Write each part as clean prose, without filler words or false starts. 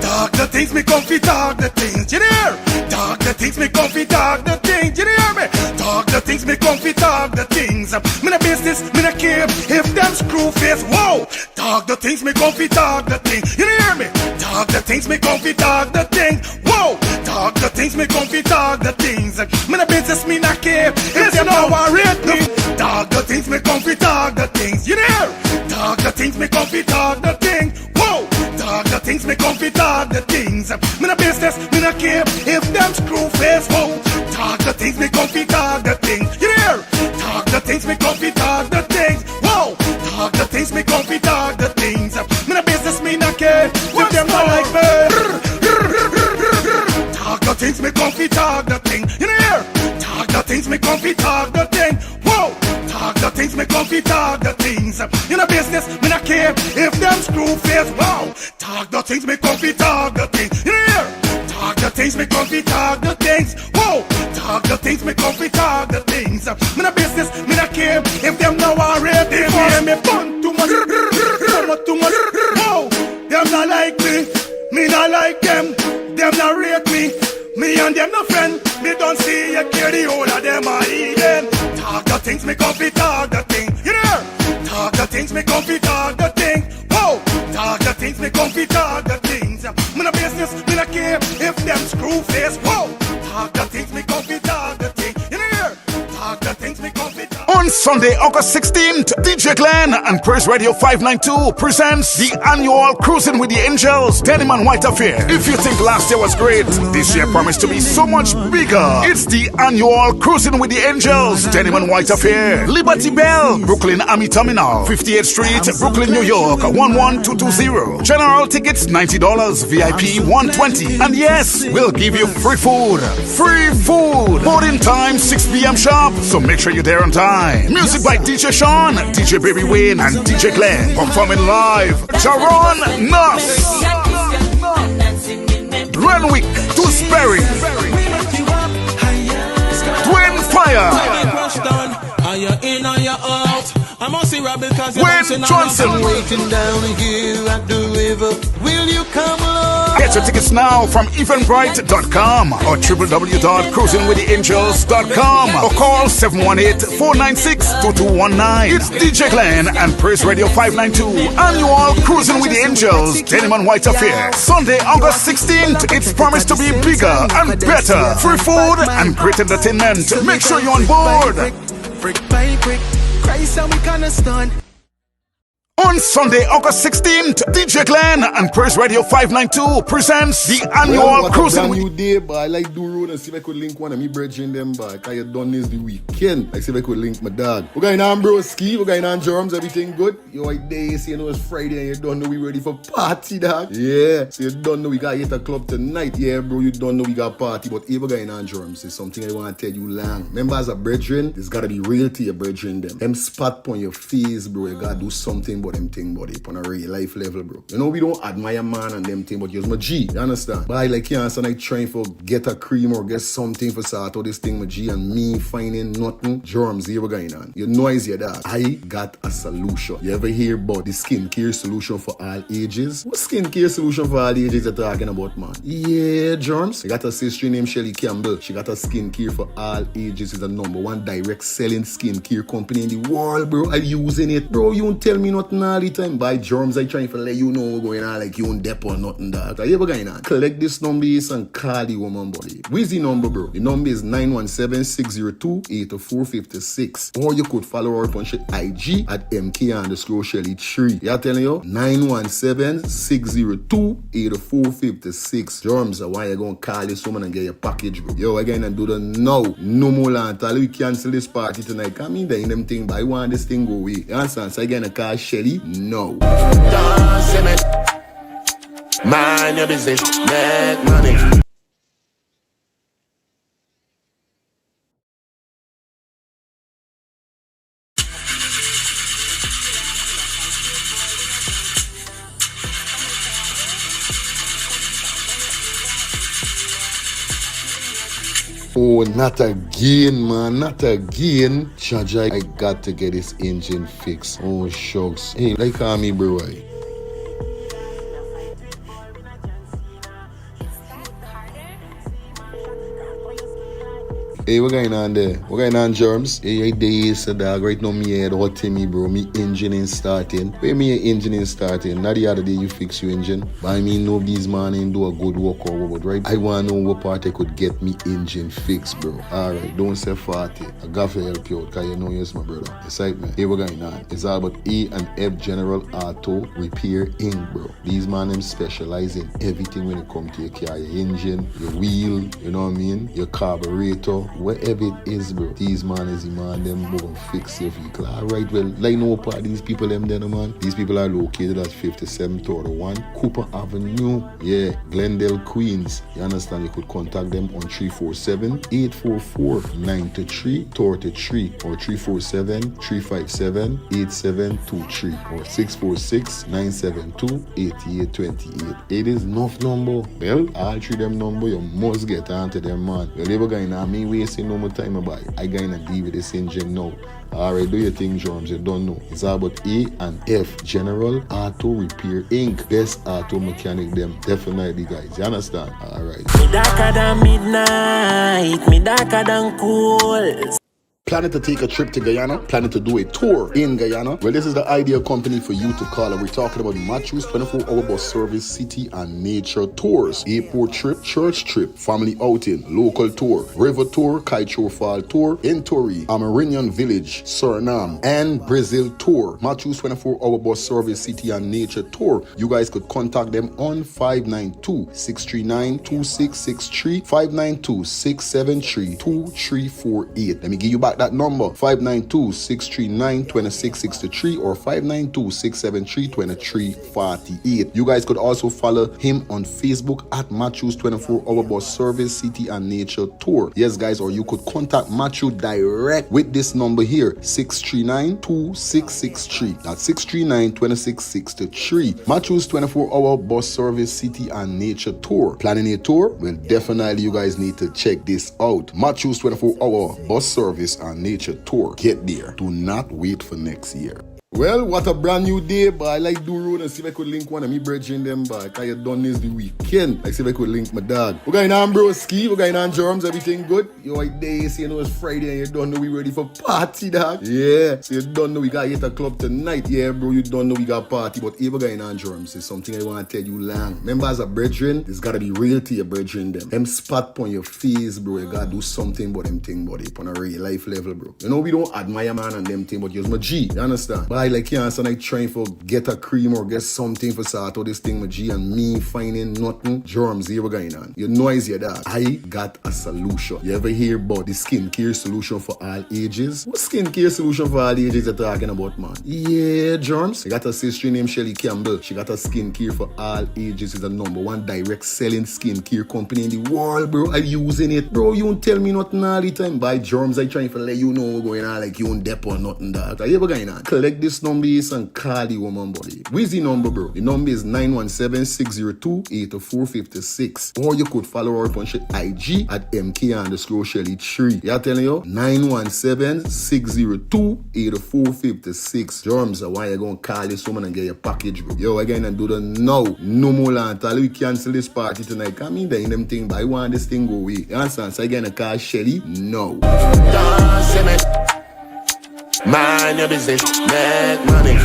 Talk the things me comfy, talk the things, you hear? Talk the things me comfy, talk the things, you hear me? Talk the things me comfy, talk the things. Me no business, me no care if them screw face, whoa. Talk the things me comfy, talk the things, you hear me? Talk the things me comfy, talk the things, whoa. Talk the things me comfy, talk the things. Me no business, me no care if them no worried me. Talk the things me comfy, talk the things, you hear? Talk the things me comfy, talk the things, whoa. Talk the things me comfy, talk the things. Me no business, me no care if them screw face, whoa. Talk the things me comfy, talk the things, you hear? Talk the things me comfy, talk the things, whoa. Talk the things me comfy, talk the things. Me no business, me no care if them not like me. Talk the things me comfy, talk the thing, you hear? Talk the things me comfy, talk the thing, whoa. Talk the things me comfy, talk the things. You know business, me not care if them screw face, wow. Talk the things me comfy, talk the things. You hear? Talk the things me comfy, talk the things, whoa. Talk the things me comfy, talk the things. Me no business, me not care if them now are ready. They hear me fun too much, too much, whoa. Them not like me not like them. Them not rate me. Me and them no friend. Me don't see you care the whole of them are eating. Talk the things me comfy, talk the thing. You know? Talk the things me comfy, talk the thing. Whoa! Talk the things me comfy, talk the things. Me no business, me no care if them screw face. Whoa! Talk the things me comfy, talk the thing. You know? Talk the things me comfy, talk. On Sunday, August 16th, DJ Glenn and Praise Radio 592 presents the annual Cruising with the Angels Denim and White Affair. If you think last year was great, this year promised to be so much bigger. It's the annual Cruising with the Angels Denim and White Affair. Liberty Bell, Brooklyn Army Terminal, 58th Street, Brooklyn, New York, 11220. General tickets $90, VIP $120. And yes, we'll give you free food. Free food. Boarding time 6 p.m. sharp, so make sure you're there on time. Music by DJ Sean, DJ Baby Wayne, and DJ Glenn. Performing live, Jaron Nuss, Renwick, Dewsbury, Twin Fire, Wayne Johnson. Will you come along? Get your tickets now from eventbrite.com or www.cruisingwiththeangels.com or call 718-496-2219. It's DJ Glenn and Praise Radio 592 annual Cruising with the Angels Denim and White Affair. Sunday, August 16th. It's promised to be bigger and better. Free food and great entertainment. Make sure you're on board. Brick by brick, Christ and we gonna stun. On Sunday, August 16th, DJ Glenn and Praise Radio 592 presents the annual Cruising with... New day, but I like do road and see if I could link one of me brethren them back. I had done this the weekend. Like see if I could link my dad. We're going on broski, we're going on germs, everything good. You like days, you know it's Friday and you don't know we ready for party, dog. Yeah, so you don't know we got 8 o'clock tonight. Yeah, bro, you don't know we got party. But if we're going on germs, it's something I want to tell you long. Remember as a brethren, it's gotta be real to your brethren them. Them spot on your face, bro, you gotta do something about them thing, buddy, on a real life level, bro. You know, we don't admire man and them thing, but you're my G, you understand? But I like you understand, like trying for get a cream or get something for sort out this thing, my G, and me finding nothing, germs here going on. You know it's your dad. I got a solution. You ever hear about the skincare solution for all ages? What skincare solution for all ages you're talking about, man? Yeah, germs. I got a sister named Shelly Campbell. She got a skincare for all ages. It's the #1 direct selling skincare company in the world, bro. I'm using it. Bro, you don't tell me nothing all the time. By germs, I trying to let you know what's going on, like you don't dep or nothing, dog. You ever going on? Collect this number and call the woman, buddy. Where's the number, bro? The number is 917-602-8456. Or you could follow her on IG at MK_Shelly3. Yeah, telling you? 917-602-8456. Germs, why you gonna call this woman and get your package, bro? Yo, again, and do the now. No more land. Tell we cancel this party tonight. Come in there in them thing, but I want this thing go away. You understand? So again, I call Shelly? No. Mind your business, make money. Oh, not again, man. Not again. Chaja, I got to get this engine fixed. Oh, shucks. Hey, like me, bro. Hey, what going on there? What going on, Germs? Hey, days, dog. Right now, me head hot to me, bro. Me engine ain't starting. Where me engine ain't starting? Not the other day you fix your engine. But I mean, nobody's man ain't do a good work or what, right? I want to know what part I could get me engine fixed, bro. Alright, don't say 40. I got to help you out, because you know yes, my brother. Excitement. Hey, what going on? It's all about E and F General Auto Repair Inc., bro. These man them specialize in everything when it comes to your car, your engine, your wheel, you know what I mean? Your carburetor, whatever it is, bro. These man is the man them go fix your vehicle. Alright, well, like no part these people them there, man. These people are located at 5731 Cooper Avenue. Yeah, Glendale, Queens. You understand? You could contact them on 347-844-9333 or 347-357-8723 or 646-972-8828. It is enough number. Well, all three them number, you must get onto them, man. Well, never going on me wasting no more time about it. I gonna deal with this engine now. Alright, do your thing, Germs. You don't know. It's all about E and F General Auto Repair Inc. Best auto mechanic them. Definitely, guys. You understand? Alright. Me darker than midnight. Me darker than cool. Planning to take a trip to Guyana? Planning to do a tour in Guyana? Well, this is the ideal company for you to call. And we're talking about Matthew's 24-hour bus service, city and nature tours. Airport trip, church trip, family outing, local tour, river tour, Kaicho Fall tour, Entori, Amerindian Village, Suriname, and Brazil tour. Matthew's 24-hour bus service, city and nature tour. You guys could contact them on 592-639-2663, 592-673-2348. Let me give you back that number, 592-639-2663 or 592-673-2348. You guys could also follow him on Facebook at Matthew's 24-hour bus service, city and nature tour. Yes, guys, or you could contact Matthew direct with this number here, 639-2663. That's 639-2663. Matthew's 24-hour bus service, city and nature tour. Planning a tour? Well, definitely you guys need to check this out. Matthew's 24-hour bus service and nature tour. Get there. Do not wait for next year. Well, what a brand new day, but I like do road and see if I could link one of me brethren them back. I had done this the weekend. I see if I could link my dad. What going on, bro? Ski? What going on, Germs? Everything good? You white day, see, you know it's Friday and you don't know we ready for party, dog. Yeah, so you don't know we got hit a club tonight. Yeah, bro, you don't know we got party. But if going on, Germs, is something I want to tell you long. Remember, as a brethren, it's got to be real to your brethren them. Them spot on your face, bro. You got to do something about them thing, buddy, on a real life level, bro. You know, we don't admire man and them thing, but you're my G. You understand? But I like you and I trying for get a cream or get something for sort out this thing with G and me finding nothing. Germs, here we going on. You know it's your dad. I got a solution. You ever hear about the skincare solution for all ages? What skincare solution for all ages you're talking about, man? Yeah, Germs. I got a sister named Shelly Campbell. She got a skincare for all ages. It's the #1 direct selling skincare company in the world, bro. I'm using it. Bro, you don't tell me nothing all the time. By Germs, I trying to let you know what's going on like you don't dep or nothing, dog. Are you ever going on? Collect this number and call the woman, buddy. Where's the number, bro? The number is 917-602-8456. Or you could follow her up on shit IG at MK_Shelly3. Yeah, telling you? 917-602-8456. Germs, why you gonna call this woman and get your package, bro? Yo, again, and do the now. No more land. We cancel this party tonight. I mean, they in them thing, but I want this thing go away. You understand? So again, I call Shelly? No. Mind your business, make money.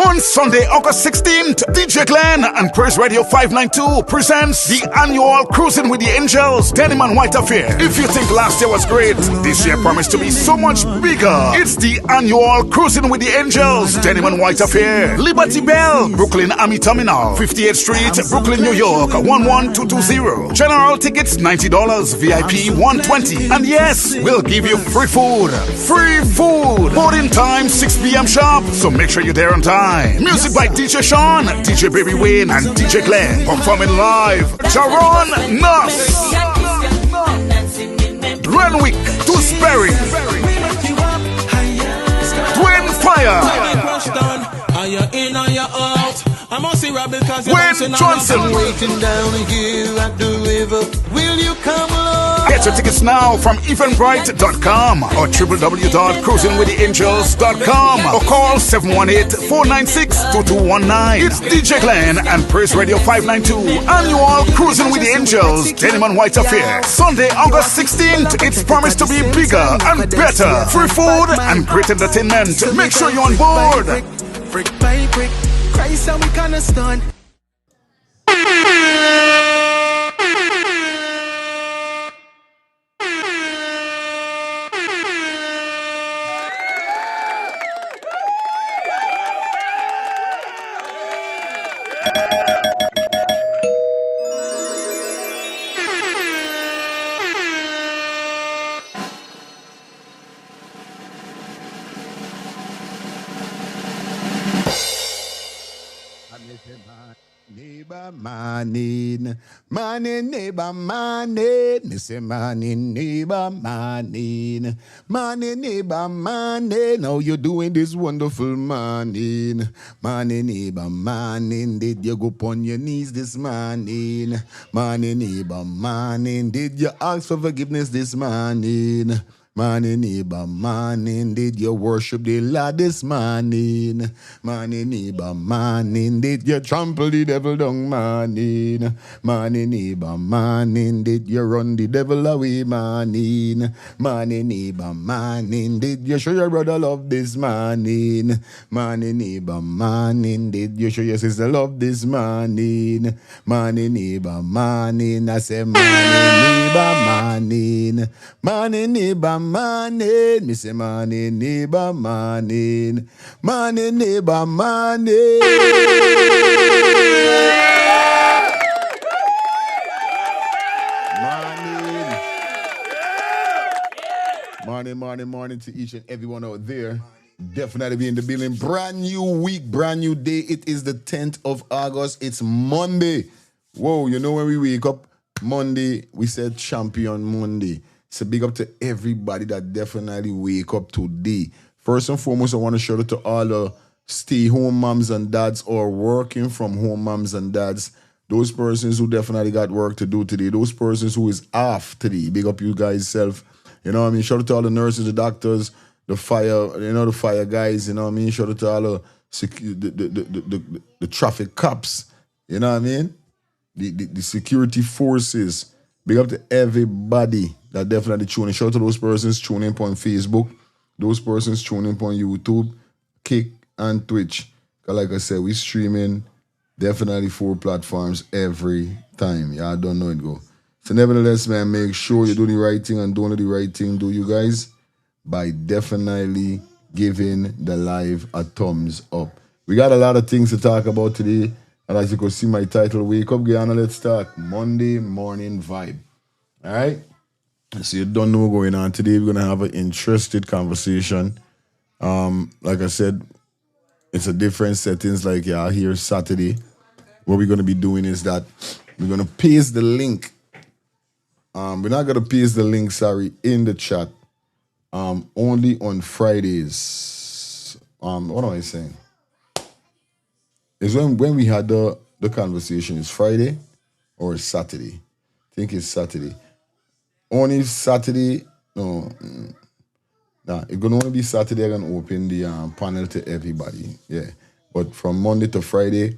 On Sunday, August 16th, DJ Glenn and Praise Radio 592 presents the annual Cruising with the Angels Denim and White Affair. If you think last year was great, this year promised to be so much bigger. It's the annual Cruising with the Angels Denim and White Affair. Liberty Bell, Brooklyn Army Terminal, 58th Street, Brooklyn, New York, 11220. General tickets $90, VIP $120. And yes, we'll give you free food. Free food. Boarding time 6 p.m. sharp, so make sure you're there on time. Music by DJ Sean, DJ Baby Wayne, and DJ Glenn. Performing live, Jaron Nuss, Renwick, Dewsbury, Twin Fire, Wayne Johnson. Waiting down here at the river. Will you come along? Get your tickets now from eventbrite.com or www.cruisingwiththeangels.com or call 718-496-2219. It's DJ Glenn and Praise Radio 592 Annual Cruising with the Angels Denim and White Affair. Sunday, August 16th. It's promised to be bigger and better. Free food and great entertainment. Make sure you're on board. Brick by brick, Christ and we gonna stand. Morning, neighbor, morning. Me say morning, neighbor, morning. Morning, neighbor, morning. How you doing this wonderful morning? Morning, neighbor, morning. Did you go on your knees this morning? Morning, neighbor, morning. Did you ask for forgiveness this morning? Morning, neighbor, morning, did you worship the Lord this morning? Morning, neighbor, morning, did you trample the devil down, morning? Morning, neighbor, morning, did you run the devil away, morning? Morning, neighbor, morning, did you show your brother love this morning? Morning, neighbor, morning, did you show your sister love this morning? Morning, neighbor, morning, I say morning, neighbor, morning. Morning, neighbor, morning. Me say morning, neighbor, morning. Morning, neighbor, morning. Morning to each and everyone out there. Definitely be in the building. Brand new week, brand new day. It is the 10th of August. It's Monday. Whoa, you know when we wake up Monday, we said Champion Monday. So big up to everybody that definitely wake up today. First and foremost, I want to shout out to all the stay-home moms and dads or working from home moms and dads. Those persons who definitely got work to do today. Those persons who is off today. Big up you guys self. You know what I mean? Shout out to all the nurses, the doctors, the fire, the fire guys, you know what I mean? Shout out to all the traffic cops, you know what I mean? The security forces. Big up to everybody that definitely tune in. Shout out to those persons tuning in on Facebook, those persons tuning in on YouTube, Kick, and Twitch. Because like I said, we streaming definitely 4 platforms every time. Y'all don't know it go. So nevertheless, man, make sure you do the right thing and don't do the right thing, do you guys? By definitely giving the live a thumbs up. We got a lot of things to talk about today. And as you can see my title, Wake Up Guyana, let's start. Monday morning vibe. All right? So you don't know what's going on today. We're going to have an interesting conversation. Like I said, it's a different settings like y'all here Saturday. What we're going to be doing is that we're going to paste the link. We're not going to paste the link, in the chat. Only on Fridays. What am I saying? It's when we had the conversation. It's Friday or Saturday? I think it's Saturday. Only Saturday. No. Nah, it's going to only be Saturday. I'm going to open the panel to everybody. Yeah. But from Monday to Friday,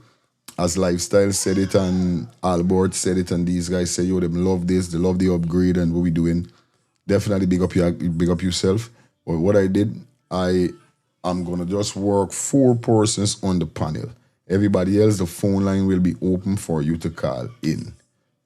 as Lifestyle said it and Albert said it and these guys say, yo, they love this. They love the upgrade and what we doing. Definitely big up yourself. But what I did, I'm going to just work 4 persons on the panel. Everybody else, the phone line will be open for you to call in.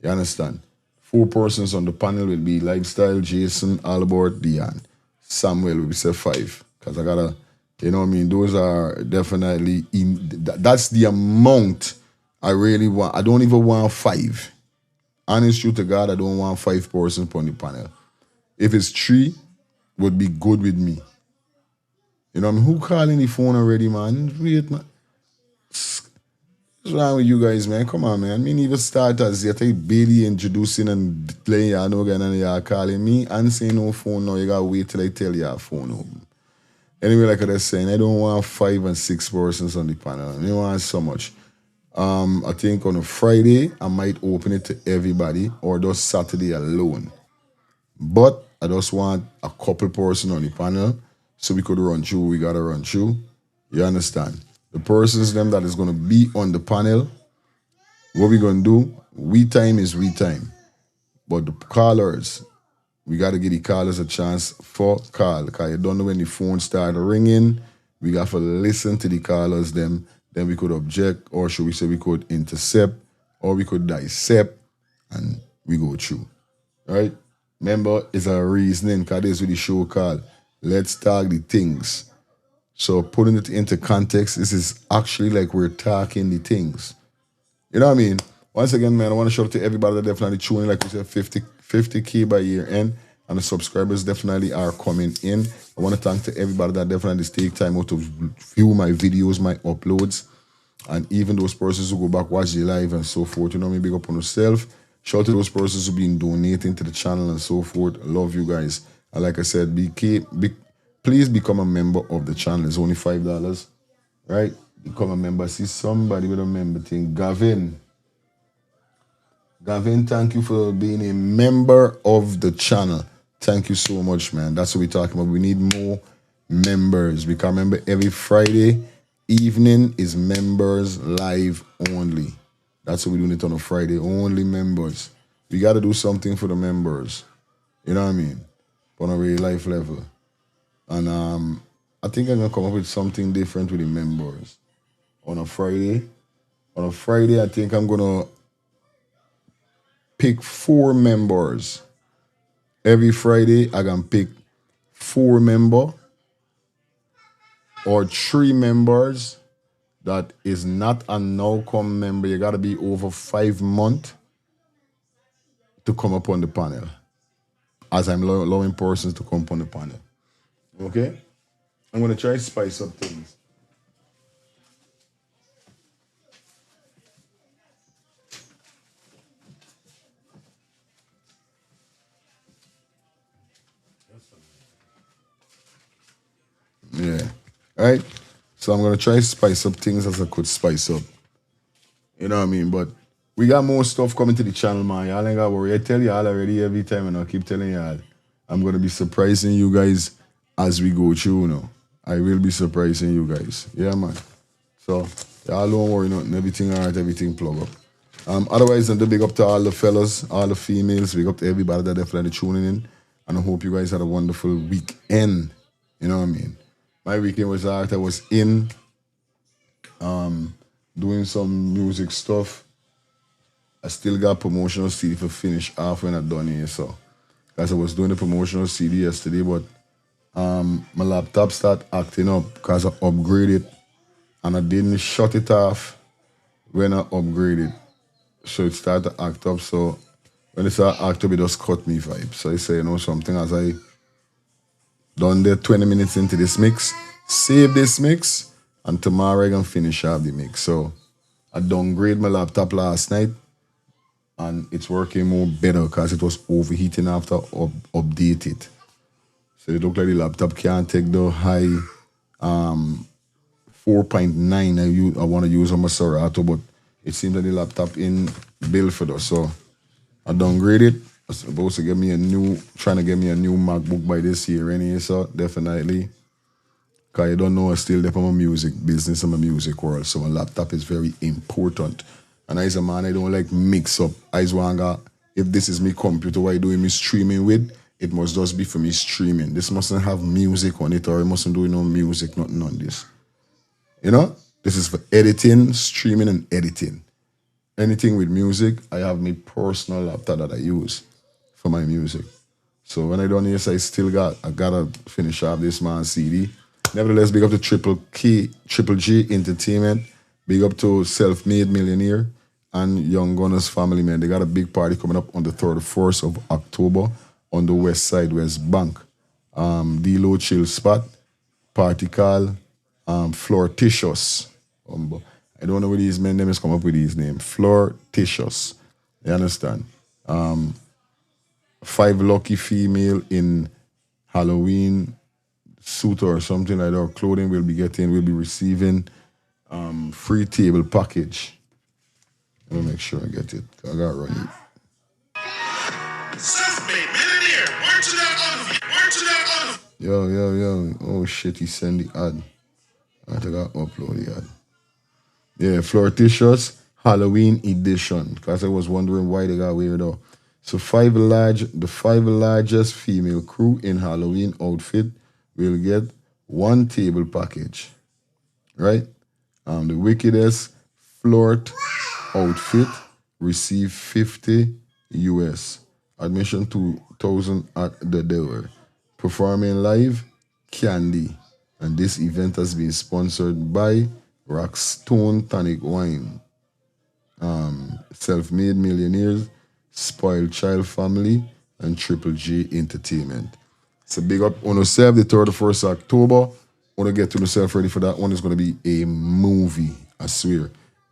You understand? 4 persons on the panel will be Lifestyle, Jason, Albert, Dion. Samuel will be say 5. Because I got to, you know what I mean? Those are definitely, that's the amount I really want. I don't even want 5. Honest truth to God, I don't want 5 persons on the panel. If it's 3, would be good with me. You know what I mean? Who calling the phone already, man? Wait, man. What's wrong with you guys, man? Come on, man. I mean, even starters, yet I barely introducing and playing y'all no again and y'all calling me and saying no phone now. You gotta wait till I tell y'all phone open. Anyway, like I was saying, I don't want 5 and 6 persons on the panel. I don't want so much. I think on a Friday, I might open it to everybody or just Saturday alone. But I just want a couple person on the panel so we could run through. We gotta run through. You understand? The persons them that is gonna be on the panel, what we gonna do? We time is we time. But the callers, we gotta give the callers a chance for call. Cause you don't know when the phone start ringing. We got to listen to the callers them. Then we could object, or should we say we could intercept, or we could dissect, and we go through. Right? Remember, it's a reasoning, because this is what the show called Let's Talk the Things. So putting it into context, this is actually like we're talking the things. You know what I mean? Once again, man, I want to shout out to everybody that definitely tuning, like we said, 50K by year end, and the subscribers definitely are coming in. I want to thank to everybody that definitely take time out to view my videos, my uploads, and even those persons who go back, watch the live and so forth. You know me, big up on yourself. Shout out to those persons who've been donating to the channel and so forth. I love you guys. And like I said, please become a member of the channel. It's only $5, right? Become a member. See somebody with a member thing. Gavin, thank you for being a member of the channel. Thank you so much, man. That's what we're talking about. We need more members. Because remember, every Friday evening is members live only. That's what we're doing it on a Friday. Only members. We got to do something for the members. You know what I mean? On a real life level. And I think I'm going to come up with something different with the members. On a Friday, I think I'm going to pick 4 members. Every Friday, I can pick 4 members or 3 members that is not a now-come member. You got to be over 5 months to come up on the panel. As I'm allowing persons to come up on the panel. Okay? I'm going to try to spice up things. Yeah. All right? So I'm going to try to spice up things as I could spice up. You know what I mean? But we got more stuff coming to the channel, man. Y'all ain't got to worry. I tell y'all already every time, and I keep telling y'all. I'm going to be surprising you guys as we go through, you know. I will be surprising you guys. Yeah, man. So, y'all don't worry, nothing. Everything all right, everything plug up. Otherwise, I'm big up to all the fellas, all the females. Big up to everybody that definitely tuning in. And I hope you guys had a wonderful weekend. You know what I mean? My weekend was out. I was in doing some music stuff. I still got promotional CD for finish off when I done here, so. Because I was doing the promotional CD yesterday, but my laptop started acting up because I upgraded and I didn't shut it off when I upgraded. So it started to act up. So when it started to act up, it just cut me vibe. So I say, you know something, as I done the 20 minutes into this mix, save this mix, and tomorrow I can finish off the mix. So I downgraded my laptop last night and it's working more better because it was overheating after updated. So it looked like the laptop can't take the high 4.9 I want to use on my Serato, but it seems that the laptop in build for us. So I downgraded. I'm supposed to trying to get me a new MacBook by this year anyway, so definitely. Because you don't know, I still live in my music business and my music world, so my laptop is very important. And as a man, I don't like mix up. I just want to, if this is me computer, what I doing me streaming with, it must just be for me streaming. This mustn't have music on it, or it mustn't do no music, nothing on this. You know? This is for editing, streaming, and editing. Anything with music, I have my personal laptop that I use for my music. So when I done this, I gotta finish off this man's CD. Nevertheless, big up to Triple G Entertainment. Big up to Self-Made Millionaire and Young Gunners Family, man. They got a big party coming up on the 31st of October on the West Side, West Bank. D-Lo Chill Spot, party call, Flirtatious. I don't know where these men names come up with these names. Flirtatious. You understand? 5 lucky female in Halloween suit or something like that, or clothing we'll be receiving free table package. Let me make sure I get it. I gotta run it. Self-made millionaire. Yo. Oh shit, he sent the ad. I think I upload the ad. Yeah, Flirtatious Halloween edition. Because I was wondering why they got weirdo. So the five largest female crew in Halloween outfit will get one table package. Right? The wickedest flirt outfit receive 50 US. Admission 2,000 at the door. Performing live, Candy. And this event has been sponsored by Rockstone Tonic Wine, Self-Made Millionaires, Spoiled Child Family, and Triple J Entertainment. So big up on yourself, the 31st of October. Want to get to yourself ready for that one. It's going to be a movie, I swear.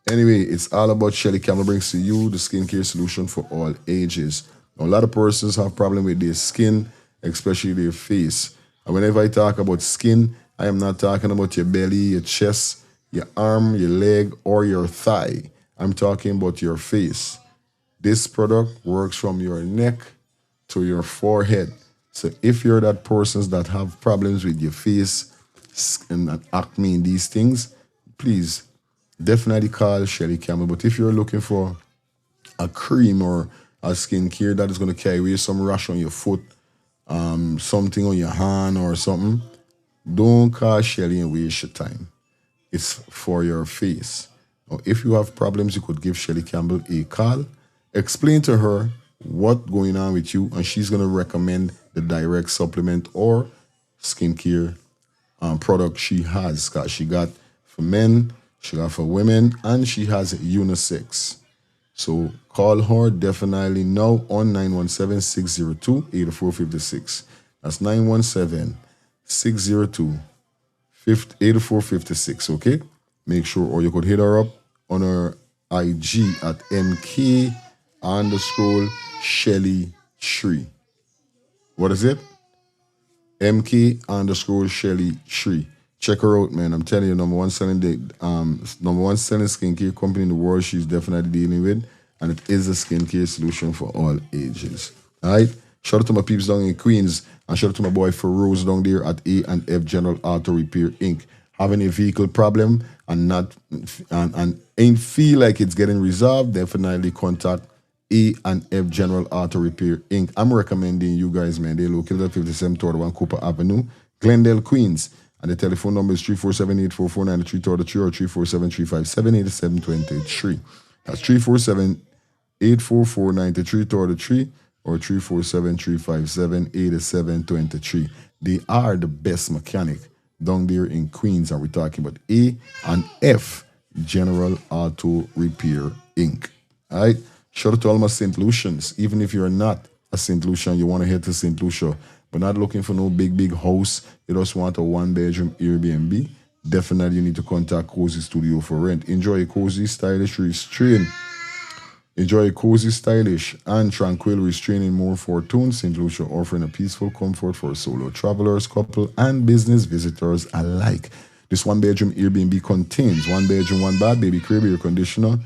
Anyway, it's all about Shelly Campbell brings to you the skincare solution for all ages. Now, a lot of persons have problem with their skin, especially their face. And whenever I talk about skin, I am not talking about your belly, your chest, your arm, your leg, or your thigh. I'm talking about your face. This product works from your neck to your forehead. So if you're that person that have problems with your face and acne and these things, please definitely call Shelly Campbell. But if you're looking for a cream or a skincare that is going to carry away some rash on your foot, something on your hand or something, don't call Shelly and waste your time. It's for your face. Now, if you have problems, you could give Shelly Campbell a call. Explain to her what's going on with you, and she's going to recommend the direct supplement or skincare product she has. Cause she got for men, she got for women, and she has unisex. So call her definitely now on 917-602-8456. That's 917-602-8456, okay? Make sure, or you could hit her up on her IG at MK_Shelly3. What is it? MK_Shelly3. Check her out, man. I'm telling you, number one selling skincare company in the world she's definitely dealing with. And it is a skincare solution for all ages. All right? Shout out to my peeps down in Queens. And shout out to my boy Feroz down there at A&F General Auto Repair Inc. Having a vehicle problem and ain't feel like it's getting resolved, definitely contact A&F General Auto Repair Inc. I'm recommending you guys, man. They're located at 5731 Cooper Avenue, Glendale, Queens. And the telephone number is 347-844-9333 or 347-357-8723. That's 347-844-9333 or 347-357-8723. They are the best mechanic down there in Queens, and we're talking about A&F General Auto Repair Inc. All right? Shout out to all my St. Lucians. Even if you're not a St. Lucian, you want to head to St. Lucia, but not looking for no big house, you just want a one-bedroom Airbnb, definitely you need to contact Cozy Studio for rent. Enjoy a cozy, stylish, restrained. Enjoy a cozy, stylish, and tranquil restraining more Fortune. St. Lucia offering a peaceful comfort for solo travelers, couple, and business visitors alike. This one-bedroom Airbnb contains one bedroom, one bath, baby crib, air conditioner,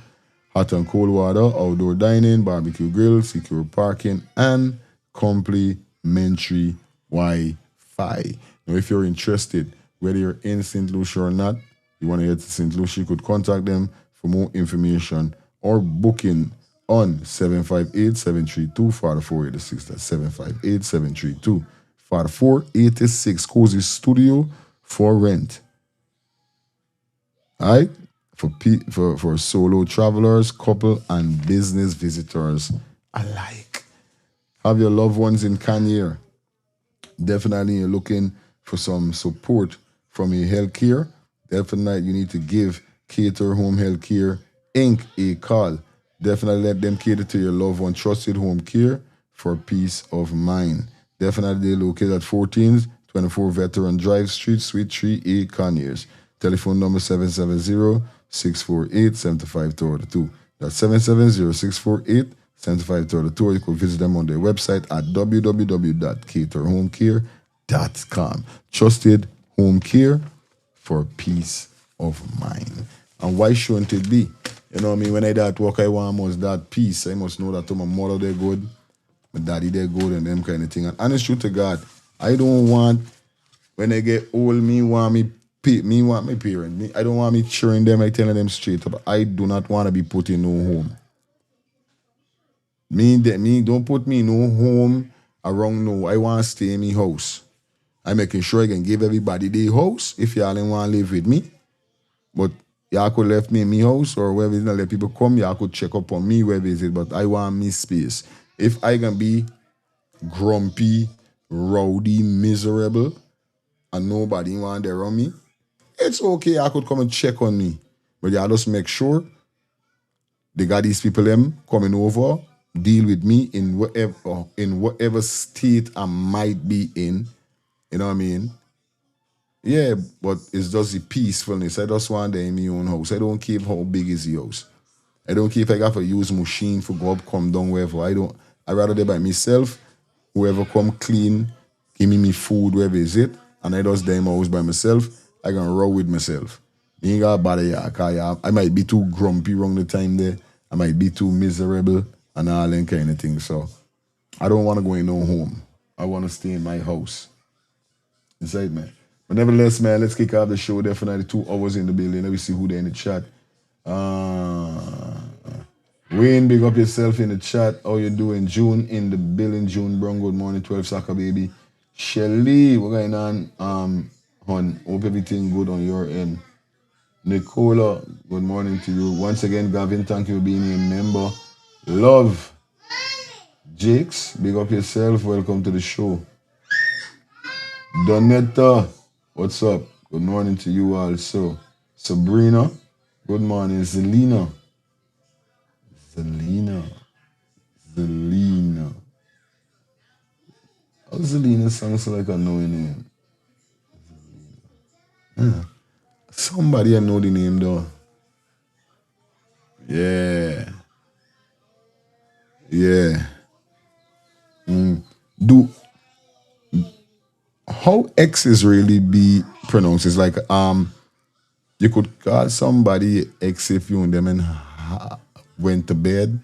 hot and cold water, outdoor dining, barbecue grill, secure parking, and complimentary Wi-Fi. Now, if you're interested, whether you're in St. Lucia or not, you want to head to St. Lucia, you could contact them for more information or booking on 758-732-4486. That's 758-732-4486. Cozy Studio for rent. All right? For solo travelers, couple, and business visitors alike. Have your loved ones in Kanye. Definitely you're looking for some support from your healthcare. Definitely you need to give Cater Home Healthcare Inc. a call. Definitely let them cater to your loved one. Trusted home care for peace of mind. Definitely they're located at 1424 Veteran Drive Street, Suite 3A, Conyers. Telephone number 770-648-7532. That's 770-648-7532. You could visit them on their website at www.caterhomecare.com. Trusted home care for peace of mind. And why shouldn't it be? You know what I mean? When I that work, I want most that peace. I must know that my mother they're good, my daddy they're good, and them kind of thing. And honest truth to God, I don't want when they get old, me want my parent. I don't want me cheering them, I telling them straight up. I do not want to be put in no home. Me don't put me in no home around no. I want to stay in my house. I'm making sure I can give everybody their house if y'all don't want to live with me. But y'all could left me in my house or wherever it's not let people come, y'all could check up on me wherever it is. But I want me space. If I can be grumpy, rowdy, miserable, and nobody want there on me, it's okay. I could come and check on me. But y'all just make sure they got these people them coming over, deal with me in whatever state I might be in. You know what I mean? Yeah, but it's just the peacefulness. I just want them in my own house. I don't care how big is the house. I don't care if I got to use machine for go up, come down, wherever. I rather they by myself. Whoever come clean, give me food, wherever is it, and I just them house by myself. I can roll with myself. You ain't got bother ya, cause I might be too grumpy wrong the time there. I might be too miserable and all that kind of thing. So I don't want to go in no home. I want to stay in my house. Inside, man. But nevertheless, man, let's kick off the show. Definitely 2 hours in the building. Let me see who there in the chat. Wayne, big up yourself in the chat. How you doing? June in the building. June Brown, good morning. 12 soccer baby. Shelly, what going on? Hon, hope everything good on your end. Nicola, good morning to you. Once again, Gavin, thank you for being a member. Love. Jakes, big up yourself. Welcome to the show. Donetta, what's up? Good morning to you also. Sabrina, good morning. Zelina. How Zelina sounds like a knowing name? Yeah. Somebody I know the name though. Yeah. How X's really be pronounced? It's like you could call somebody X if you and them and went to bed.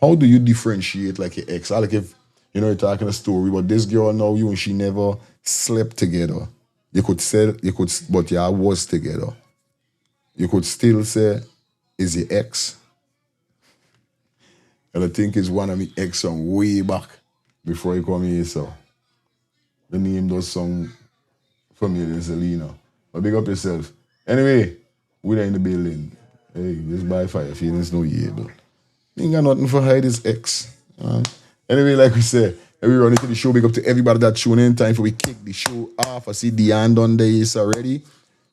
How do you differentiate like your ex? Like if you're talking a story, but this girl now you and she never slept together. But y'all was together. You could still say, is your ex? And I think it's one of my ex from way back before you come here, so the name does sound familiar, Selena. But big up yourself. Anyway, we're in the building. Hey, this by fire feelings no year, but ain't got nothing for hide his ex. Anyway, like we said, we run into the show. Big up to everybody that tune in. Time for we kick the show off. I see Diane done this already.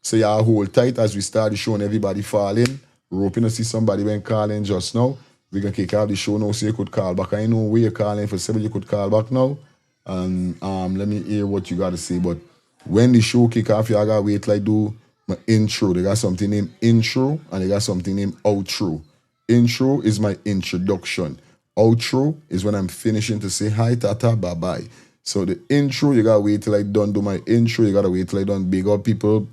So y'all hold tight as we start the show and everybody fall in. We're hoping to see somebody when calling just now. We're going to kick off the show now so you could call back. I know where you're calling for 7, you could call back now. And let me hear what you got to say. But when the show kick off, y'all got to wait like do my intro. They got something named intro and they got something named outro. Intro is my introduction. Outro is when I'm finishing to say hi, tata, bye-bye. So the intro, you got to wait till I done do my intro. You got to wait till I done big up people,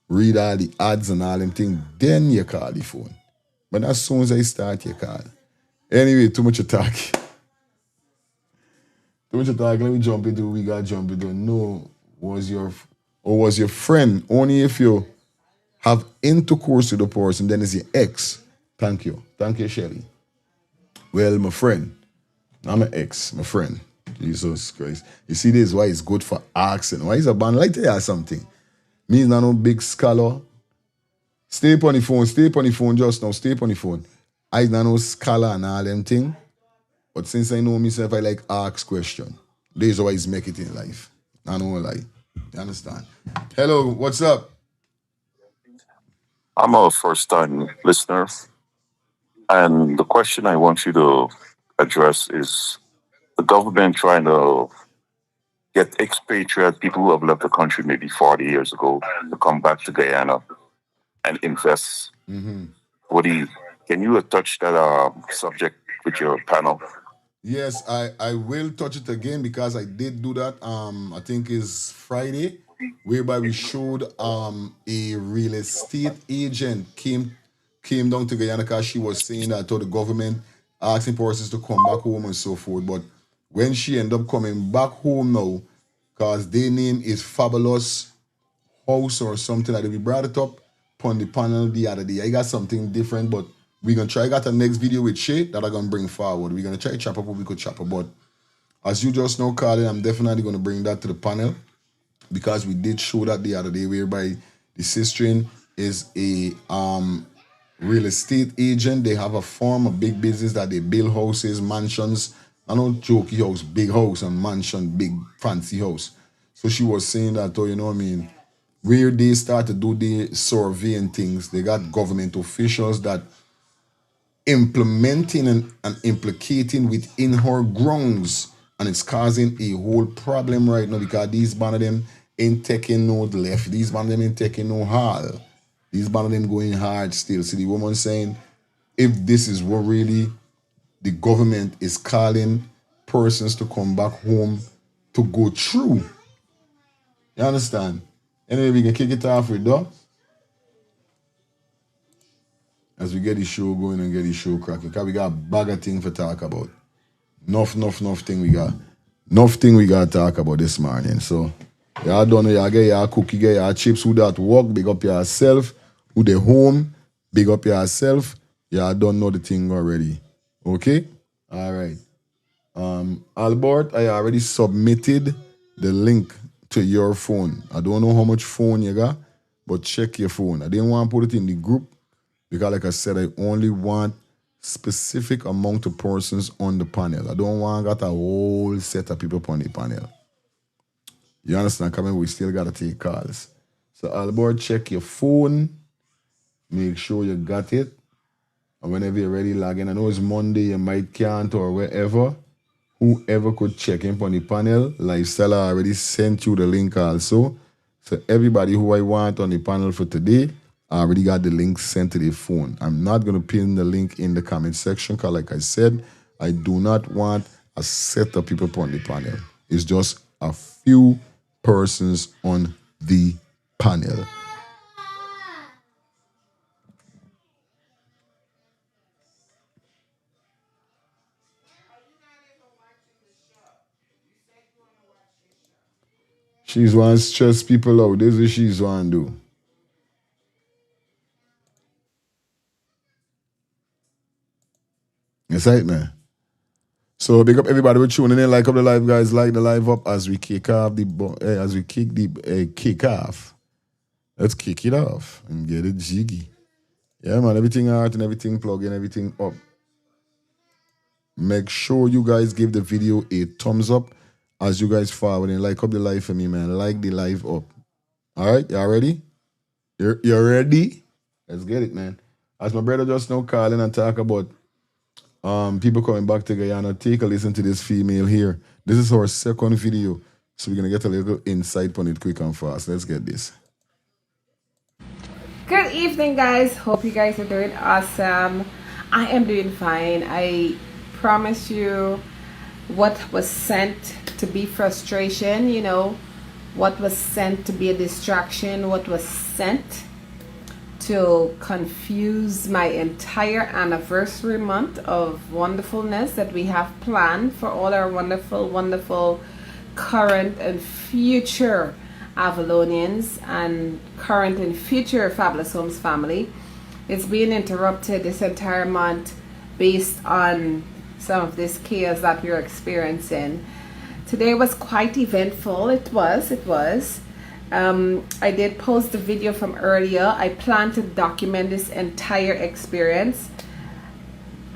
read all the ads and all them things. Then you call the phone. But as soon as I start, you call. Anyway, too much talk. Let me jump into what we got to jump into. No, was your friend. Only if you have intercourse with the person, then it's your ex. Thank you. Thank you, Shelly. Well, my friend. I'm an ex, my friend. Jesus Christ. You see, this is why it's good for accent. Why is a band like to hear something? Me is not no big scholar. Stay on the phone just now. Stay on the phone. I is not no scholar and all them thing. But since I know myself, I like ask question. This is how I make it in life. I don't lie. You understand? Hello, what's up? I'm a first-time listener, and the question I want you to address is the government trying to get expatriate people who have left the country maybe 40 years ago to come back to Guyana and invest. Can you touch that subject with your panel? Yes, I will touch it again because I did do that. I think it's Friday, whereby we showed a real estate agent came down to Guyana because she was saying that to the government asking persons to come back home and so forth. But when she ended up coming back home now, because their name is Fabulous House or something like that. We brought it up on the panel the other day. I got something different, but we're gonna try. I got a next video with Shay that I'm gonna bring forward. We're gonna try to chop up what we could chop up, but as you just know, Carlin, I'm definitely gonna bring that to the panel because we did show that the other day, whereby the sister is a real estate agent. They have a farm, a big business that they build houses, mansions. I don't jokey house, big house and mansion, big fancy house. So she was saying that, oh, you know what I mean, where they start to do the survey and things, they got government officials that implementing and implicating within her grounds, and it's causing a whole problem right now because these band of them ain't taking no left, these band of them ain't taking no hard, these band of them going hard still. See the woman saying, if this is what really the government is calling persons to come back home to go through, you understand? Anyway, we can kick it off with that as we get the show going and get the show cracking. Because we got a bag of things to talk about. Enough thing we got. Enough thing we got to talk about this morning. So, y'all done, y'all get y'all cookie, get y'all chips, who that work, big up yourself. Who they home, big up yourself. Y'all don't know the thing already. Okay? All right. Albert, I already submitted the link to your phone. I don't know how much phone you got, but check your phone. I didn't want to put it in the group because, like I said, I only want specific amount of persons on the panel. I don't want got a whole set of people on the panel. You understand? Coming, we still gotta take calls. So Albert, check your phone. Make sure you got it. And whenever you're ready, log in. I know it's Monday, you might can't or wherever. Whoever could check in on the panel, Lifestyle already sent you the link also. So everybody who I want on the panel for today, I already got the link sent to their phone. I'm not going to pin the link in the comment section because, like I said, I do not want a set of people on the panel. It's just a few persons on the panel. She's one stress people out. This is what she's one do. That's right, man. So big up everybody for tuning in. Like up the live, guys. Like the live up as we kick off the kick off. Let's kick it off and get it jiggy. Yeah, man. Everything out and everything plug in, everything up. Make sure you guys give the video a thumbs up as you guys forward and like up the live for me, man. Like the live up. All right, y'all ready? You're ready? Let's get it, man. As my brother just now calling and talk about people coming back to Guyana, take a listen to this female here. This is our second video, so we're gonna get a little insight on it quick and fast. Let's get this. Good evening, guys. Hope you guys are doing awesome. I am doing fine. I promise you what was sent to be frustration, you know, what was sent to be a distraction, what was sent to confuse my entire anniversary month of wonderfulness that we have planned for all our wonderful current and future Avalonians and current and future Fabulous Homes family. It's being interrupted this entire month based on some of this chaos that we're experiencing. Today was quite eventful. It was. I did post the video from earlier. I plan to document this entire experience.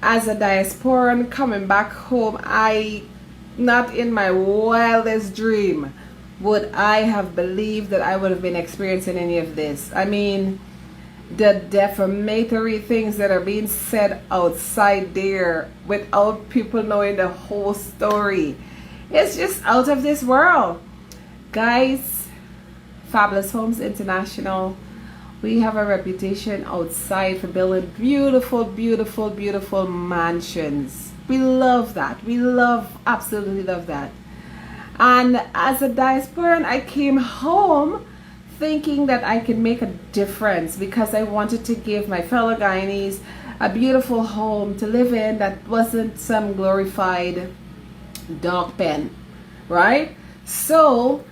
As a diasporan coming back home, not in my wildest dream would I have believed that I would have been experiencing any of this. I mean, the defamatory things that are being said outside there without people knowing the whole story. It's just out of this world. Guys, Fabulous Homes International, we have a reputation outside for building beautiful mansions. We love that. Absolutely love that. And as a diasporan, I came home thinking that I could make a difference because I wanted to give my fellow Guyanese a beautiful home to live in that wasn't some glorified dog pen, right? So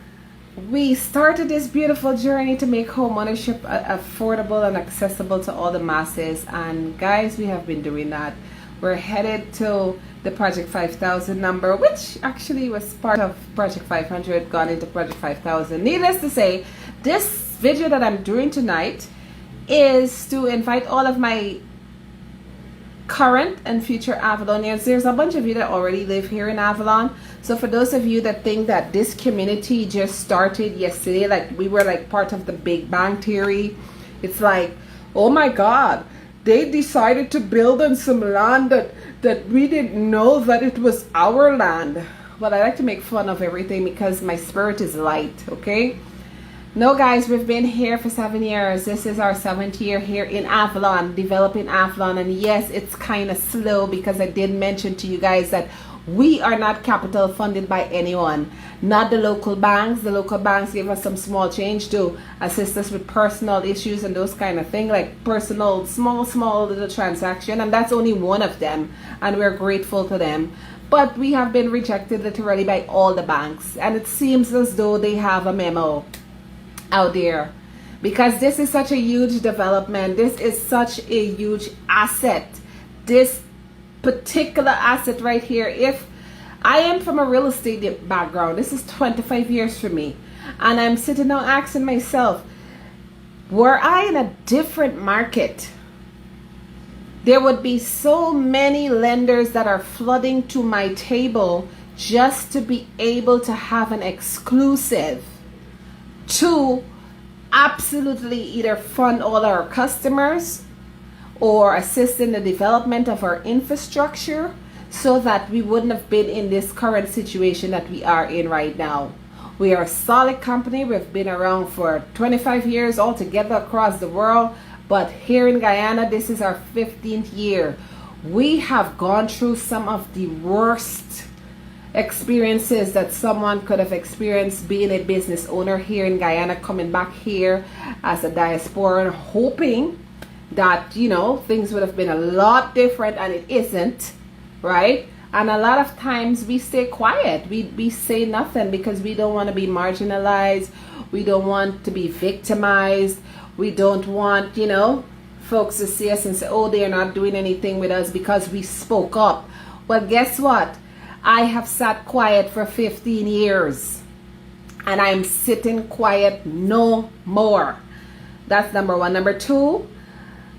we started this beautiful journey to make home ownership affordable and accessible to all the masses. And guys, we have been doing that. We're headed to the Project 5000 number, which actually was part of Project 500, gone into Project 5000. Needless to say, this video that I'm doing tonight is to invite all of my current and future Avalonians. There's a bunch of you that already live here in Avalon. So for those of you that think that this community just started yesterday, like we were like part of the Big Bang Theory, it's like, oh my God, they decided to build on some land that we didn't know that it was our land. Well, I like to make fun of everything because my spirit is light, okay? No, guys, we've been here for 7 years. This is our 7th year here in Avalon, developing Avalon. And yes, it's kind of slow because I did mention to you guys that we are not capital funded by anyone, not the local banks. The local banks give us some small change to assist us with personal issues and those kind of things, like personal, small little transaction. And that's only one of them. And we're grateful to them. But we have been rejected literally by all the banks. And it seems as though they have a memo out there, because this is such a huge development. This is such a huge asset. This particular asset right here, if I am from a real estate background, this is 25 years for me, and I'm sitting down asking myself, were I in a different market, there would be so many lenders that are flooding to my table just to be able to have an exclusive to absolutely either fund all our customers or assist in the development of our infrastructure so that we wouldn't have been in this current situation that we are in right now. We are a solid company. We've been around for 25 years altogether across the world, but here in Guyana, this is our 15th year. We have gone through some of the worst experiences that someone could have experienced being a business owner here in Guyana, coming back here as a diaspora, hoping that, you know, things would have been a lot different, and it isn't, right? And a lot of times we stay quiet. We say nothing because we don't want to be marginalized. We don't want to be victimized. We don't want, you know, folks to see us and say, oh, they're not doing anything with us because we spoke up. Well, guess what? I have sat quiet for 15 years and I'm sitting quiet no more. That's number one. Number two,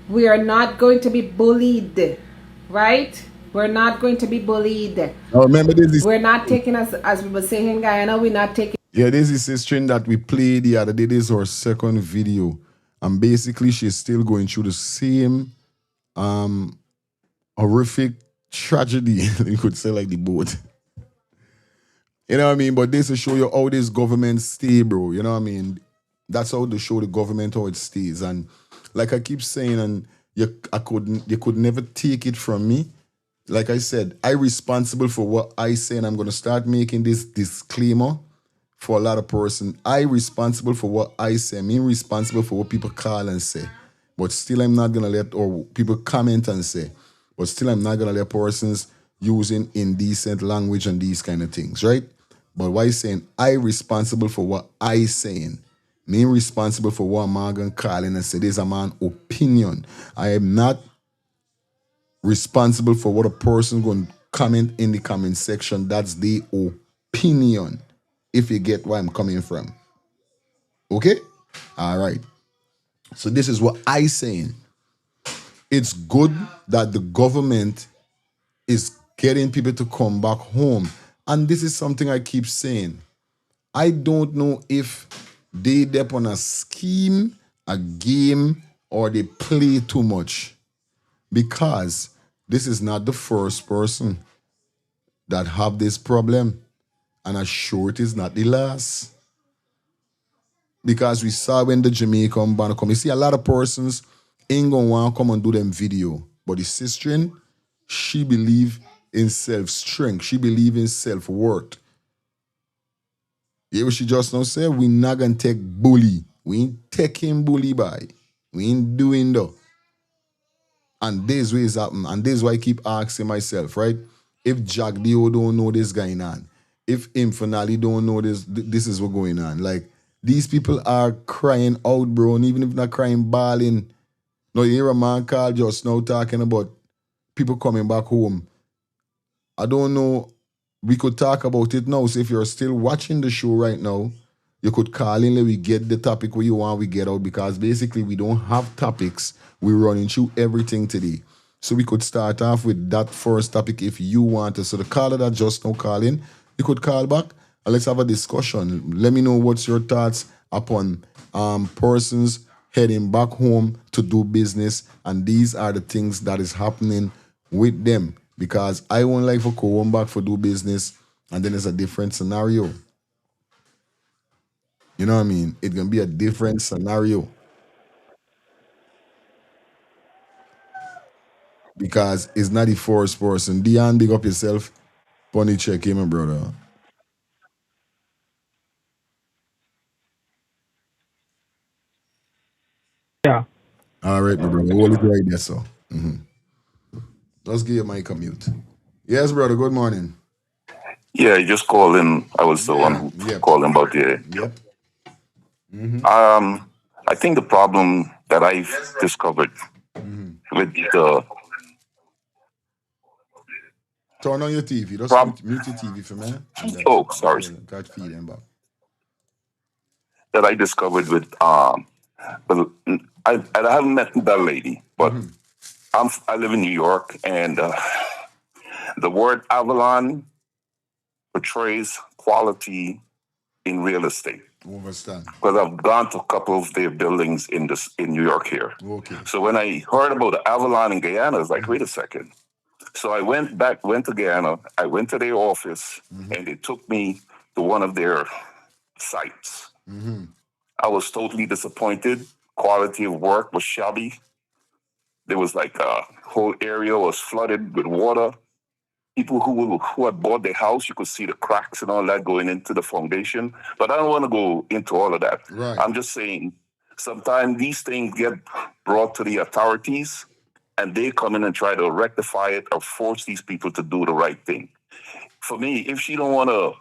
we are not going to be bullied, right? We're not going to be bullied. Now remember this. We're not taking us, as we were saying in Guyana, we're not taking. Yeah, this is a string that we played the other day. This is our second video. And basically she's still going through the same horrific tragedy, you could say, like the boat. You know what I mean? But this to show you how this government stay, bro. You know what I mean? That's how to show the government how it stays. And like I keep saying, and you could never take it from me. Like I said, I'm responsible for what I say, and I'm going to start making this disclaimer for a lot of person. I'm responsible for what I say. I'm responsible for what people call and say. But still I'm not going to let, or people comment and say, but still I'm not going to let persons using indecent language and these kind of things, right? But why saying I'm responsible for what I saying? Me responsible for what Morgan calling and say, this is a man opinion. I am not responsible for what a person going to comment in the comment section. That's the opinion, if you get where I'm coming from. Okay? All right. So this is what I saying. It's good that the government is getting people to come back home. And this is something I keep saying. I don't know if they dep on a scheme, a game, or they play too much. Because this is not the first person that have this problem. And I'm sure it is not the last. Because we saw when the Jamaican band come. You see, a lot of persons ain't gonna want to come and do them video. But the sister, she believe in self-strength. She believe in self-worth. Yeah, what she just now said, we not gonna take bully. We ain't taking bully by. We ain't doing that. And this way is happening. And this is why I keep asking myself, right? If Jack Dio don't know this guy on, if Infinally don't know this is what going on. Like, these people are crying out, bro, and even if not crying, bawling. No, you hear a man call just now talking about people coming back home. I don't know. We could talk about it now. So if you're still watching the show right now, you could call in. Let we get the topic where you want. We get out because basically we don't have topics. We're running through everything today. So we could start off with that first topic if you want to. So the caller that just now call in, you could call back and let's have a discussion. Let me know what's your thoughts upon persons heading back home to do business, and these are the things that is happening with them. Because I won't like for go home back for do business, and then it's a different scenario. You know what I mean? It's gonna be a different scenario. Because it's not the first person. Dion, big up yourself. Pony check him, my brother. Yeah. All right, my brother. Hold it right there, so. Let's give your mic a mute. Yes, brother. Good morning. Yeah, you just called in. I was the one who called in about the. Yep. I think the problem that I've discovered with the Turn on your TV. Just mute your TV for me. Sorry. Got feed them back. That I discovered with well, I haven't met that lady, but I live in New York, and the word Avalon portrays quality in real estate. Understand. Because I've gone to a couple of their buildings in New York here. Okay. So when I heard about the Avalon in Guyana, I was like, wait a second. So I went to Guyana, I went to their office, and they took me to one of their sites. I was totally disappointed. Quality of work was shabby. There was like a whole area was flooded with water. People who had bought their house, you could see the cracks and all that going into the foundation. But I don't want to go into all of that. Right. I'm just saying, sometimes these things get brought to the authorities, and they come in and try to rectify it or force these people to do the right thing. For me, if she don't want to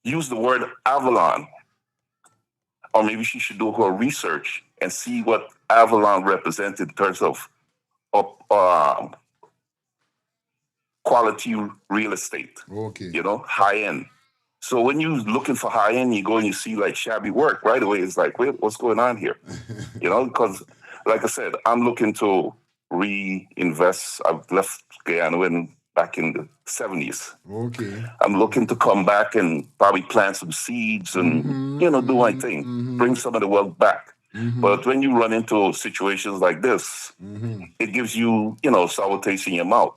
use the word Avalon, or maybe she should do her research and see what Avalon represents in terms of quality real estate. Okay. You know, high end. So when you're looking for high end, you go and you see like shabby work right away. It's like, wait, what's going on here? You know, because like I said, I'm looking to reinvest. I've left Guyana back in the 70s. Okay. I'm looking to come back and probably plant some seeds and, do my thing, bring some of the wealth back. But when you run into situations like this, it gives you, sour taste in your mouth,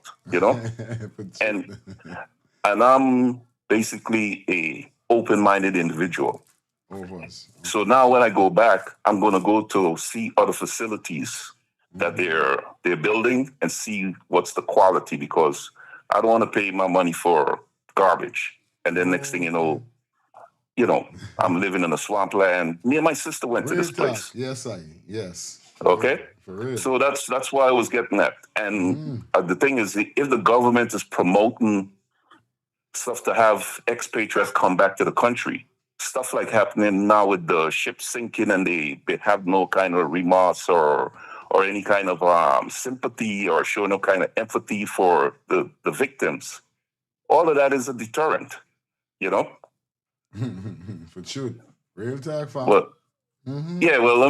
and I'm basically a open-minded individual. So now when I go back, I'm going to go to see other facilities that they're building and see what's the quality, because I don't want to pay my money for garbage. And then next thing you know, I'm living in a swampland. Me and my sister went to this place. Yes. Okay? For real. So that's why I was getting at. And the thing is, if the government is promoting stuff to have expatriates come back to the country, stuff like happening now with the ship sinking and they have no kind of remorse or any kind of sympathy or show no kind of empathy for the victims, all of that is a deterrent, For sure. Real talk, fam. But yeah, well,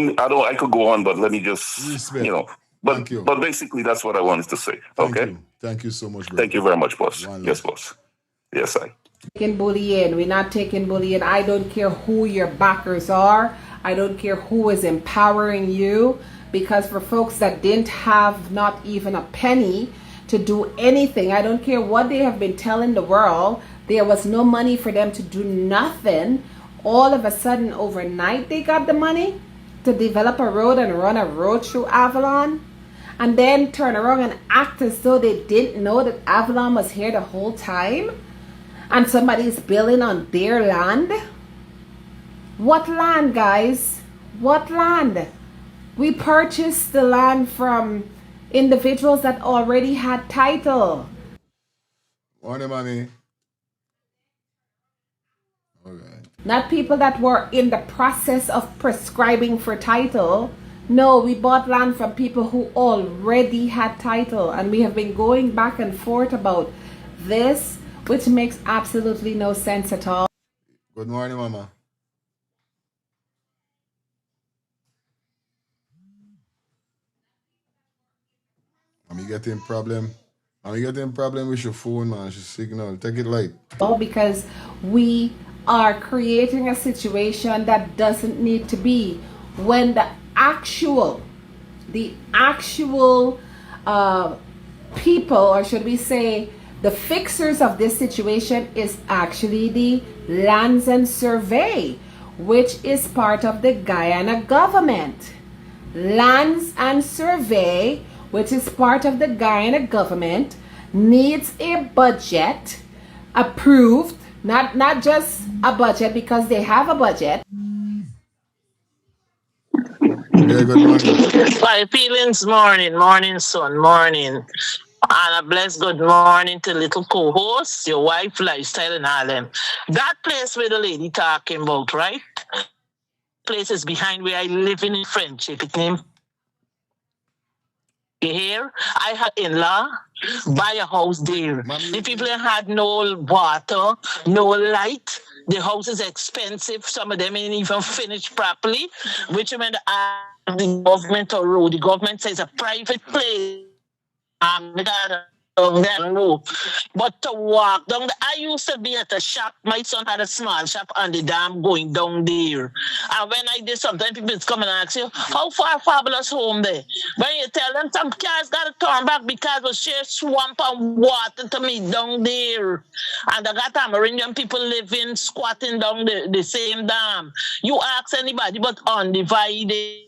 I could go on, but let me just, Respect. Thank you. But basically that's what I wanted to say. Okay. Thank you so much, brother. Thank you very much, boss. Yes, boss. Yes, I. Taking bullying. We're not taking bullying. I don't care who your backers are. I don't care who is empowering you. Because for folks that didn't have not even a penny to do anything, I don't care what they have been telling the world, there was no money for them to do nothing. All of a sudden, overnight, they got the money to develop a road and run a road through Avalon. And then turn around and act as though they didn't know that Avalon was here the whole time. And somebody's building on their land. What land, guys? What land? We purchased the land from individuals that already had title. Want the money? Not people that were in the process of prescribing for title. No, we bought land from people who already had title, and we have been going back and forth about this, which makes absolutely no sense at all. Good morning, Mama. I'm getting problem. I'm getting problem with your phone, man. Your signal. Take it light. Because we are creating a situation that doesn't need to be, when the actual people, or should we say the fixers of this situation, is actually the Lands and Survey, which is part of the Guyana government. Lands and Survey, which is part of the Guyana government, needs a budget approved, not just a budget because they have a budget. Yeah, good morning. My feelings, morning, son, morning. And a blessed good morning to little co-host, your wife, lifestyle, and all them. That place where the lady talking about, right? Place is behind where I live in Friendship. It's named. You hear? I had in-law buy a house there. The people had no water, no light. The house is expensive. Some of them ain't even finished properly. Which when the government or road, the government says a private place. No. But to walk down, I used to be at a shop. My son had a small shop on the dam going down there. And when I did, sometimes people come and ask you, how far Fabulous home there? When you tell them some cars got to turn back because we share swamp and water to me down there. And I got Amerindian people living, squatting down the same dam. You ask anybody but undivided.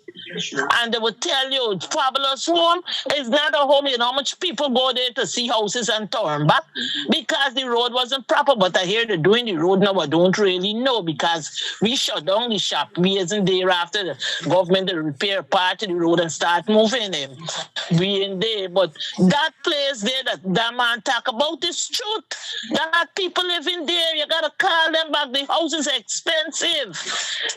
And they would tell you, Fabulous home is not a home. You know how much people go there to see houses and turn back because the road wasn't proper. But I hear they're doing the road now. I don't really know because we shut down the shop. We isn't there after the government to repair part of the road and start moving them. We in there. But that place there that man talk about is truth. That people living there. You got to call them back. The house is expensive.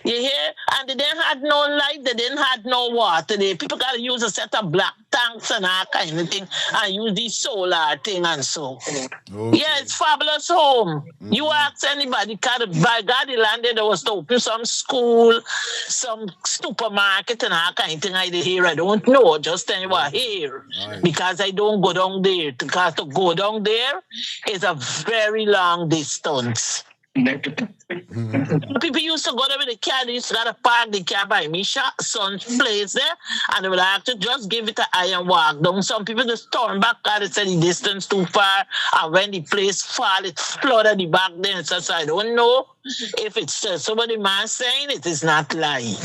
You hear? And they didn't have no light. They didn't have no water. The people got to use a set of black tanks and all kind of thing and use the solar thing and so. Okay. Yeah, it's Fabulous home. Mm-hmm. You ask anybody, by God, the land there was to open some school, some supermarket and all kind of thing I did here. I don't know, just tell you what here. Right. Because I don't go down there. Because to go down there is a very long distance. People used to go there with the car. They used to gotta park the car by me son's place there, and they would have to just give it an eye and walk down. Some people just turn back because they said the distance too far, and when the place fall, it flooded the back then. So I don't know if it's somebody man saying it is not lying.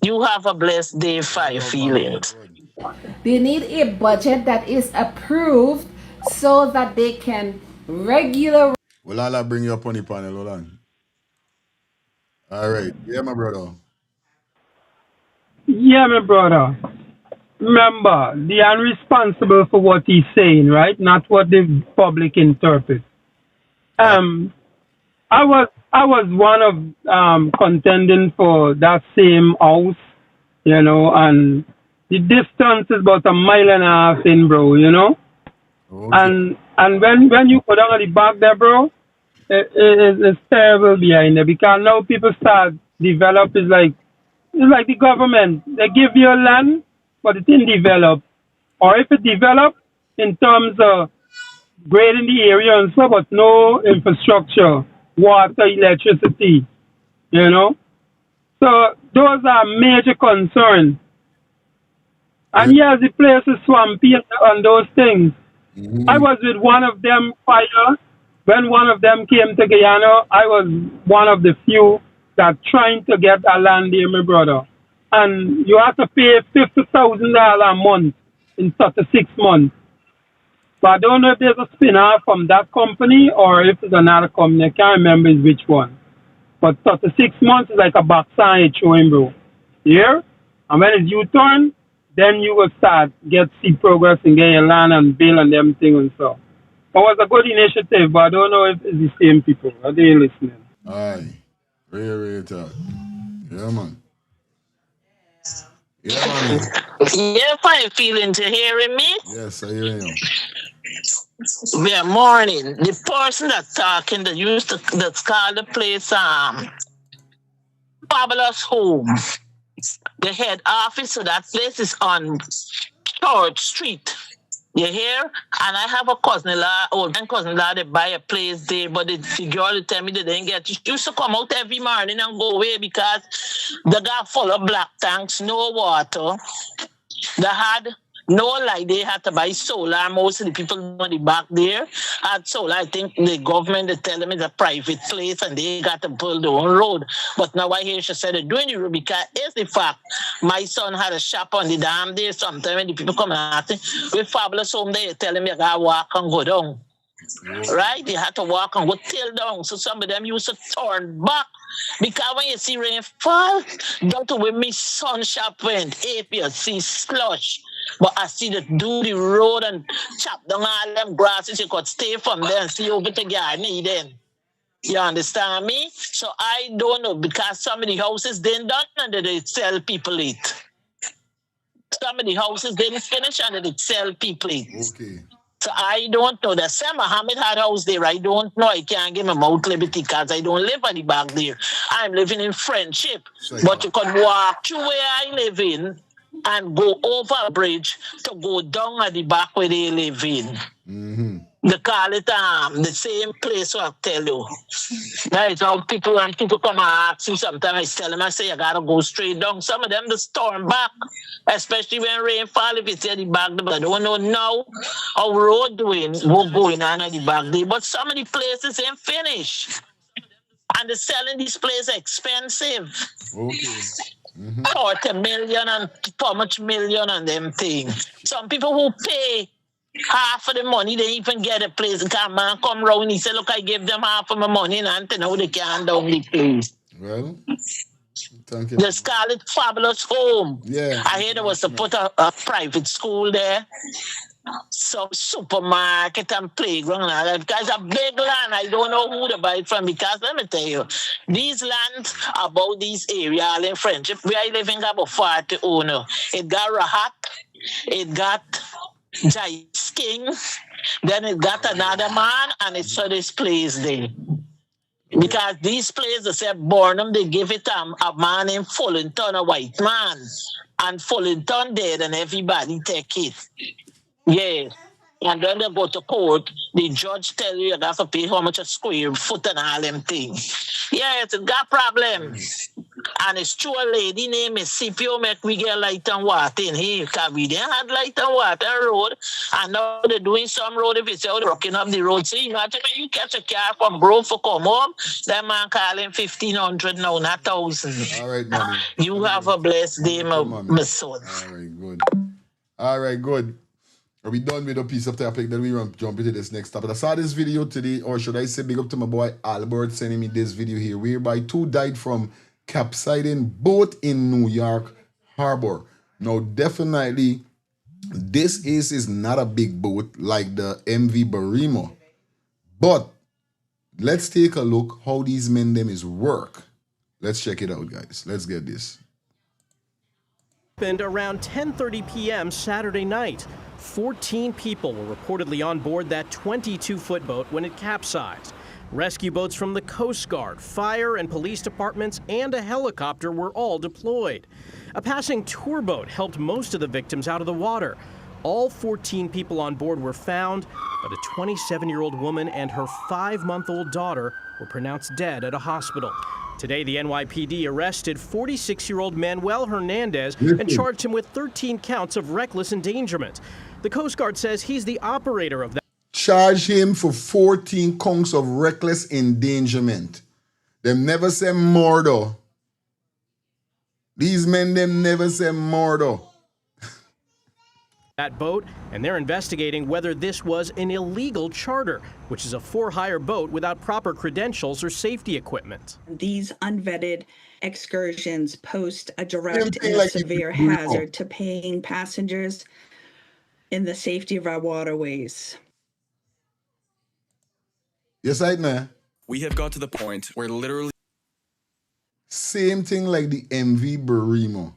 You have a blessed day, Fire Feelings. They need a budget that is approved so that they can regular. Well, I'll bring you up on the panel, hold on. All right. Yeah, my brother. Yeah, my brother. Remember, they are responsible for what he's saying, right? Not what the public interprets. I was one of contending for that same house, you know, and the distance is about 1.5 miles in, bro, you know? Okay. And when you go down at the back there, bro, it's terrible behind there because now people start develop. It's like the government. They give you land, but it didn't develop. Or if it developed in terms of grading the area and stuff, but no infrastructure, water, electricity, you know? So those are major concerns. And yes, the place is swampy and those things. Mm-hmm. I was with one of them fire. When one of them came to Guyana, I was one of the few that trying to get a land there, my brother. And you have to pay $50,000 a month in 36 months. But I don't know if there's a spin-off from that company or if it's another company. I can't remember which one. But 36 months is like a box sign showing, bro. Here? And when it's U-turn, then you will start see progress and get your land and bill and them things and stuff. It was a good initiative, but I don't know if it's the same people. Are they listening? Aye. Real talk. Yeah, man. Yeah, man. Yeah, fine feeling to hearing me. Yes, I hear you. Yeah, morning. The person that's talking that used to that's called the place Fabulous Home. The head office of that place is on Church Street. You hear? And I have a cousin-in-law, cousin-in-law, they buy a place there, but the girl tell me they didn't get. She used to come out every morning and go away because they got full of black tanks, no water. They had no light. They had to buy solar. Most of the people on the back there had solar. I think the government, they tell them it's a private place and they got to build their own road. But now I hear she said they're doing the road because it's the fact. My son had a shop on the dam there. Sometimes when the people come and ask him, with Fabulous Home, they tell him you got to walk and go down. Right? They had to walk and go till down. So some of them used to turn back. Because when you see rain fall, down to where my son shop went, if you see slush. But I see the do the road and chop down all them grasses, you could stay from there and see over to Guyana then. You understand me? So I don't know, because some of the houses didn't done and they sell people it. Some of the houses didn't finish and they sell people it. Okay. So I don't know. The Sam Mohammed had house there. I don't know. I can't give him mouth liberty because I don't live at the back there. I'm living in Friendship. But you could walk to where I live in and go over a bridge to go down at the back where they live in. Mm-hmm. They call it the same place, so I'll tell you. Right, so people, when people come and ask you, sometimes I tell them, I say, you gotta go straight down. Some of them, they storm back, especially when rain fall, if it's at the back, but I don't know now how road doing, what going on at the back there. But some of the places ain't finished. And they're selling these places expensive. Okay. Mm-hmm. 40 million and how much million and them things. Some people who pay half of the money, they even get a place. The man come round, he said, look, I give them half of my money and now they can't down the place. Well, thank you. Just call it Fabulous Home. Yeah. I heard there was to put a private school there, some supermarket and playground and all that. Because a big land, I don't know who to buy it from, because let me tell you, these lands about these areas in Friendship, where I live in about 40 owner. It got Rahat, it got Jais King, then it got another man, and it's so this place there. Because these places say Burnham, they give it a man in Fullington, a white man. And Fullington dead and everybody take it. Yeah. And then they go to court, the judge tell you got to pay how much a square foot and all them things. Yes, it got problems. And it's true, a lady named is CPO make we get light and water in here. Because we didn't have light and water road. And now they're doing some road, if it's out, rocking up the road. So you imagine when you catch a car from Grove for come home, that man calling 1,500 now, not 1,000. All right, mommy. You have a blessed day, my son. All right, good. All right, good. Are we done with a piece of topic? Then we jump into this next topic. I saw this video today, or should I say big up to my boy Albert sending me this video here, whereby 2 died from capsizing boat in New York Harbor. Now, definitely, this is not a big boat like the MV Barimo. But let's take a look how these men them is work. Let's check it out, guys. Let's get this. Happened around 10:30 p.m. Saturday night. 14 people were reportedly on board that 22-foot boat when it capsized. Rescue boats from the Coast Guard, fire and police departments, and a helicopter were all deployed. A passing tour boat helped most of the victims out of the water. All 14 people on board were found, but a 27-year-old woman and her 5-month-old daughter were pronounced dead at a hospital. Today, the NYPD arrested 46-year-old Manuel Hernandez and charged him with 13 counts of reckless endangerment. The Coast Guard says he's the operator of that. Charge him for 14 counts of reckless endangerment. Them never say murder. These men, them never say murder. That boat, and they're investigating whether this was an illegal charter, which is a for-hire boat without proper credentials or safety equipment. These unvetted excursions pose a direct and severe hazard to paying passengers in the safety of our waterways. Yes, I know. We have got to the point where literally... Same thing like the MV Barimo.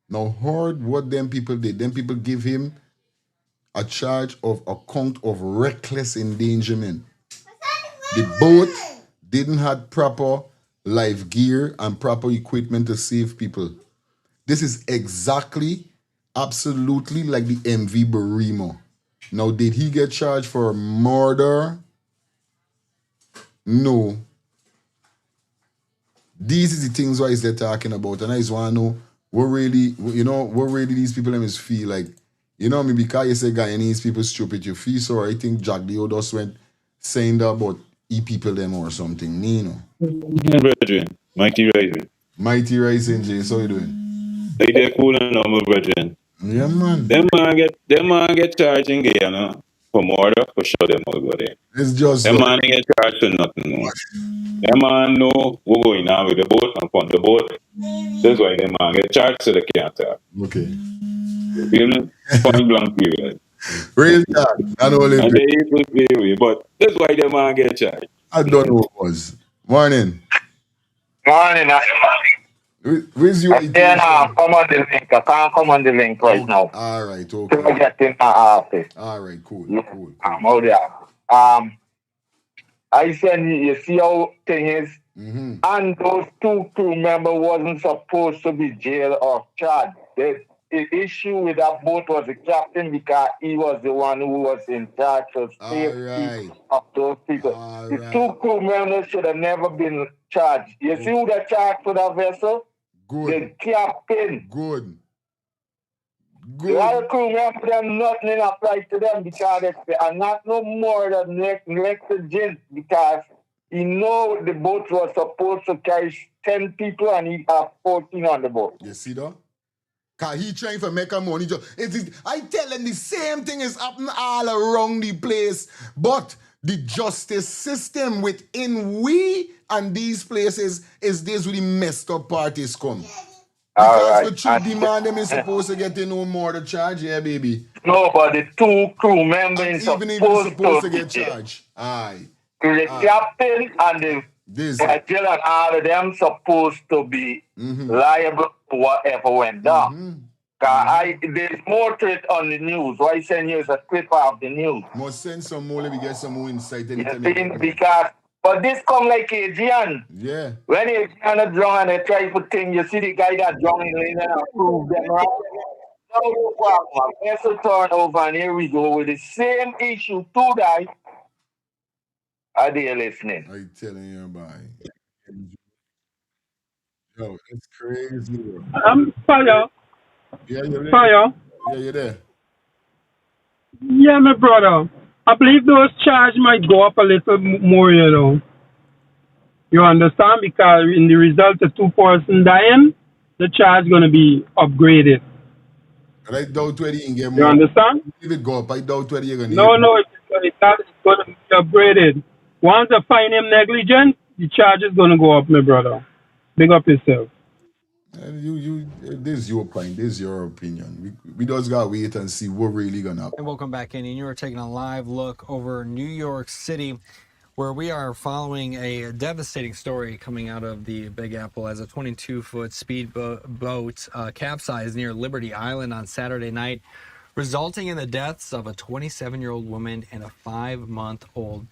Now, heard what them people did. Them people give him a charge of a count of reckless endangerment. The boat didn't have proper life gear and proper equipment to save people. This is exactly, absolutely like the MV Barimo. Now, did he get charged for murder? No. These is the things why they're talking about, and I just want to know what really, what really these people them is feel like. You know me, because you say Guyanese people stupid, you feel so. I think Jack Dio just went saying that about people them or something, you know. Brethren, Mighty Rising. Mighty Rising, James, how you doing? Like they're cool and normal, brethren. Yeah, man. Them man get charged in Guyana for murder, for sure them all go there. It's just them man get charged for nothing more. Them man know we're going on with the boat and on the boat. That's why them man get charged so they can't talk. Okay. You feel me? Point blank period. Real talk. And they even play away, but that's why them man get charged. I don't know what it was. Morning. Morning. Where's you? Come on the link. I can't come on the link right now. All right, okay. So I get in my office. All right, cool. I'm out there. I said, you see how thing is? Mm-hmm. And those two crew members wasn't supposed to be jailed or charged. The issue with that boat was the captain because he was the one who was in charge of safety of those people. The two crew members should have never been charged. You see who they charged for that vessel? Good. The captain. Good. The other crew members, them nothing applied to them because they are not no more than negligent because he know the boat was supposed to carry 10 people and he have 14 on the boat. You see that? Cause he trying to make a money. I tell him the same thing is happening all around the place. But the justice system within we and these places is this where the messed up parties come. Because the true demand them is supposed to get no more to charge, yeah, baby. No, but the two crew members even if it's supposed to get charged. Aye. The captain and the jail and all of them supposed to be liable for whatever went down. There's more to it on the news. Why send you a clip of the news? Must send some more, let me get some more insight. But this come like Adrian. Yeah. When Adrian drunk and they try to think, you see the guy that drunk in there and prove them right. No problem. Let's turn over and here we go with the same issue. Two guys. Are they listening? I'm telling you, boy. Yo, it's crazy. Fire. Yeah, you're there. Fire. Yeah, you're there. Yeah, my brother. I believe those charges might go up a little more, you know. You understand? Because in the result of 2 persons dying, the charge is going to be upgraded. I doubt whether you can get more. You understand? If it go up, I doubt whether you're going to No, it's not going to be upgraded. Once I find him negligent, the charge is going to go up, my brother. Big up yourself. This is your point. This is your opinion. We just got to wait and see what really going to happen. And welcome back in. And you are taking a live look over New York City, where we are following a devastating story coming out of the Big Apple as a 22-foot speedboat capsized near Liberty Island on Saturday night, resulting in the deaths of a 27-year-old woman and her 5-month-old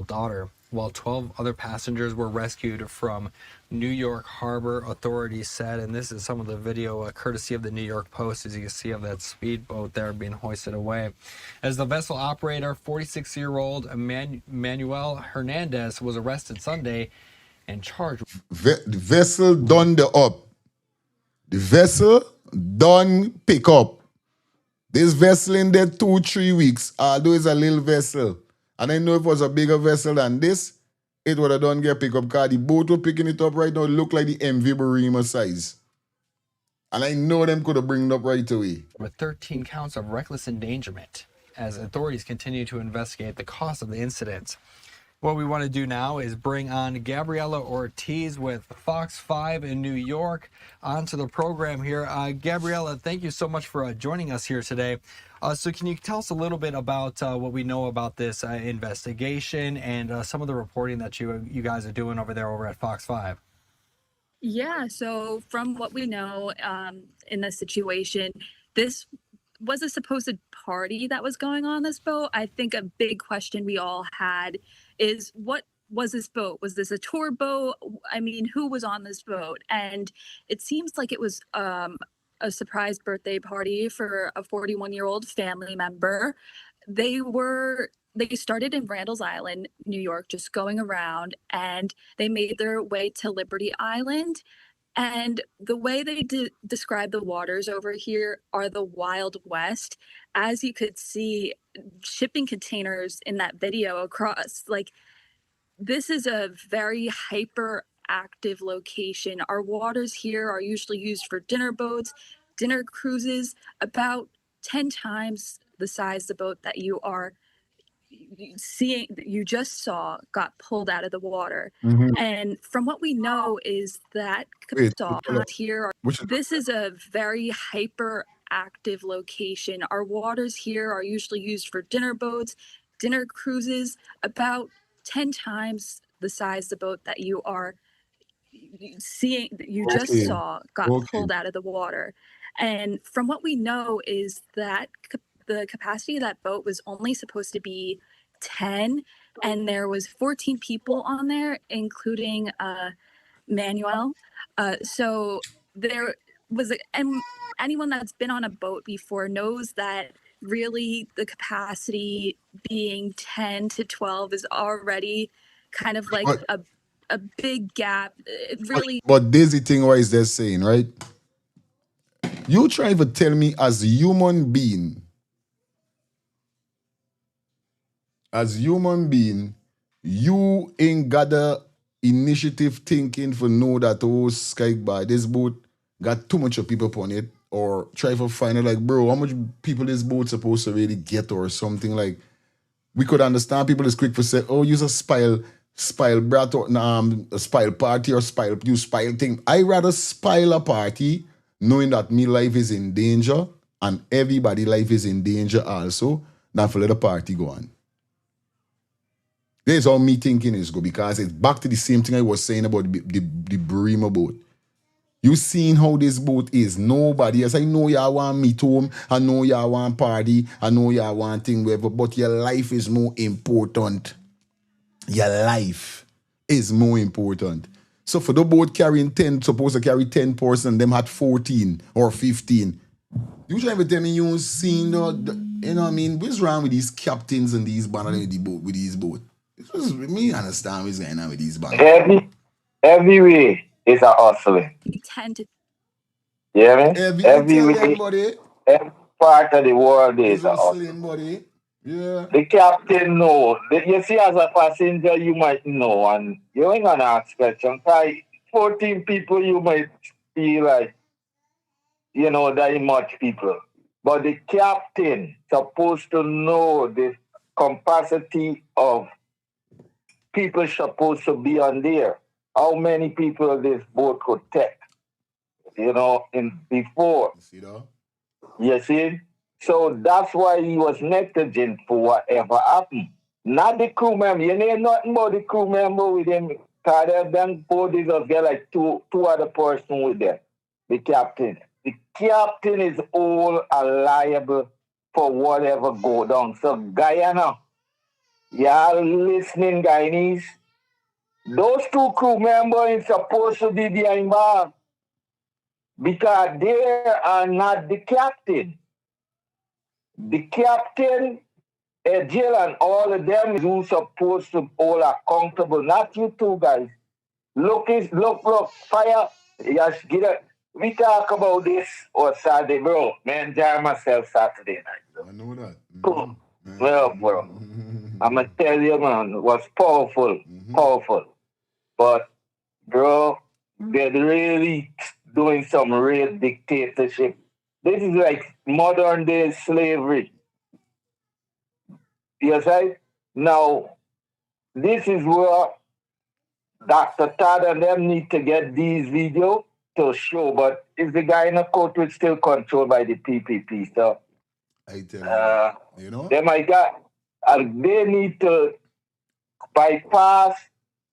daughter, while 12 other passengers were rescued from New York Harbor, authorities said. And this is some of the video courtesy of the New York Post, as you can see, of that speedboat there being hoisted away. As the vessel operator, 46-year-old Manuel Hernandez, was arrested Sunday and charged. The vessel done the up. The vessel done pick up. This vessel in there 2-3 weeks, although it's a little vessel. And I know if it was a bigger vessel than this, it would have done get pick up, because the boat was picking it up right now look like the MV Barima size. And I know them could have bring it up right away. With 13 counts of reckless endangerment, as authorities continue to investigate the cause of the incident. What we want to do now is bring on Gabriela Ortiz with Fox 5 in New York onto the program here. Gabriela, thank you so much for joining us here today. So can you tell us a little bit about what we know about this investigation and some of the reporting that you guys are doing over at Fox 5? Yeah, so from what we know in this situation, this was a supposed party that was going on this boat. I think a big question we all had is, what was this boat? Was this a tour boat? I mean, who was on this boat? And it seems like it was a surprise birthday party for a 41-year-old family member. They started in Randall's Island, New York, just going around, and they made their way to Liberty Island. And the way they describe the waters over here are the Wild West. As you could see, shipping containers in that video across, like, this is a very hyperactive location. Our waters here are usually used for dinner boats, dinner cruises, about 10 times the size of the boat that you just saw got pulled out of the water. And from what we know is that this is a very hyperactive location. Our waters here are usually used for dinner boats, dinner cruises, about 10 times the size of the boat that you just saw got pulled out of the water. And from what we know is that the capacity of that boat was only supposed to be 10, and there was 14 people on there, including Manuel. So there was anyone that's been on a boat before knows that really the capacity being 10 to 12 is already kind of like a big gap. It really. But there's the thing what is they saying, right? You try to tell me as a human being, you ain't got the initiative thinking for know that sky by this boat got too much of people upon it, or try to find it like, bro, how much people this boat supposed to really get, or something like. We could understand people is quick for say, oh, use a spile brat or a spile party or you spile thing. I rather spile a party knowing that me life is in danger and everybody life is in danger also, than for let the party go on. There's all me thinking is good, because it's back to the same thing I was saying about the Bremer boat. You seen how this boat is. Nobody else. I know y'all want meet home. I know y'all want party. I know y'all want thing whatever. But your life is more important. Your life is more important. So for the boat carrying 10, supposed to carry 10 person, them had 14 or 15. You trying to tell me you seen you know what I mean? What's wrong with these captains and these banners with these boats? Me understand what's going on with these banners. Every way is a hustling. Yeah, man. Every part of the world is a hustling, buddy. Yeah. The captain know. You see, as a passenger, you might know, and you ain't gonna ask questions. 14 people, you might feel like, you know, that much people. But the captain supposed to know the capacity of people supposed to be on there. How many people this boat could take, you know, before. You see? So that's why he was negligent for whatever happened. Not the crew member. You know nothing about the crew member with him. Because them boat is just get like two other person with them. The captain. The captain is all liable for whatever go down. So Guyana, y'all listening, Guyanese? Those two crew members are supposed to be behind bar, because they are not the captain. The captain, Jill, and all of them is who's supposed to all accountable, not you two guys. Look, fire. Yes, get it. We talk about this on Saturday, bro. Man, enjoy myself Saturday night. I know that. Well, bro, I'm going to tell you, man, it was powerful. Powerful. But, bro, they're really doing some real dictatorship. This is like modern day slavery. You see? Now, this is where Dr. Todd and them need to get these videos to show. But if the guy in the court is still controlled by the PPP, so I tell you, you know? they might got, they need to bypass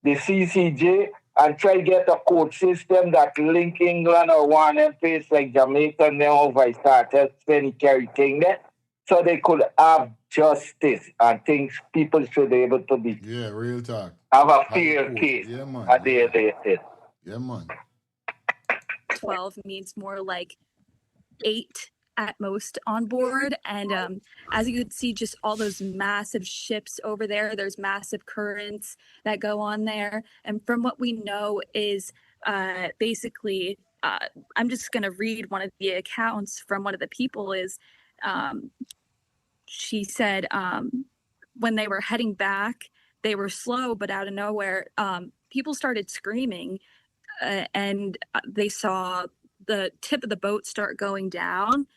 the CCJ and try to get a court system that link England or one and place like Jamaica and then over I started spending carry thing there. So they could have justice and things people should be able to be real talk. Have a fair case. Yeah, man. At the end of it. Yeah, man. 12 means more like 8 at most on board. And as you can see, just all those massive ships over there, there's massive currents that go on there. And from what we know is basically, I'm just going to read one of the accounts from one of the people is, she said when they were heading back, they were slow, but out of nowhere, people started screaming and they saw the tip of the boat start going down.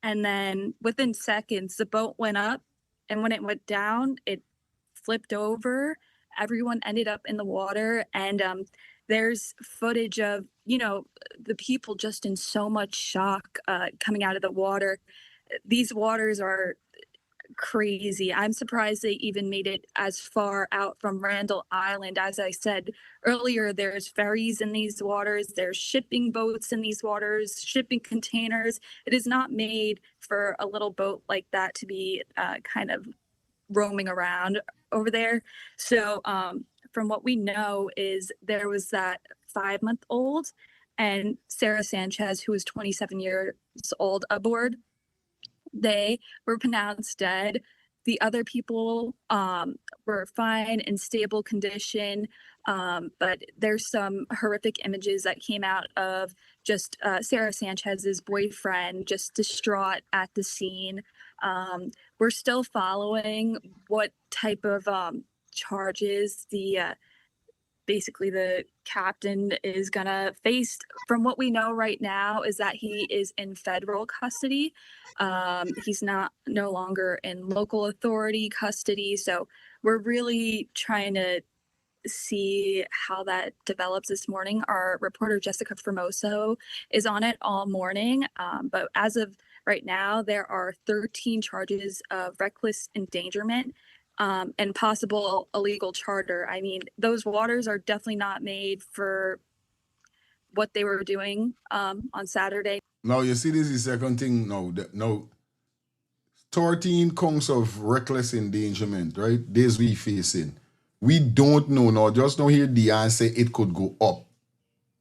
And then within seconds, the boat went up. And when it went down, it flipped over. Everyone ended up in the water. And there's footage of, you know, the people just in so much shock coming out of the water. These waters are crazy. I'm surprised they even made it as far out from Randall Island. As I said earlier, there's ferries in these waters, there's shipping boats in these waters, shipping containers. It is not made for a little boat like that to be kind of roaming around over there. So from what we know is there was that 5-month-old and Sarah Sanchez, who was 27 years old aboard. They were pronounced dead. The other people were fine in stable condition, but there's some horrific images that came out of just Sarah Sanchez's boyfriend, just distraught at the scene. We're still following what type of charges basically the captain is gonna face. From what we know right now is that he is in federal custody. He's no longer in local authority custody. So we're really trying to see how that develops this morning. Our reporter Jessica Formoso is on it all morning. But as of right now, there are 13 charges of reckless endangerment. And possible illegal charter. I mean, those waters are definitely not made for what they were doing on Saturday. Now, you see, this is the second thing now. Now, 13 counts of reckless endangerment, right? This we facing. We don't know now. Just now hear Dion say it could go up.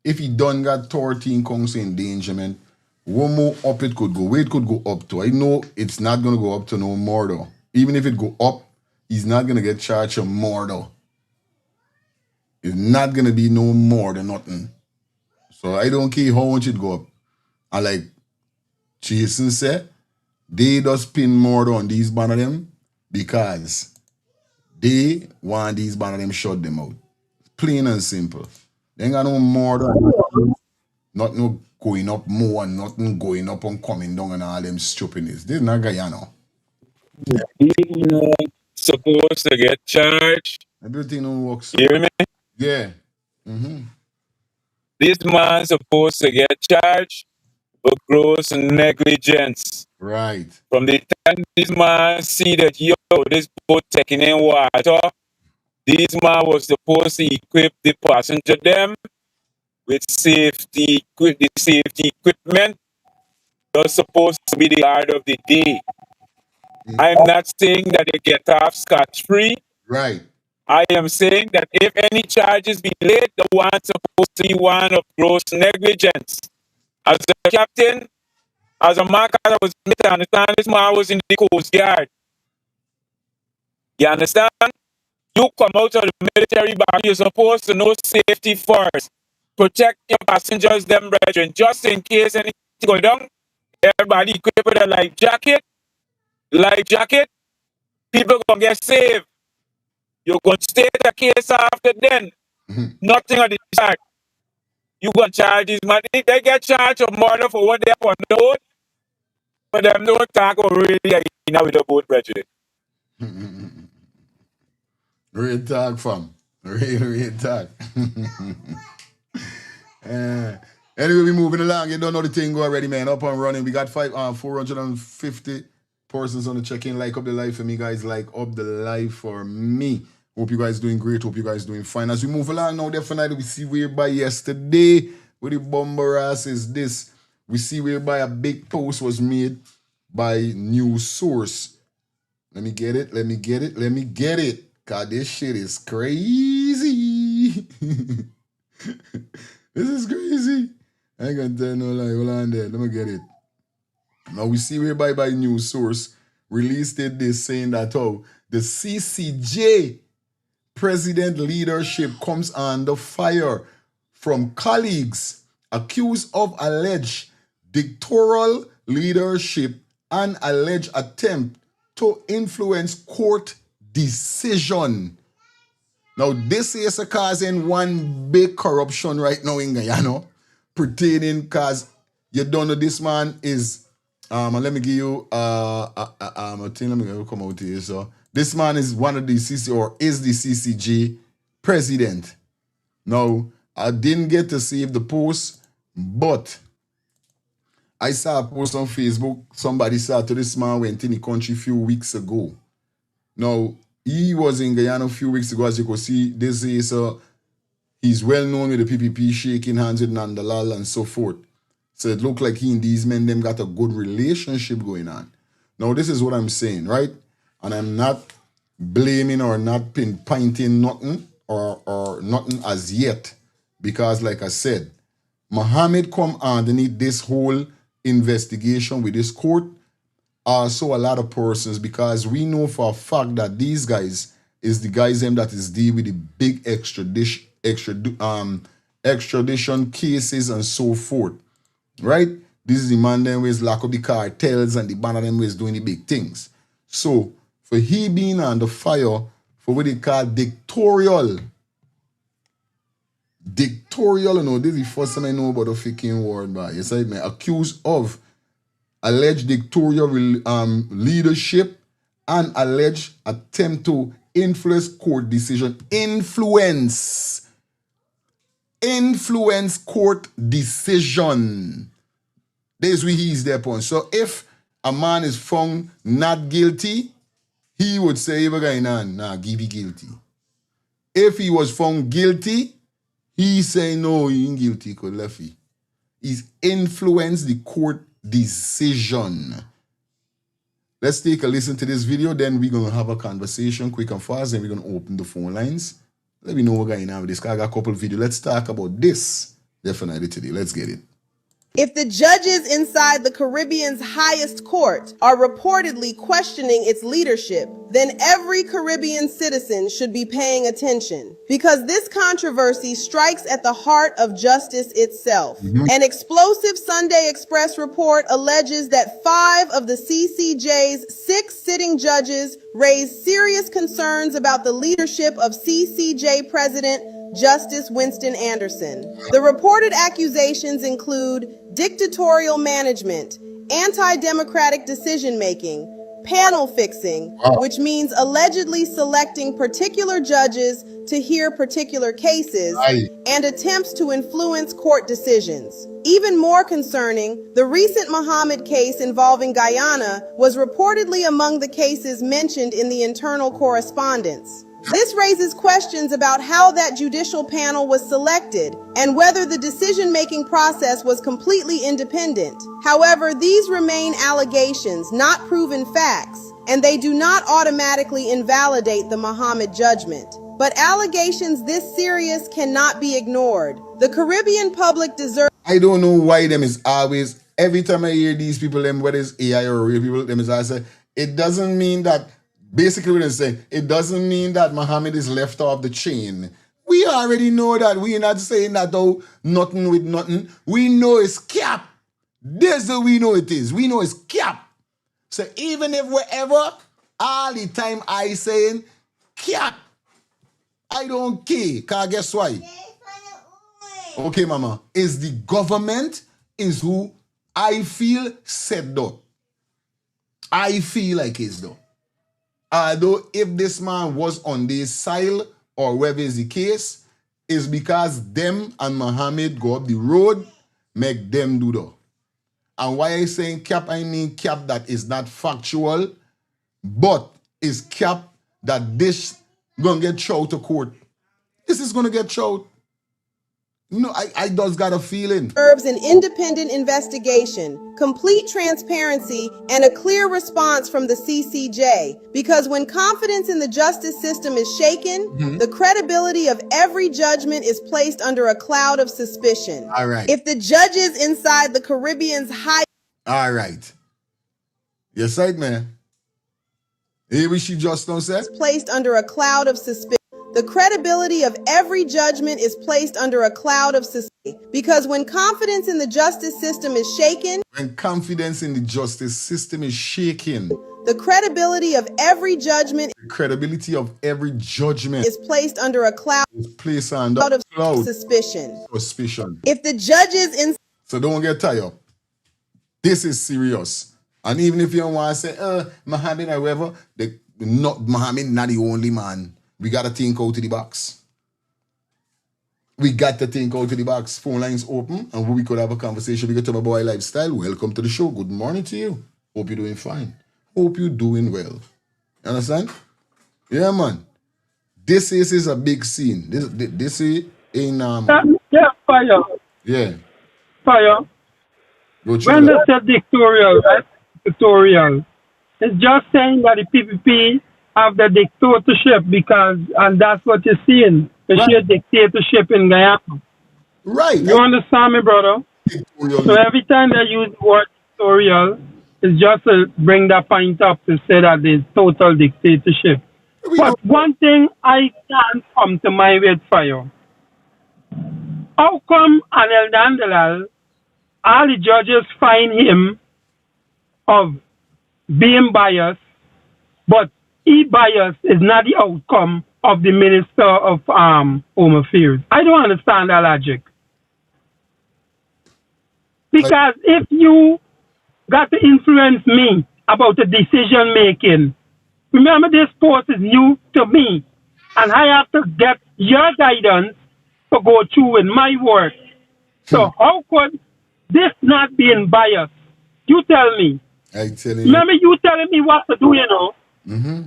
If he done got 13 counts of endangerment, one more up it could go. Where it could go up to. I know it's not going to go up to no more though. Even if it go up, he's not going to get charged of murder. It's not going to be no more than nothing. So I don't care how much it go up. And like Jason said, they just pin murder on these band of them because they want these band of them shut them out. Plain and simple. They ain't got no murder. Not no going up more and nothing going up and coming down and all them stupidness. This is not Guyana. People supposed to get charged. Everything don't work so. You hear me? Yeah. Mm-hmm. This man supposed to get charged for gross negligence. Right. From the time this man see that, yo, this boat taking in water, this man was supposed to equip the passenger them with safety equipment. That's supposed to be the order of the day. I'm not saying that they get off scot-free. Right. I am saying that if any charges be laid, the one supposed to be one of gross negligence. As a captain, as a marker, I was to understand this man was in the Coast Guard. You understand? You come out of the military bag, you're supposed to know safety first. Protect your passengers, them brethren, just in case anything go down. Everybody equipped with a life jacket. People gonna get saved. You're gonna stay the case after then. Nothing on the charge. You gonna charge this money. They get charged of murder for what they have on the boat. But them don't talk about really with the boat, brethren. Real talk, fam. Real talk. Anyway, we moving along. You don't know the thing go already, man. Up and running. We got 450 persons on the check-in. Like up the life for me, guys. Like up the life for me. Hope you guys doing great. Hope you guys doing fine. As we move along now, definitely we see whereby yesterday with the bomber ass is this. We see whereby a big post was made by News Source. Let me get it. God, this shit is crazy. This is crazy. I ain't gonna tell no lie. Hold on there. Let me get it. Now we see whereby by News Source released this saying that the CCJ president leadership comes under fire from colleagues accused of alleged dictatorial leadership and alleged attempt to influence court decision. Now, this is causing one big corruption right now in Guyana, pertaining because you don't know this man is, let me give you a thing, let me come out here. So, this man is one of the CC or is the CCG president. Now, I didn't get to save the post, but I saw a post on Facebook. Somebody said to this man went in the country a few weeks ago. Now, he was in Guyana a few weeks ago, as you can see. This is he's well known with the PPP, shaking hands with Nandalal and so forth. So it looked like he and these men them got a good relationship going on. Now, this is what I'm saying, right? And I'm not blaming or not pinpointing nothing or nothing as yet. Because like I said, Muhammad come underneath this whole investigation with this court. Also a lot of persons, because we know for a fact that these guys is the guys them that is dealing with the big extradition cases and so forth. Right? This is the man them ways lock up the cartels and the band of them ways doing the big things. So for he being under fire for what they call dictatorial, you know, this is the first time I know about the freaking word, but yes, I mean, accused of alleged dictatorial leadership and alleged attempt to influence court decision. Influence court decision. There's where he is there upon. So if a man is found not guilty, he would say, nah, give you guilty. If he was found guilty, he say no, he ain't guilty, because lefty. He's influenced the court decision. Let's take a listen to this video, then we're going to have a conversation quick and fast, and we're going to open the phone lines. Let me know what's going on with this. I got a couple of videos. Let's talk about this definitely today. Let's get it. If the judges inside the Caribbean's highest court are reportedly questioning its leadership, then every Caribbean citizen should be paying attention, because this controversy strikes at the heart of justice itself. An explosive Sunday Express report alleges that 5 of the CCJ's 6 sitting judges raised serious concerns about the leadership of CCJ President Justice Winston Anderson. The reported accusations include dictatorial management, anti-democratic decision-making, panel fixing, which means allegedly selecting particular judges to hear particular cases, and attempts to influence court decisions. Even more concerning, the recent Muhammad case involving Guyana was reportedly among the cases mentioned in the internal correspondence. This raises questions about how that judicial panel was selected and whether the decision-making process was completely independent. However, these remain allegations, not proven facts, and they do not automatically invalidate the Muhammad judgment. But allegations this serious cannot be ignored. The Caribbean public deserves... I don't know why them is always, every time I hear these people, them, whether it's AI or real people, them is I say, it doesn't mean that, basically what I'm saying, it doesn't mean that Muhammad is left off the chain. We already know that. We're not saying that, oh, nothing with nothing. We know it's cap. This is what we know it is. We know it's cap. So even if wherever, all the time I saying, cap, I don't care. Because guess why? Okay, mama. Is the government is who I feel said though. I feel like it's though. Although if this man was on the side or whatever is the case, is because them and Muhammad go up the road, make them do that. And why I saying cap, I mean cap that is not factual, but is cap that this gonna get thrown to court. This is gonna get thrown. No, I just got a feeling. Deserves an independent investigation, complete transparency, and a clear response from the CCJ. Because when confidence in the justice system is shaken, the credibility of every judgment is placed under a cloud of suspicion. All right. If the judges inside the Caribbean's high... All right. Your side, man. Here she just don't say. Placed under a cloud of suspicion. The credibility of every judgment is placed under a cloud of suspicion. Because when confidence in the justice system is shaken... When confidence in the justice system is shaken... The credibility of every judgment... The credibility of every judgment... is placed under a cloud... is placed under a cloud of suspicion. Suspicion. If the judges in... So don't get tired. This is serious. And even if you don't want to say, Muhammad or whatever, Muhammad not the only man. We got to think out of the box. We got to think out of the box. Phone lines open and we could have a conversation. We get to my boy lifestyle. Welcome to the show. Good morning to you. Hope you're doing fine. Hope you're doing well. You understand? Yeah, man. This is a big scene. This is in yeah, fire. Yeah. Fire. When they said dictatorial, right? Dictatorial. It's just saying that the PPP have the dictatorship because, and that's what you're seeing, the sheer dictatorship in Guyana. Right. You understand me, brother? So every time they use the word dictatorial, it's just to bring that point up to say that there's total dictatorship. But one thing I can't come to mind with fire. How come Anel Dandelal, all the judges find him of being biased, but bias is not the outcome of the Minister of Home Affairs? I don't understand that logic. Because if you got to influence me about the decision making, remember this post is new to me, and I have to get your guidance to go through with my work. So how could this not being biased? You tell me. I tell you. Remember you telling me what to do, you know? Mm-hmm.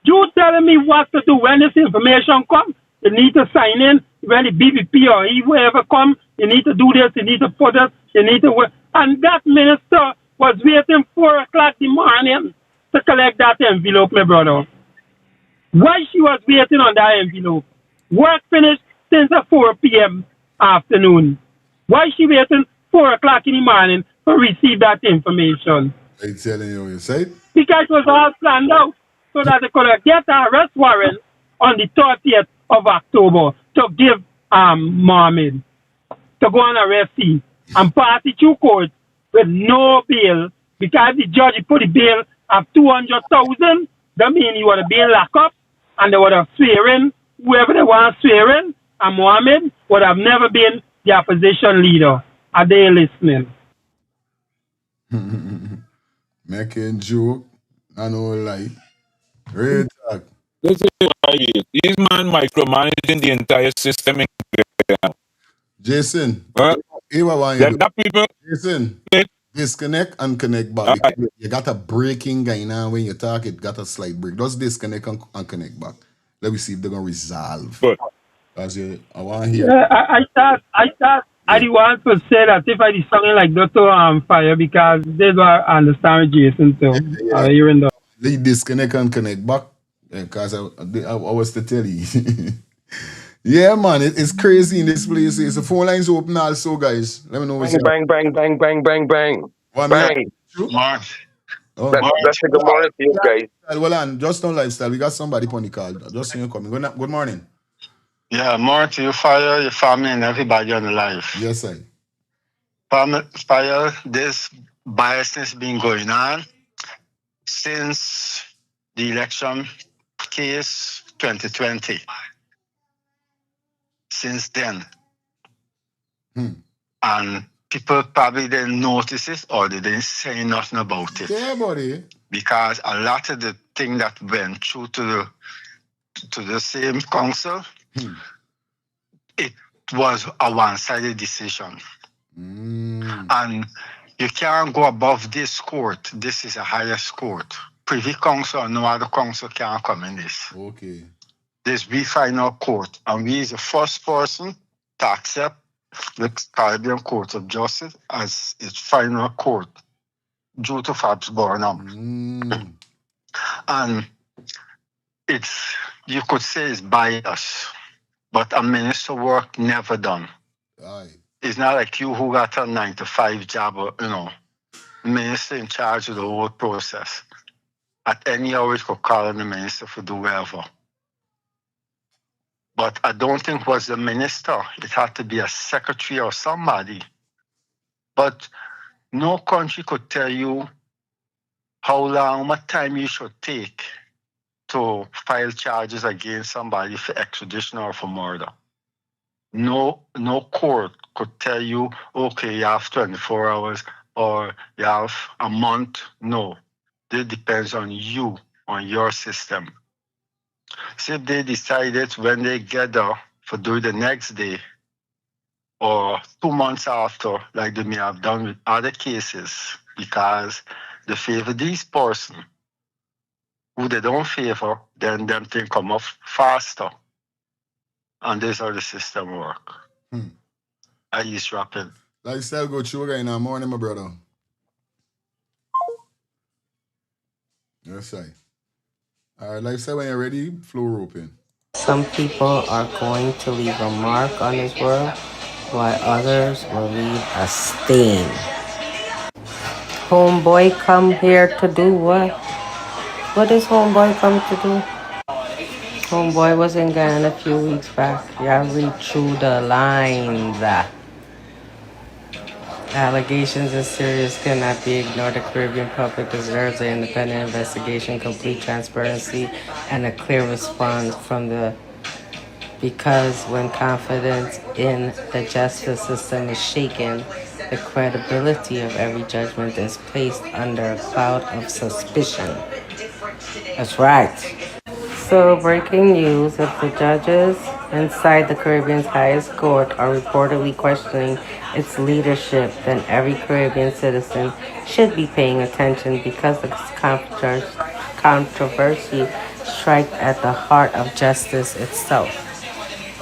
You telling me what to do when this information comes. You need to sign in. When the BBP or whoever come, you need to do this, you need to put it, you need to work. And that minister was waiting 4 o'clock in the morning to collect that envelope, my brother. Why she was waiting on that envelope? Work finished since 4 p.m. afternoon. Why she waiting 4 o'clock in the morning to receive that information? I telling you say? Because it was all planned out so that they could get an arrest warrant on the 30th of October to give Mohammed to go and arrest him and pass it through court with no bail, because the judge put the bail of 200,000. That means he would have been locked up and they would have swearing whoever they want swearing, and Mohammed would have never been the opposition leader. Are they listening? Making joke, I know lie. Real talk. This is why these man micromanaging the entire system in Guyana. Jason, here what you do. People, Jason, disconnect and connect back. You got a break in Guyana when you talk, it got a slight break. Just disconnect and connect back. Let me see if they're gonna resolve. Because I want to hear. Yeah, I thought I didn't want to say that if I did something like Dr. Fire, because this what I understand Jason too. Hearing the they disconnect and connect back. Because I was to tell you. Yeah, man, it's crazy in this place. The phone lines open also, guys. Let me know what's bang, bang, bang, bang, bang, bang. Bang. March. Oh, that's a good morning to you guys. Well, on Just on Lifestyle, we got somebody on the call. Just see you coming. Good morning. Yeah, more to your Fire, your family, and everybody on the live. Yes, sir. Fire, this biasness been going on since the election case 2020. Since then. And people probably didn't notice it or they didn't say nothing about it. Yeah, buddy. Because a lot of the thing that went through to the same council, it was a one-sided decision. And you can't go above this court. This is the highest court. Privy Council or no other council can't come in this. Okay. This we final court, and we is the first person to accept the Caribbean Court of Justice as its final court due to Vybz Burnham. And it's, you could say it's biased, but a minister work never done. It's not like you who got a 9-to-5 job, or, minister in charge of the whole process. At any hour, you could call on the minister for do whatever. But I don't think it was the minister. It had to be a secretary or somebody. But no country could tell you how much time you should take to file charges against somebody for extradition or for murder. No court could tell you, okay, you have 24 hours or you have a month. No, it depends on you, on your system. So if they decided when they gather for do the next day or 2 months after, like they may have done with other cases, because they favor these person who they don't favor, then them things come off faster. And this is how the system work. I use rapping. Lifestyle go through in the morning, my brother. Yes, sir. All right, lifestyle, when you're ready, floor open. Some people are going to leave a mark on this world, while others will leave a stain. Homeboy come here to do what? What does homeboy come to do? Homeboy was in Guyana a few weeks back. Y'all read through the lines. Allegations is serious, cannot be ignored. The Caribbean public deserves an independent investigation, complete transparency, and a clear response from the... Because when confidence in the justice system is shaken, the credibility of every judgment is placed under a cloud of suspicion. That's right. So, breaking news, if the judges inside the Caribbean's highest court are reportedly questioning its leadership, then every Caribbean citizen should be paying attention because the controversy strikes at the heart of justice itself.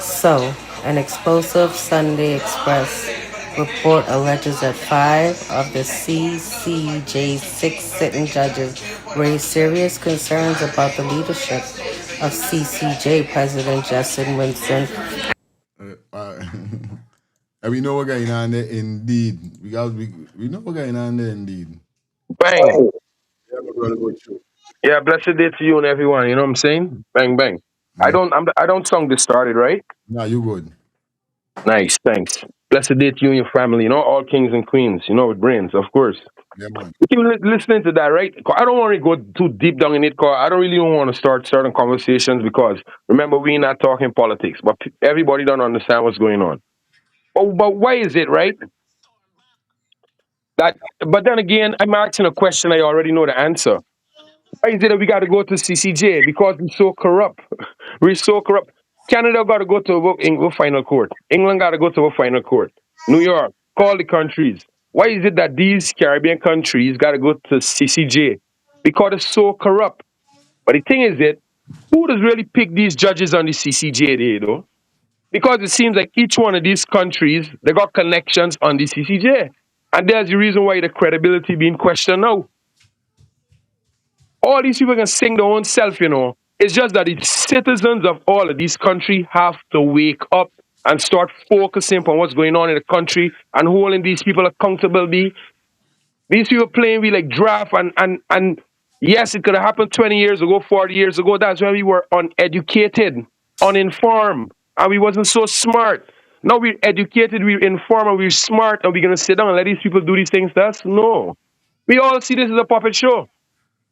So, an explosive Sunday Express report alleges that 5 of the CCJ's 6 sitting judges raised serious concerns about the leadership of CCJ President Justin Winston. And we know what's going on there indeed. We know what's going on there indeed. Bang. Yeah, blessed day to you and everyone. You know what I'm saying? Bang, bang. Yeah. I don't song this started, right? Nah, you good. Nice, thanks. Blessed day to you and your family. All kings and queens. With brains, of course. Yeah, man. You keep listening to that, right? I don't want to go too deep down in it, because I don't really want to start certain conversations, because remember, we're not talking politics, but everybody don't understand what's going on. But why is it, right? But then again, I'm asking a question I already know the answer. Why is it that we got to go to CCJ? Because we're so corrupt. We're so corrupt. Canada got to go to a final court. England got to go to a final court. New York, call the countries. Why is it that these Caribbean countries got to go to CCJ? Because it's so corrupt. But the thing is who does really pick these judges on the CCJ, though? Because it seems like each one of these countries, they got connections on the CCJ. And there's the reason why the credibility being questioned now. All these people can sing their own self, It's just that the citizens of all of these countries have to wake up and start focusing on what's going on in the country and holding these people accountable. These people playing with like draft and yes, it could have happened 20 years ago, 40 years ago. That's when we were uneducated, uninformed, and we wasn't so smart. Now we're educated, we're informed, and we're smart, and we're going to sit down and let these people do these things to us? No. We all see this as a puppet show.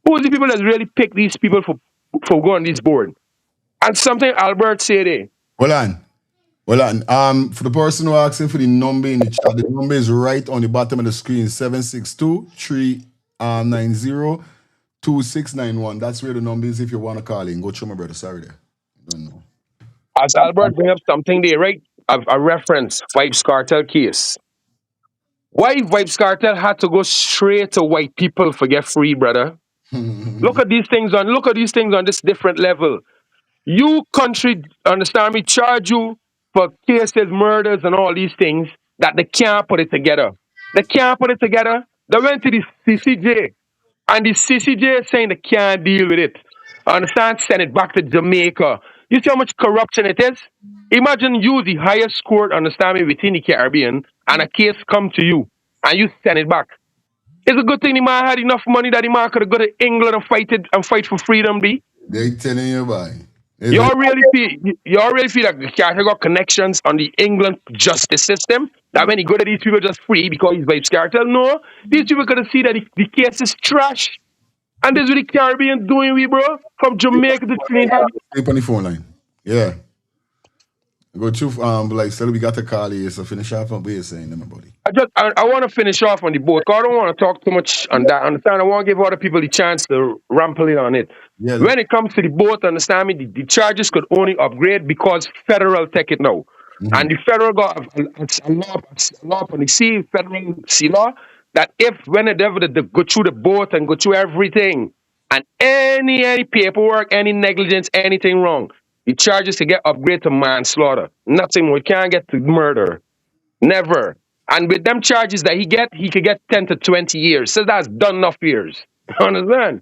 Who's the people that really pick these people for going on this board? And something Albert said there. Hold on. For the person who asking for the number in the chat, the number is right on the bottom of the screen, 762-390-20 2691. That's where the number is if you want to call in. Go through my brother. Sorry there. Don't know. As Albert bring up something there, right? A reference, Vybz Cartel case. Why Vybz Cartel had to go straight to white people for get free, brother? Look at these things on this different level. You country, understand me, charge you for cases, murders, and all these things that they can't put it together. They can't put it together. They went to the CCJ, and the CCJ is saying they can't deal with it. Understand? Send it back to Jamaica. You see how much corruption it is? Imagine you, the highest court, understand me, within the Caribbean, and a case come to you, and you send it back. It's a good thing the man had enough money that the man could have go to England and fight for freedom, B. They telling you, boy. You all really feel like Carter got connections on the England justice system? That when he go to these people just free because he's Vybz Cartel? No. These people gonna see that the case is trash. And this is what the Caribbean doing, bro. From Jamaica to Trinidad. Sleep on the phone line. Yeah. Go through, like, still we got to call you, so finish off on what you're saying, everybody. I want to finish off on the boat, because I don't want to talk too much on that. Understand? I want to give other people the chance to ramble in on it. Yeah, when it comes to the boat, understand me, the charges could only upgrade because federal take it now. Mm-hmm. And the federal got a law on the sea, federal sea law, that if whenever they go through the boat and go through everything, and any paperwork, any negligence, anything wrong, the charges to get upgraded to manslaughter. Nothing more. We can't get to murder. Never. And with them charges that he could get 10 to 20 years. So that's done enough years. You understand?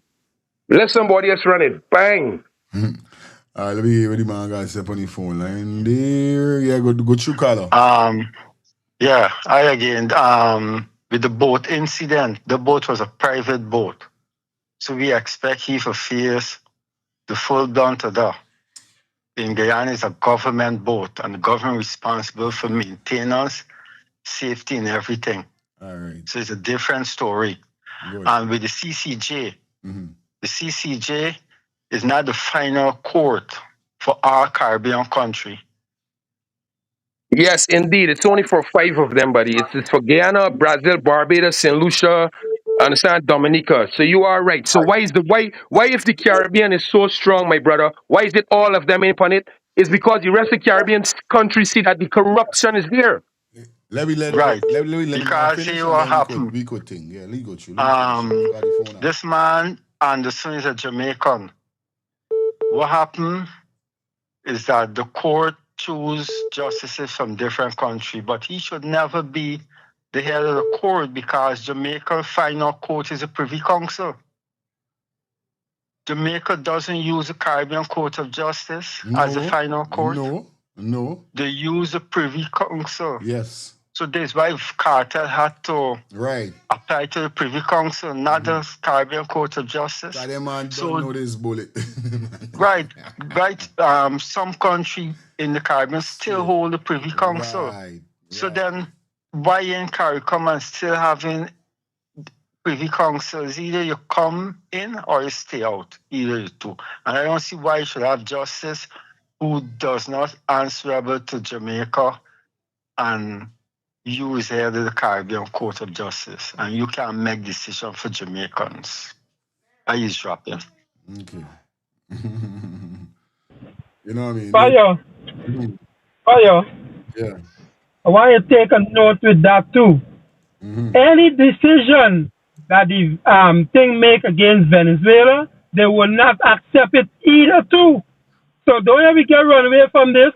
Let somebody else run it. Bang. Let me hear what the man got step on the phone line there. Yeah, go through caller. Yeah, with the boat incident, the boat was a private boat. So we expect he to face the full blunt of that. In Guyana, it's a government boat, and the government responsible for maintenance, safety, and everything. All right. So it's a different story. Good. And with the CCJ, the CCJ is not the final court for our Caribbean country. Yes, indeed. It's only for 5 of them, buddy. It's for Guyana, Brazil, Barbados, St. Lucia, understand, Dominica. So you are right. So why if the Caribbean is so strong, my brother, why is it all of them in on it? It's because the rest of the Caribbean countries see that the corruption is there. Let me because see what happened. We could think. Yeah, let go through. This man Anderson is a Jamaican. What happened is that the court choose justices from different countries, but he should never be the head of the court because Jamaica final court is a privy council. Jamaica doesn't use the Caribbean Court of Justice as a final court. No. They use the privy council. Yes. So that's why Carter had to apply to the Privy Council, not the Caribbean Court of Justice. That man don't know this bullet. right. Some country in the Caribbean still hold the Privy Council. So then why in CARICOM and still having Privy Councils? Either you come in or you stay out. Either the two. And I don't see why you should have justice who does not answerable to Jamaica and you is head of the Caribbean Court of Justice, and you can make decisions for Jamaicans. I is dropping. Okay. You know what I mean? Fire. Yeah. I want you to take a note with that too. Any decision that the thing make against Venezuela, they will not accept it either too. So don't ever get run away from this.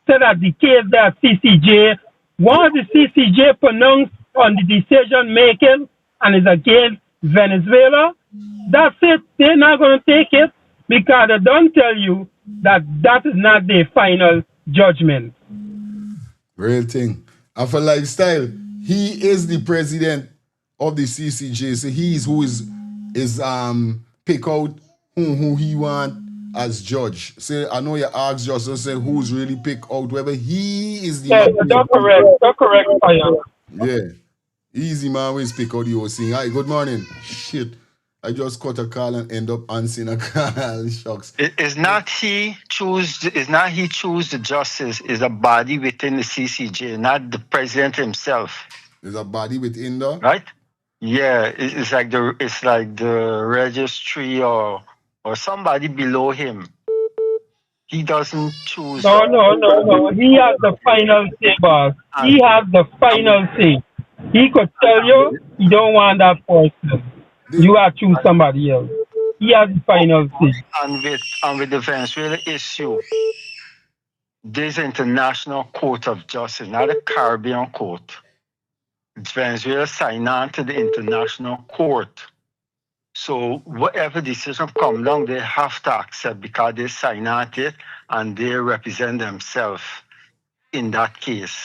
Say that the case that CCJ, once the CCJ pronounced on the decision making and is against Venezuela, that's it. They're not going to take it because they don't tell you that that is not their final judgment. Real thing. And for lifestyle, he is the president of the CCJ. So he's who is pick out who he want as judge. Say, I know you asked just to say who's really pick out whether he is the that's correct. That's correct. Yeah. Easy man always pick out the whole thing. Hi, good morning. Shit. I just caught a call and end up answering a call. Shucks. It's not he choose the justice. It's a body within the CCJ, not the president himself. There's a body within there? Right? Yeah, it's like the registry or somebody below him. He doesn't choose. No. He has the final say, boss. He has the final say. He could tell you he don't want that person. You have to choose somebody else. He has the final say. And with the Venezuela issue, there's an international court of justice, not a Caribbean court. Venezuela signed on to the international court. So whatever decision come along, they have to accept because they sign on to it and they represent themselves in that case.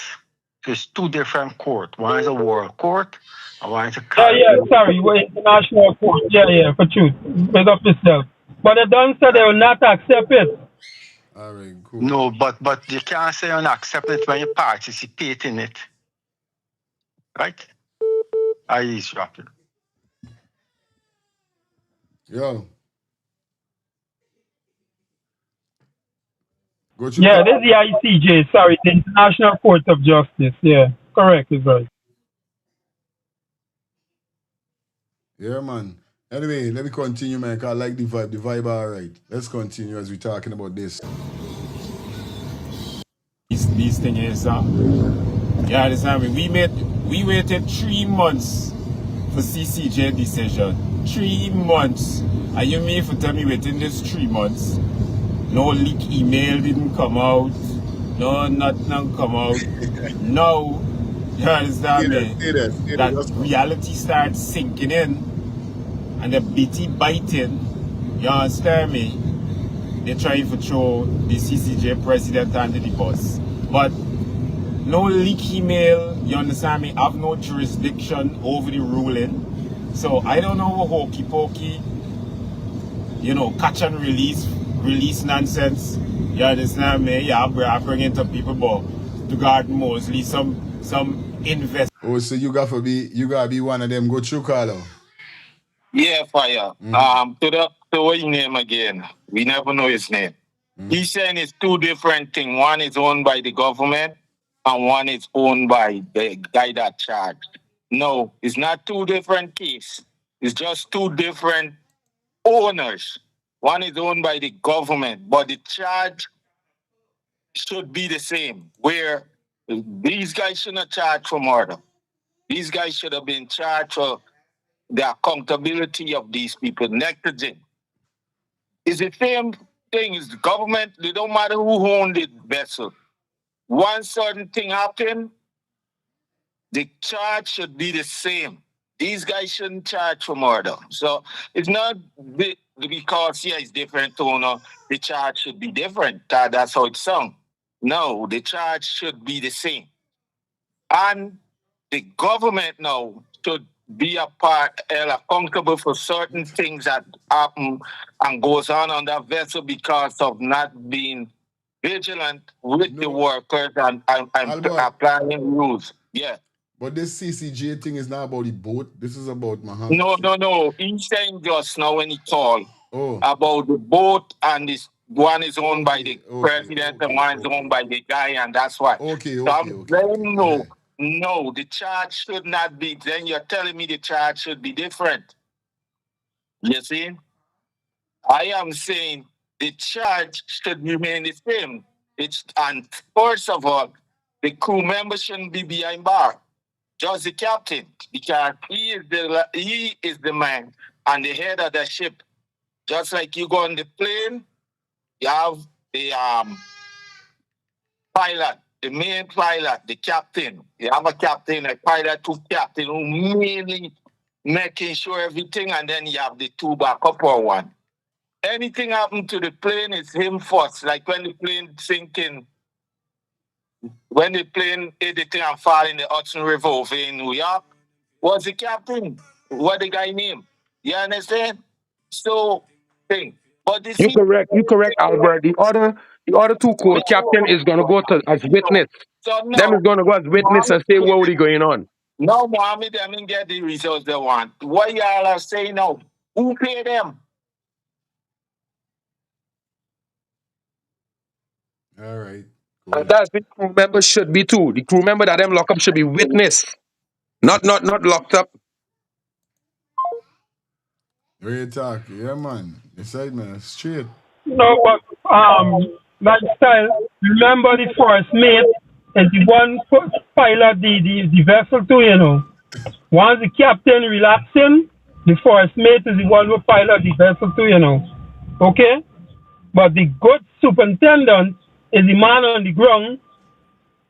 There's two different courts. One is a world court and one is a Caribbean. Sorry, we're international court. For truth. Big up yourself. But they done said they will not accept it. All right, cool. No, but you can't say you accept it when you participate in it. Right? I eavesdropped it. Yo. This is the ICJ. Sorry, the International Court of Justice. Yeah, correct, is right. Yeah, man. Anyway, let me continue, man, because I like the vibe. The vibe all right. Let's continue as we're talking about this. These things is, you understand me? We waited 3 months for CCJ decision. 3 months. And you mean for tell me within this 3 months, no leak email didn't come out, no nothing come out. Now, you understand me? That reality starts sinking in and the bitty biting, you understand me? They try to throw the CCJ president under the bus. But no leak email, you understand me, have no jurisdiction over the ruling. So I don't know what hokey pokey, catch and release nonsense. You understand me? Yeah, I bring it to people, but to God mostly some invest. Oh, so you gotta be one of them go through, Carlo. Yeah, fire. To what his name again? We never know his name. He's saying it's two different things. One is owned by the government and one is owned by the guy that charged. No, it's not two different cases. It's just two different owners. One is owned by the government, but the charge should be the same. Where these guys shouldn't have charged for murder. These guys should have been charged for the accountability of these people. Negligent. It's the same thing. It's the government. It don't matter who owned the vessel. One certain thing happened, the charge should be the same. These guys shouldn't charge for murder. So it's not because it's different owner, the charge should be different. That's how it sounds. No, the charge should be the same. And the government now should be held accountable for certain things that happen and goes on that vessel because of not being vigilant with the workers and applying rules. Yeah. But this CCJ thing is not about the boat. This is about Muhammad. No. He's saying just now when he called about the boat and this one is owned by the president and one is owned by the guy, and that's why. No, the charge should not be. Then you're telling me the charge should be different. You see? I am saying the charge should remain the same. And first of all, the crew member shouldn't be behind bar. Just the captain, because he is the man and the head of the ship. Just like you go on the plane, you have the pilot, the main pilot, the captain. You have a captain, a pilot, two captain who mainly making sure everything, and then you have the two backup or one. Anything happen to the plane, it's him first. Like when the plane sinking, when the plane hit the thing and fall in the Hudson River over in New York, was the captain? What the guy name? You understand? So thing. But this You correct, Albert. The other two co-captain is gonna go as witness. So no, them is gonna go as witness and say what is going on. No, Mohammed, they didn't get the results they want. What y'all are saying now? Who pay them? All right. And that's the crew member should be too. The crew member that them lock up should be witness. Not locked up. Real talk, yeah, man. Inside, man, straight. No, but lifestyle. Remember the first mate is the one pilot the vessel too. You know, once the captain relaxing, the first mate is the one who pilot the vessel too. You know, okay. But the good superintendent is the man on the ground,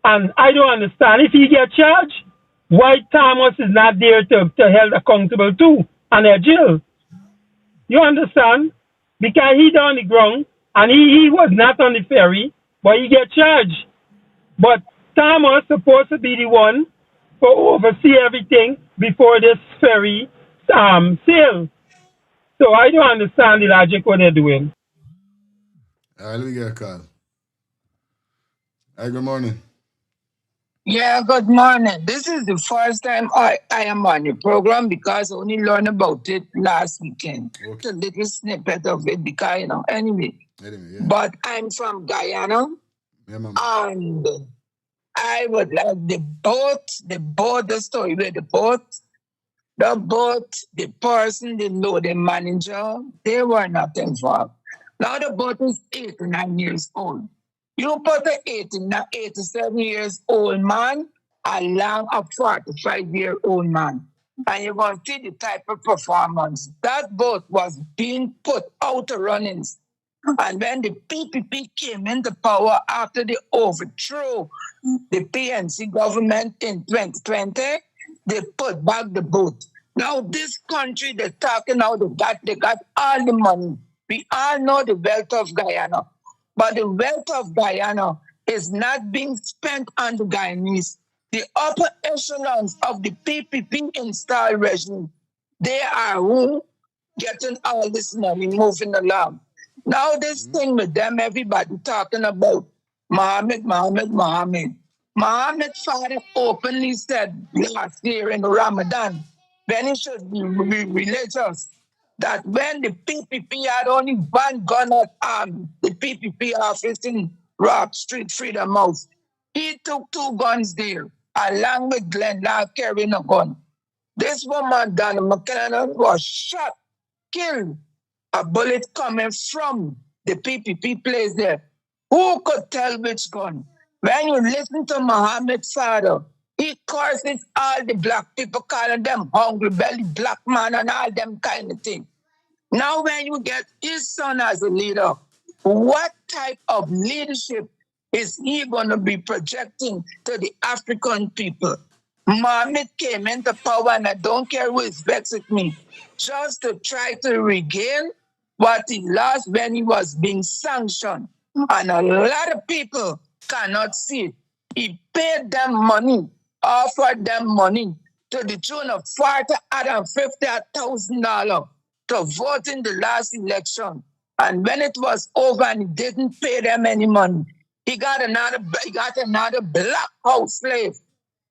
and I don't understand if he get charged, why Thomas is not there to held accountable too, and they're jail. You understand? Because he down the ground and he was not on the ferry, but he get charged. But Thomas supposed to be the one to oversee everything before this ferry sail. So I don't understand the logic what they're doing. All right, let me get a call. Hi, good morning. Yeah, good morning. This is the first time I am on your program because I only learned about it last weekend. Okay. A little snippet of it because, anyway. Yeah. But I'm from Guyana. Yeah, and I would like the story where the boat, the person, the manager, they were not involved. Now the boat is 89 years old. You put an 87 years old man along a 45-year-old man, and you're going to see the type of performance. That boat was being put out of runnings. And when the PPP came into power after the overthrow the PNC government in 2020, they put back the boat. Now this country, they're talking now, they got all the money. We all know the wealth of Guyana. But the wealth of Guyana is not being spent on the Guyanese. The upper echelons of the PPP installed regime, they are who getting all this money moving along. Now this thing with them, everybody talking about Muhammad. Muhammad's father openly said last year in Ramadan, when he should be religious, that when the PPP had only one gun at the PPP office in Rock Street, Freedom House, he took 2 guns there, along with Glenn Law carrying a gun. This woman, Donna McKenna, was shot, killed, a bullet coming from the PPP place there. Who could tell which gun? When you listen to Muhammad's father, he curses all the black people, calling them hungry belly black man and all them kind of things. Now when you get his son as a leader, what type of leadership is he going to be projecting to the African people? Muhammad came into power, and I don't care who is vexed with me, just to try to regain what he lost when he was being sanctioned. And a lot of people cannot see it. He paid them money, offered them money to the tune of $450,000 to vote in the last election. And when it was over and he didn't pay them any money, he got another black house slave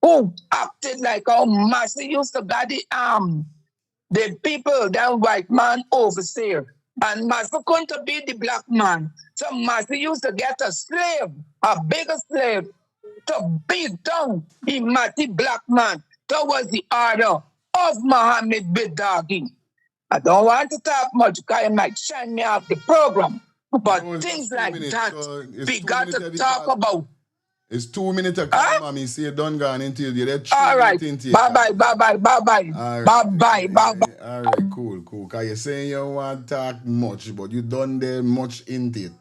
who acted like how Master used to got the people, that white man overseer. And Master couldn't be the black man. So Master used to get a slave, a bigger slave, to beat down the mighty black man. That was the order of Muhammad Bidagi. I don't want to talk much because it might shine me off the program. But things like that, we got to talk about. It's 2 minutes to come, mommy. See you done gone into you. All right. Bye-bye. Bye-bye. All right, cool. Because you're saying you don't want to talk much, but you done there much into it.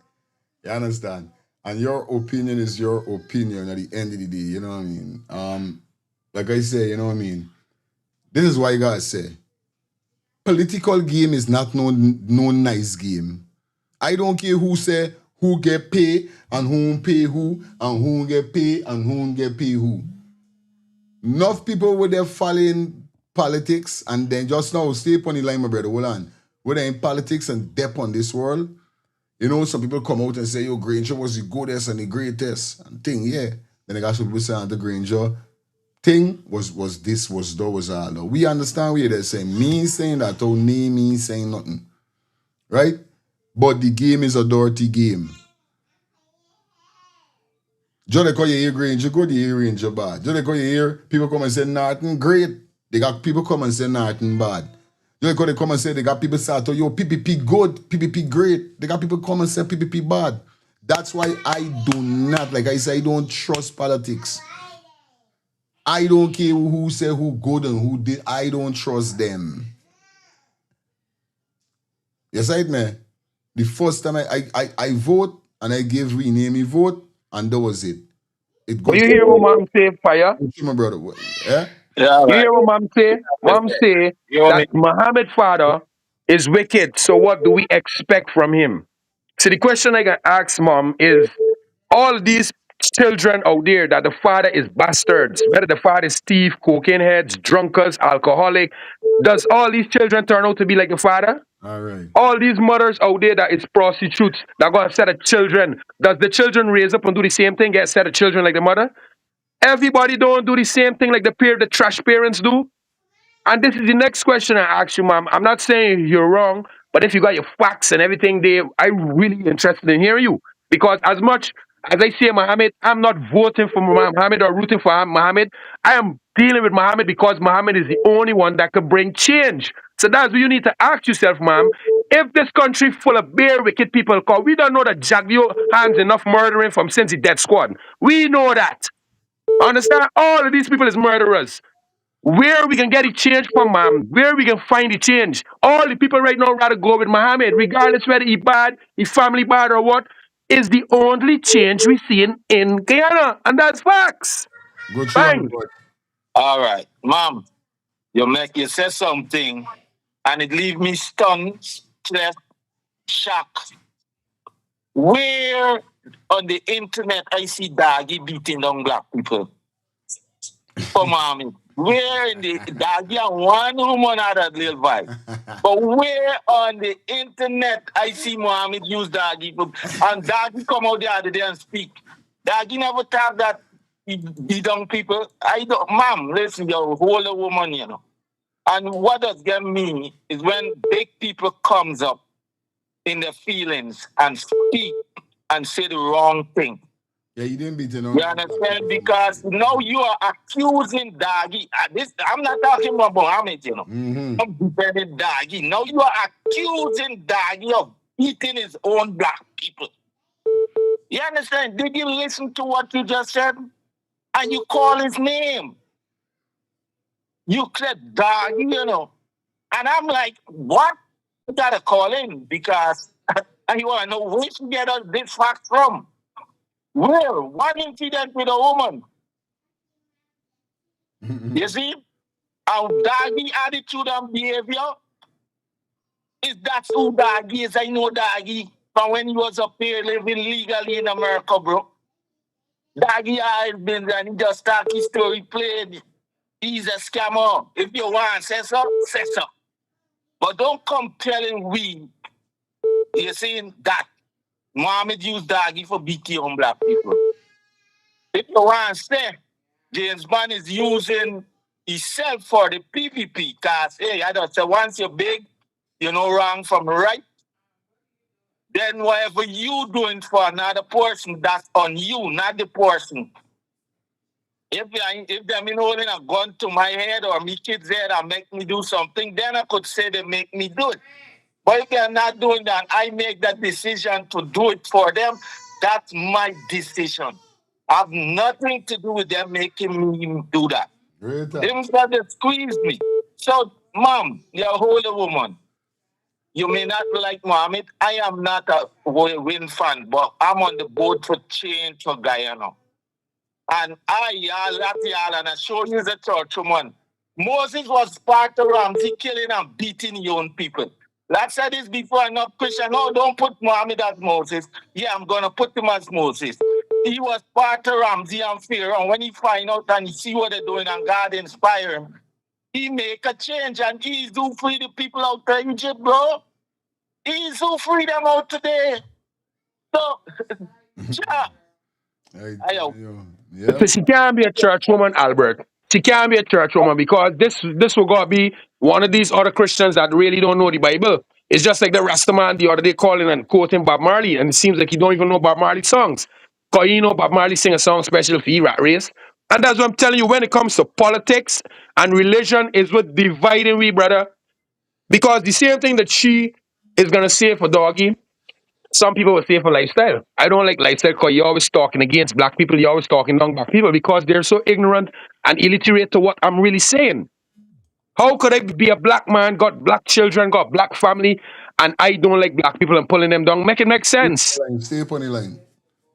You understand? And your opinion is your opinion at the end of the day. You know what I mean? Like I say, you know what I mean? This is why you got to say, political game is not no nice game. I don't care who say who get paid and who pay who and who get paid and who get paid who. Enough people with their following politics and then just now stay upon the line, my brother. Hold on. Whether in politics and depth on this world, you know, some people come out and say, yo, Granger was the goodest and the greatest and thing, yeah. Then I got some people saying the Granger thing was all. We understand what they're saying. Me saying that don't name me saying nothing. Right? But the game is a dirty game. Just like how you hear Granger good, you hear Granger bad. Just like how you hear people come and say nothing great, they got people come and say nothing bad. Yo, they come and say they got people start to, yo, PPP good, PPP great. They got people come and say PPP bad. That's why I do not, like I say, I don't trust politics. I don't care who say who good and who did. I don't trust them. Yes, right, man. The first time I vote and I gave rename me vote, and that was it. It But got you hear what mom say, Fire? my brother. Yeah? Yeah, You right. hear what mom say? Mom say You know that me. Muhammad father is wicked. So what do we expect from him? So the question I can ask mom is all these children out there that the father is bastards, whether the father is thief, cocaine heads, drunkards, alcoholic, does all these children turn out to be like the father? All right. All these mothers out there that is prostitutes that got a set of children, does the children raise up and do the same thing, get a set of children like the mother? Everybody don't do the same thing like the trash parents do. And this is the next question I ask you, ma'am. I'm not saying you're wrong, but if you got your facts and everything there, I'm really interested in hearing you. Because as much as I say Muhammad, I'm not voting for Muhammad or rooting for Muhammad. I am dealing with Muhammad because Muhammad is the only one that could bring change. So that's what you need to ask yourself, ma'am. If this country full of bare wicked people, because we don't know that Jack View hands enough murdering from since the death squad. We know that. Understand? All of these people is murderers. Where we can get it change from, ma'am, where we can find the change. All the people right now rather go with Muhammad, regardless whether he bad, he family bad or what, is the only change we see in Guyana. And that's facts. Go through Bang. All right, mom, you said something, and it leave me stunned, stressed, shocked. Where on the internet I see Doggy beating down black people for mommy? Where in the Doggy and one woman had that little vibe? But where on the internet I see Mohammed use Doggy and Doggy come out the other day and speak? Doggy never thought that he beat down people. I don't, mom, listen, you're a whole woman, you know. And what does get me is when big people comes up in their feelings and speak and say the wrong thing. Yeah, you didn't beat it. You understand? Because now you are accusing Doggy. I'm not talking about Mohammed, you know. I'm defending Doggy. Now you are accusing Doggy of beating his own black people. You understand? Did you listen to what you just said? And you call his name. You said Doggy, you know. And I'm like, what? You gotta call in because and you want to know where you get this fact from. Where? One incident with a woman. You see? Our Doggy attitude and behavior is that's who Doggy is. I know Doggy from when he was up here living legally in America, bro. Doggy has been there and he just start his story played. He's a scammer. If you want, say so, say so. But don't come telling we, you see, that Mohammed used Doggy for beating on black people. If you want to say James Bond is using himself for the PPP, because, hey, I don't say once you're big, you know wrong from right, then whatever you doing for another person, that's on you, not the person. If them holding a gun to my head or me kids head and make me do something, then I could say they make me do it. But if they're not doing that, I make that decision to do it for them. That's my decision. I have nothing to do with them making me do that. Them got to squeeze me. So, mom, you're a holy woman. You may not like Mohammed. I am not a win fan, but I'm on the board for change for Guyana. And y'all, and I show you the church woman. Moses was part of Ramsey killing and beating your own people. Like I said this before, I'm not Christian. No, don't put Muhammad as Moses. Yeah, I'm going to put him as Moses. He was part of Ramsey and Pharaoh. And when he find out and he see what they're doing and God inspire him, he make a change and he's who free the people out there in Egypt, bro. He's who free them out today. So, yeah. So she can't be a church woman, Albert. She can't be a church woman because this will go be one of these other Christians that really don't know the Bible. It's just like the Rastaman the other day calling and quoting Bob Marley, and it seems like he don't even know Bob Marley songs. Because you know Bob Marley sing a song special for rat race. And that's what I'm telling you, when it comes to politics and religion is what dividing we, brother. Because the same thing that she is gonna say for Doggy, some people will say for Lifestyle. I don't like Lifestyle because you're always talking against black people, you're always talking down black people because they're so ignorant and illiterate to what I'm really saying. How could I be a black man, got black children, got black family, and I don't like black people and pulling them down? Make it make sense. Stay upon the line.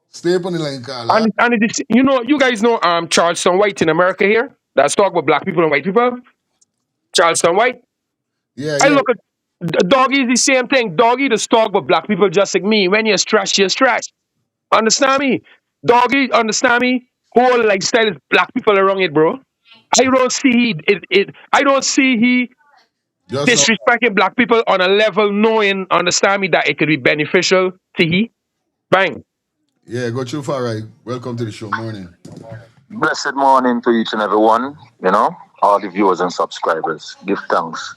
Stay upon the line, Carla. And it is, you guys know Charleston White in America here. That's talk about black people and white people. Charleston White. Yeah, I yeah. look at Doggy is the same thing. Doggy just talk about black people just like me. When you're trash, you're trash. Understand me? Doggy, understand me? Whole lifestyle is black people around it, bro. I don't see I don't see he Just now. disrespecting black people on a level knowing, understand me, that it could be beneficial to he. Bang. Yeah, go too far, right? Welcome to the show. Morning. Blessed morning to each and every one, all the viewers and subscribers. Give thanks,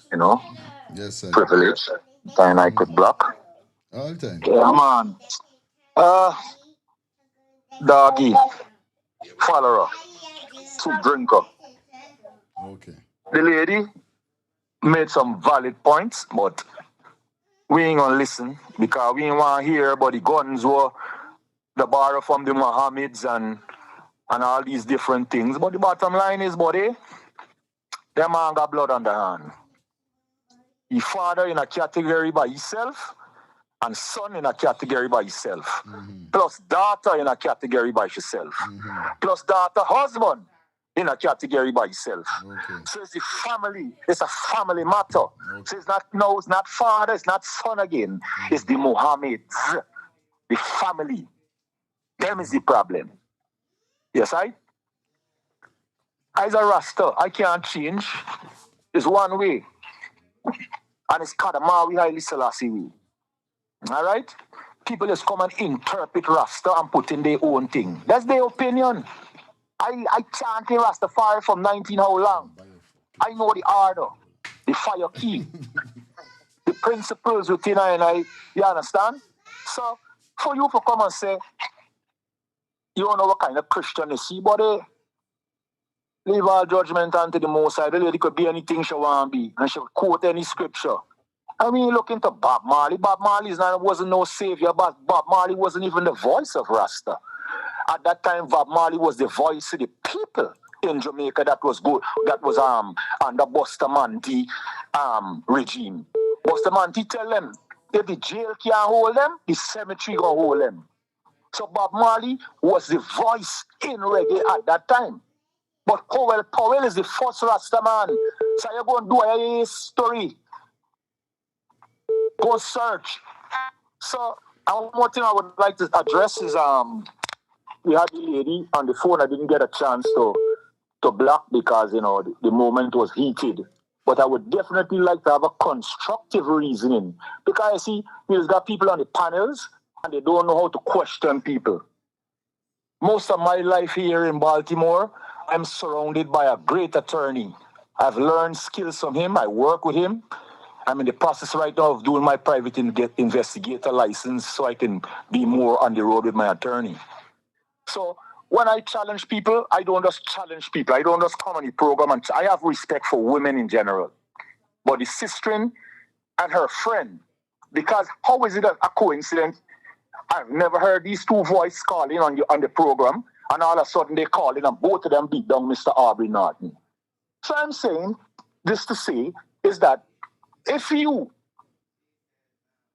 Yes, sir. privilege. Time I could block. All the time. Yeah, man. Doggy, follower, soup drinker. Okay. The lady made some valid points, but we ain't gonna listen because we ain't want to hear about the guns were the borrow from the Mohammeds and all these different things. But the bottom line is, buddy, them man got blood on the hand. He father in a category by himself and son in a category by himself. Plus daughter in a category by herself. Plus daughter husband in a category by himself. So it's the family. It's a family matter. So it's not father, it's not son again. It's the Mohammeds, the family. Them is the problem. Yes, I's a Rasta. I can't change. It's one way. And it's Kadamawi Haile Selassie way. All right? People just come and interpret Rasta and put in their own thing. That's their opinion. I chanted Rastafari from 19 how long? I know the order, the fire key, the principles within I, you understand? So, for you to come and say, you don't know what kind of Christian you see, buddy, leave all judgment unto the Most High. The lady could be anything she want to be, and she could quote any scripture. I mean, look into Bob Marley. Bob Marley wasn't no savior, but Bob Marley wasn't even the voice of Rasta. At that time, Bob Marley was the voice of the people in Jamaica that was good, that was under Bustamante regime. Bustamante tell them, if the jail can't hold them, the cemetery gonna hold them. So Bob Marley was the voice in reggae at that time. But Powell is the first Rasta man. So you're going to do a story. Go search. So, one more thing I would like to address is we had the lady on the phone. I didn't get a chance to block because the moment was heated. But I would definitely like to have a constructive reasoning because I see we've got people on the panels and they don't know how to question people. Most of my life here in Baltimore, I'm surrounded by a great attorney. I've learned skills from him. I work with him. I'm in the process right now of doing my private investigator license so I can be more on the road with my attorney. So when I challenge people, I don't just challenge people. I don't just come on the program and I have respect for women in general. But the sister and her friend, because how is it a coincidence? I've never heard these two voices calling on the program, and all of a sudden they call in and both of them beat down Mr. Aubrey Norton. So I'm saying, this to say, is that if you,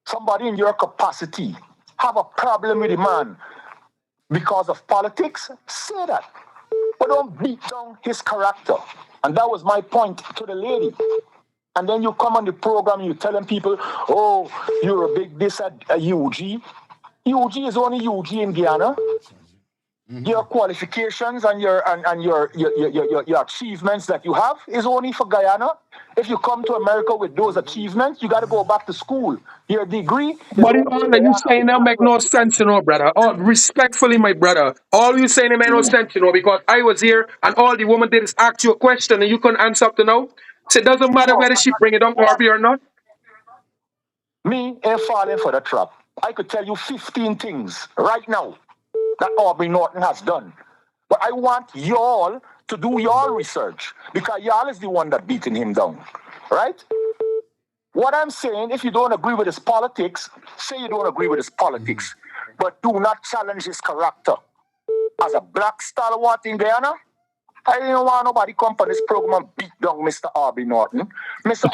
somebody in your capacity, have a problem with a man because of politics, say that. But don't beat down his character. And that was my point to the lady. And then you come on the program and you're telling people, oh, you're a big this at UG. UG is only UG in Guyana. Your qualifications and your achievements that you have is only for Guyana. If you come to America with those achievements, you got to go back to school. Your degree. But all that you saying now make no sense, brother. All respectfully, my brother. All you saying make no sense, because I was here and all the woman did is ask you a question and you couldn't answer up to now. So it doesn't matter whether she bring it up or not. Me ain't falling for the trap. I could tell you 15 things right now that Aubrey Norton has done. But I want y'all to do your research because y'all is the one that beating him down. Right? What I'm saying, if you don't agree with his politics, say you don't agree with his politics, but do not challenge his character. As a black stalwart in Guyana, I don't want nobody come for this program and beat down Mr. Arby Norton. Mr.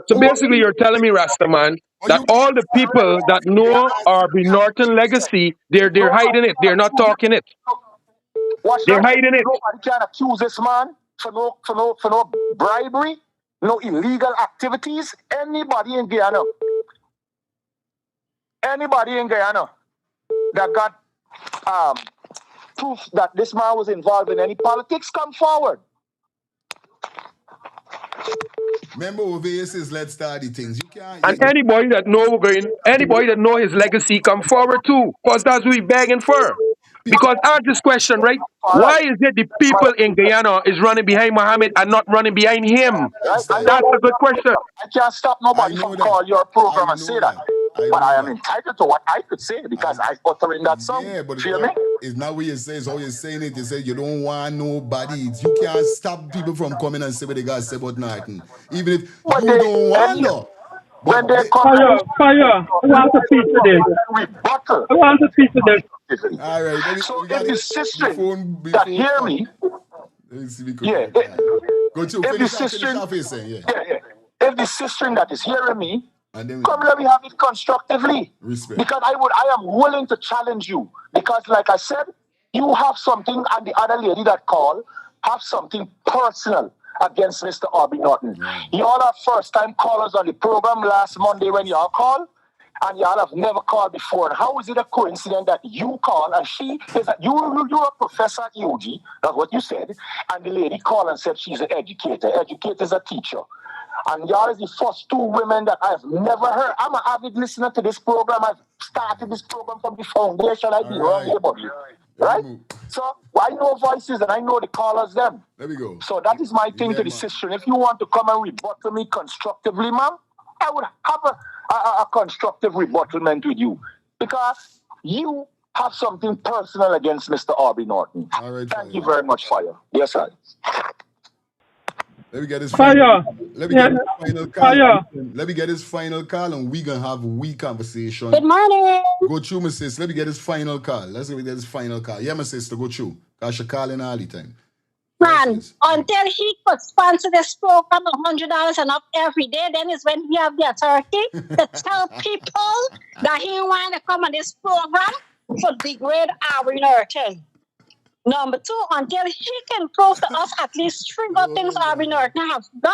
So basically, you're telling me, Rastaman, that all the people that know Arby Norton legacy, they're hiding it. They're not talking it. Watch They're that. hiding it. Nobody can accuse this man for no bribery, no illegal activities. Anybody in Guyana that got proof that this man was involved in any politics, come forward. Remember over here says let's start the things. You can't. And anybody that know his legacy, come forward too, because that's what we begging for. Because ask this question, right? Why is it the people in Guyana is running behind Mohammed and not running behind him? That's a good question. I can't stop nobody from calling your program and say that. But I am entitled to what I could say because I utter in that song. Yeah, but Feel me? it's not what you say, it's how you're saying it. You say you don't want nobody. You can't stop people from coming and say what they got to say about nothing. Even if you don't want to. When they come Fire, I want a piece of this. I want a piece of this. All right. So if the sister that hear me, yeah, go to finish off your saying, yeah. If the sister that is hearing me, come let me have it constructively. Respect. Because I am willing to challenge you. Because like I said, you have something, and the other lady that called have something personal against Mr. Arby Norton. Y'all are first-time callers on the program last Monday when y'all called, and y'all have never called before. And how is it a coincidence that you call and she is you're a professor at UG, that's what you said, and the lady called and said she's an educator. Educator is a teacher. And y'all is the first two women that I've never heard. I'm an avid listener to this program. I've started this program from the foundation. I've been wrong about it. Right? So I know voices and I know the callers them. There we go. So that is my thing to the sister. If you want to come and rebuttal me constructively, ma'am, I would have a constructive rebuttlement with you. Because you have something personal against Mr. Arby Norton. All right, Thank you very much, Fire. Yes, sir. Let me get his Fire. final call. Let me get his final call and we gonna have a wee conversation. Good morning. Go through, my sister. Let me get his final call. Let's get his final call. Yeah, my sister, go through. Cause she calling all the time. Man, until he could sponsor this program $100 and up every day, then is when we have the authority to tell people that he want to come on this program to degrade our Norton. Number two, until he can prove to us at least three good things Arby Norton have done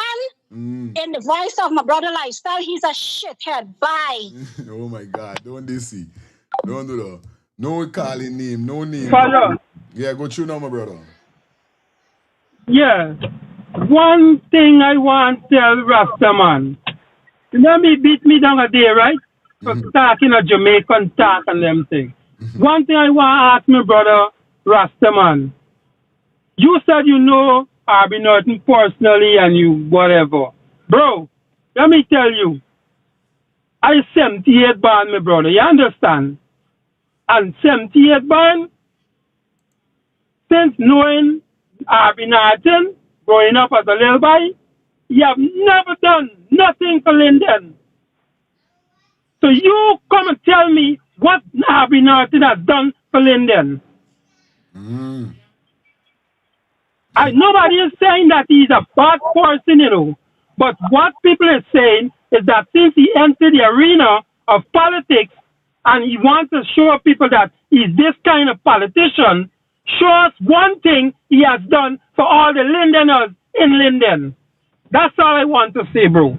in the voice of my brother lifestyle, he's a shithead. Bye. Oh my God, don't they see? Don't do that. No calling name, no name. Fire. Yeah, go through now, my brother. Yeah. One thing I want to tell Rastaman. You know me beat me down a day, right? For talking a Jamaican talk and them things. One thing I want to ask my brother Rastaman. You said you know Arby Norton personally and you whatever. Bro, let me tell you. I 78 born, my brother. You understand? And 78 born, since knowing Arby Norton, growing up as a little boy, you have never done nothing for Linden. So you come and tell me what Arby Norton has done for Linden. Nobody is saying that he's a bad person, you know. But what people are saying is that since he entered the arena of politics and he wants to show people that he's this kind of politician, show us one thing he has done for all the Lindeners in Linden. That's all I want to say, bro.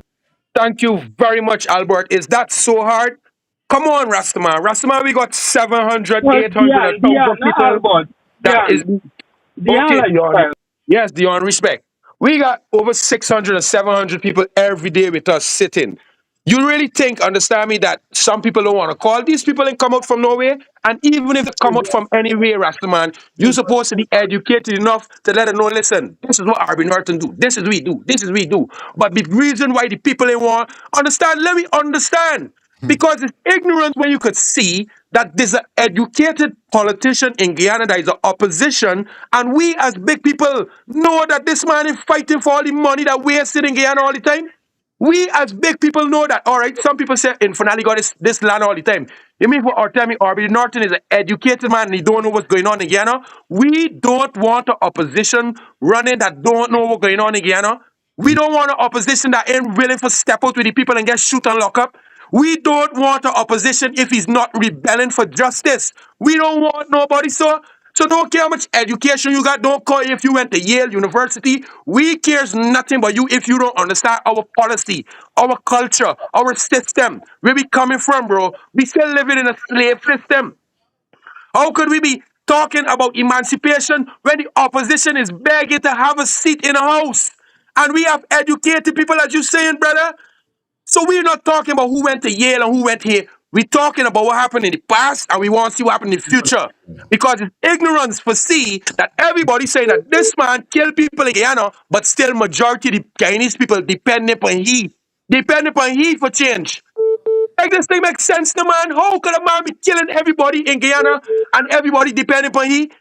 Thank you very much, Albert. Is that so hard? Come on, Rastaman. Rastaman, we got 700, 800, 1,000 people. Albert. That is okay, Dion. Yes, Dion, respect. We got over 600 and 700 people every day with us sitting. You really think, understand me, that some people don't want to call these people and come out from nowhere? And even if they come out from anywhere, Rastaman, you're supposed to be educated enough to let them know, listen, this is what Arby Norton do. This is we do. This is we do. But the reason why the people ain't want, understand, let me understand. Because it's ignorant when you could see that there's an educated politician in Guyana that is the opposition, and we as big people know that this man is fighting for all the money that we're sitting in Guyana all the time. We as big people know that, all right, some people say in Finale got this land all the time. You mean for Artemi Arby Norton is an educated man and he don't know what's going on in Guyana? We don't want an opposition running that don't know what's going on in Guyana. We don't want an opposition that ain't willing to step out with the people and get shoot and lock up. We don't want an opposition if he's not rebelling for justice. We don't want nobody, so don't care how much education you got. Don't care if you went to Yale University. We cares nothing but you if you don't understand our policy, our culture, our system. Where we coming from, bro? We still living in a slave system. How could we be talking about emancipation when the opposition is begging to have a seat in a house? And we have educated people, as you saying, brother. So we're not talking about who went to Yale and who went here. We're talking about what happened in the past and we want to see what happened in the future. Because it's ignorance for see that everybody's saying that this man killed people in Guyana, but still majority of the Guyanese people depending upon he. Depending upon he for change. Like this thing makes sense to man. How could a man be killing everybody in Guyana and everybody depending upon he?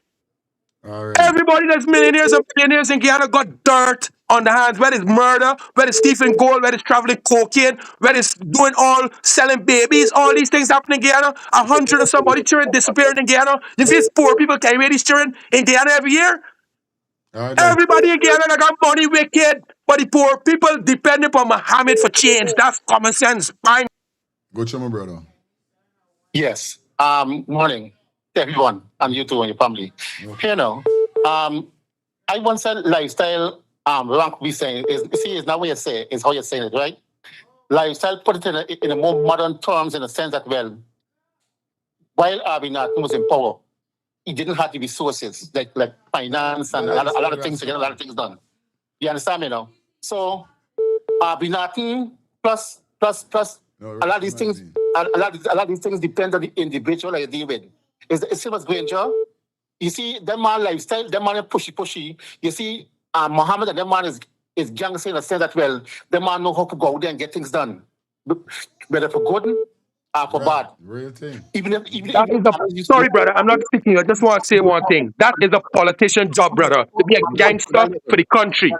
Everybody that's millionaires and billionaires in Guyana got dirt on the hands. Whether it's murder, whether it's Stephen Gold, whether it's traveling cocaine, whether it's doing all selling babies, all these things happening in Guyana. 100 or somebody children disappearing in Guyana. You feel poor people carry away these children in Guyana every year? Everybody in Guyana that got money wicked, but the poor people depend upon Muhammad for change. That's common sense. Fine. Go to my brother. Yes. Morning, everyone, and you too and your family. Okay. You know, I once said lifestyle. Rank we saying is not what you say. Is how you're saying it, right? Lifestyle put it in a more modern terms in the sense that while Abinat was in power, he didn't have the resources like finance and a lot of things to get a lot of things done. You understand me now? So Abinat plus a lot of these things. A lot of these things depend on the individual that you deal with. It's still what's going on. You see, that man lifestyle, that man pushy. You see, Muhammad and that man is gangster in the sense that the man know how to go out there and get things done, whether for good or for bad. Real thing. Sorry, brother, I'm not speaking. I just want to say one thing. That is a politician job, brother, to be a gangster for the country.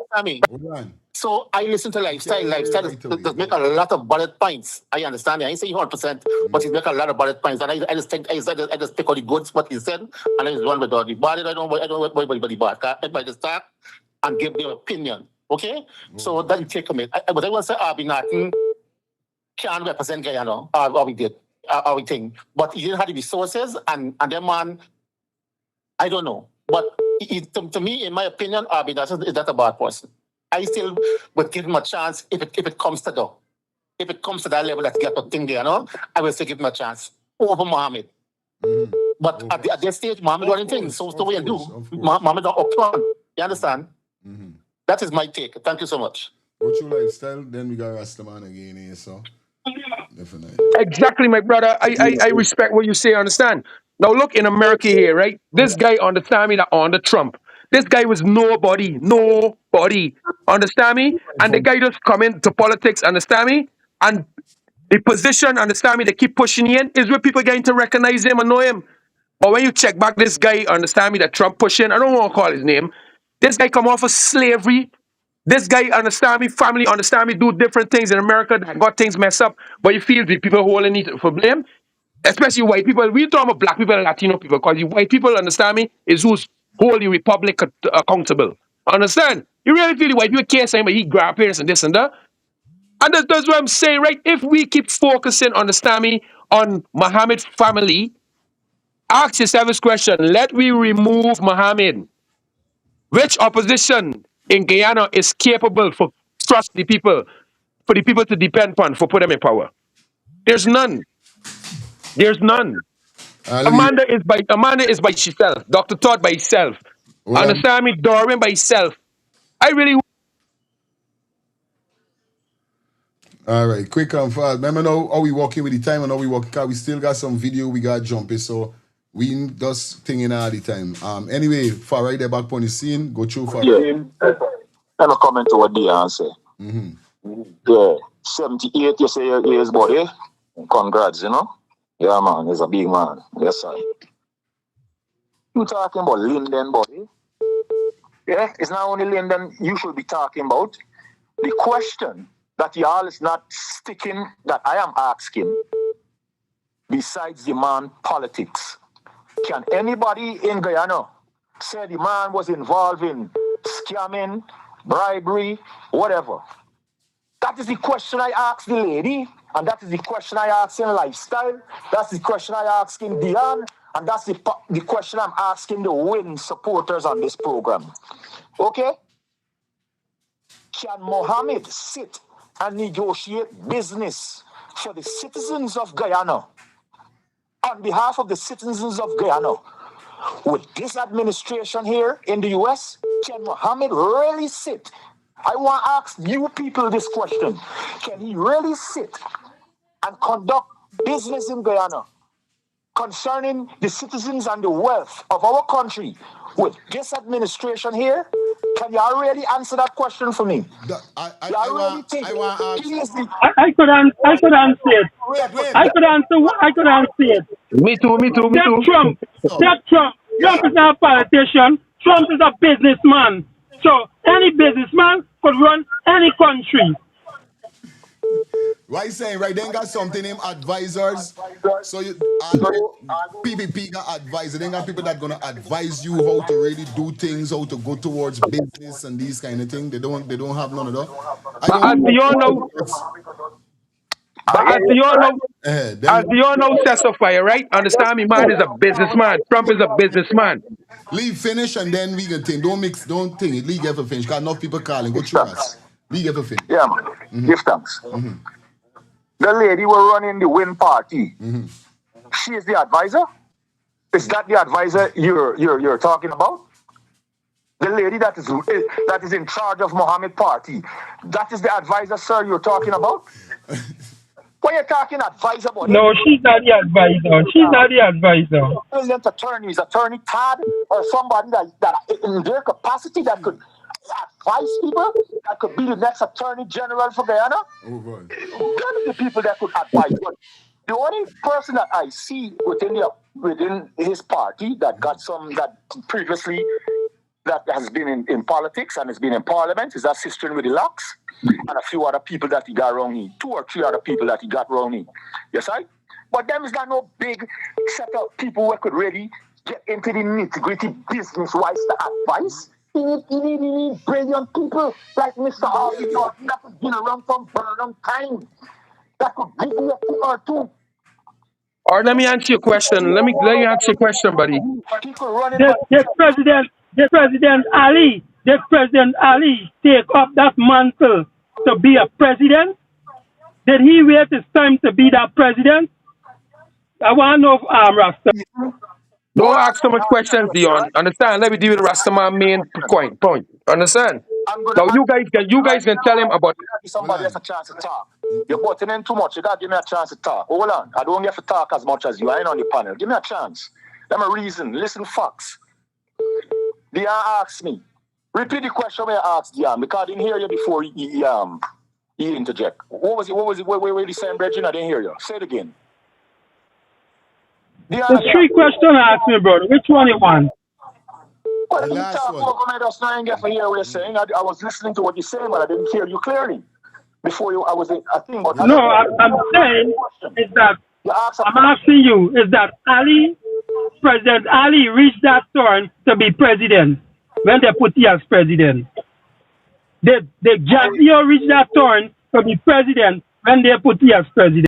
So I listen to lifestyle. Lifestyle does make a lot of bullet points. I understand it. I ain't saying 100%, but he make a lot of bullet points. And I just think I just pick all the goods what he said, and I just run with all the bad. I don't worry about the bad. Everybody just talk and give their opinion. Okay? So that you take from it. But I want to say Abinat can represent Guyana, or we did, or we think. But he didn't have the resources, and that man, I don't know. But to me, in my opinion, Abinat is not a bad person. I still would give him a chance if it comes to that. If it comes to that level that he got a thing there, I will still give him a chance over Mohammed. But at this stage, Mohammed doing things. So what you do, Mohammed don't upfront. You understand? That is my take. Thank you so much. Go through lifestyle, then we got Rastaman again here, so definitely. Exactly, my brother. I respect what you say, understand? Now look in America here, right? This guy understand me that under Trump. This guy was nobody. Understand me? And the guy just come into politics, understand me? And the position, understand me, they keep pushing in is where people getting to recognize him and know him. But when you check back this guy, understand me, that Trump pushing, I don't want to call his name. This guy come off of slavery. This guy, understand me, family, understand me, do different things in America that got things messed up. But you feel the people holding it for blame, especially white people. We talk about black people and Latino people because you white people, understand me, is who's hold the republic accountable. Understand? You really feel the white people can't say, but he grandparents and this and that. And that's what I'm saying, right? If we keep focusing, understand me, on Muhammad's family, ask yourself this question: let we remove Muhammad. Which opposition in Guyana is capable for trust the people, for the people to depend upon, for put them in power? There's none. Amanda is by herself. Dr. Todd by himself. Understand me? Darwin by himself. I really. All right, quick and fast. Remember now how we working with the time and how we working, because we still got some video we got jumping, so we just thinking all the time. Anyway, for right there back on the scene, go through for I'm a comment to what Dion say. Yeah, 78, you say years, buddy. Congrats, Yeah, man, he's a big man. Yes, sir. You talking about Linden, buddy? Yeah, it's not only Linden you should be talking about. The question that y'all is not sticking that I am asking, besides the man politics. Can anybody in Guyana say the man was involved in scamming, bribery, whatever? That is the question I asked the lady, and that is the question I asked in Lifestyle. That's the question I asked in Dion, and that's the question I'm asking the WIN supporters on this program. Okay? Can Mohammed sit and negotiate business for the citizens of Guyana, on behalf of the citizens of Guyana, with this administration here in the US? Can Mohammed really sit? I want to ask you people this question. Can he really sit and conduct business in Guyana concerning the citizens and the wealth of our country with this administration here? Can y'all really answer that question for me? I could answer it. I could answer it. Me too. Trump is not a politician. Trump is a businessman. So any businessman could run any country. Why saying right? Then got something named advisors. So PPP got advisors. Then got people that gonna advise you how to really do things, how to go towards business and these kind of things. They don't have none of that. As you all know, Fire, right? Understand me, man is a businessman. Trump is a businessman. Leave finish and then we can think. Don't think it. Leave ever finish. Got enough people calling. Go through us. Leave ever finish. Yeah, man. Give thanks. The lady were running the WIN party. She is the advisor. Is that the advisor you're talking about? The lady that is in charge of Mohammed party. That is the advisor, sir, you're talking about? What are you talking advisor about? No, she's not the advisor. Brilliant attorneys, Attorney Todd, or somebody that in their capacity that could advise people, that could be the next Attorney General for Guyana. None of the people that could advise. But the only person that I see within his party that got some that previously that has been in politics and has been in parliament is that sister with the locks and a few other people that he got around here. 2 or 3 other people that he got around here. Yes, right? But them is not no big set of people who could really get into the nitty-gritty business-wise to advice. You need brilliant people like Mr. Harvey Norton that could been around from Burnham time. That could give you a thing or two. Or let me answer your question. Let me answer your question, buddy. This President Ali take up that mantle to be a president? Did he wait his time to be that president? I want to know if Rasta. Don't ask so much questions, Dion. Understand? Let me deal with Rastaman main point. Understand? Now you guys can tell him about. Somebody else a chance to talk. You're putting in too much. You gotta give me a chance to talk. Hold on. I don't get to talk as much as you. I ain't on the panel. Give me a chance. Let me reason. Listen facts. Dion asked me. Repeat the question where I asked Dion because I didn't hear you before he interject. What was it? Where were you saying, Bridget? I didn't hear you. Say it again. There's 3 questions I asked me, brother. Which one you want? Well, the last one. I saying. I was listening to what you're saying, but I didn't hear you clearly. Before you, I'm saying is that I'm asking you is that President Ali reached that turn to be president when they put him as president. Did Jack Dio reach that turn to be president when they put him as president?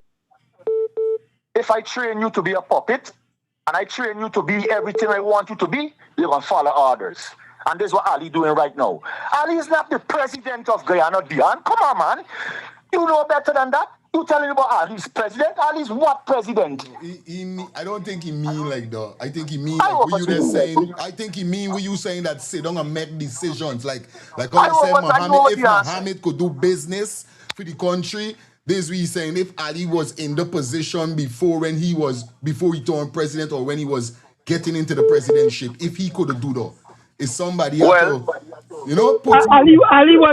If I train you to be a puppet and I train you to be everything I want you to be, you're going to follow orders. And this is what Ali doing right now. Ali is not the president of Guyana, Dion. Come on, man. You know better than that. You telling me about Ali's president? Ali's what president? I don't think he mean like that. I think he mean like what you just saying. I think he mean what you saying that sit down and make decisions. Like how you said Mohammed, if Mohammed could do business for the country, this is what he's saying. If Ali was in the position before he turned president or when he was getting into the presidentship, if he could do that, is somebody Ali was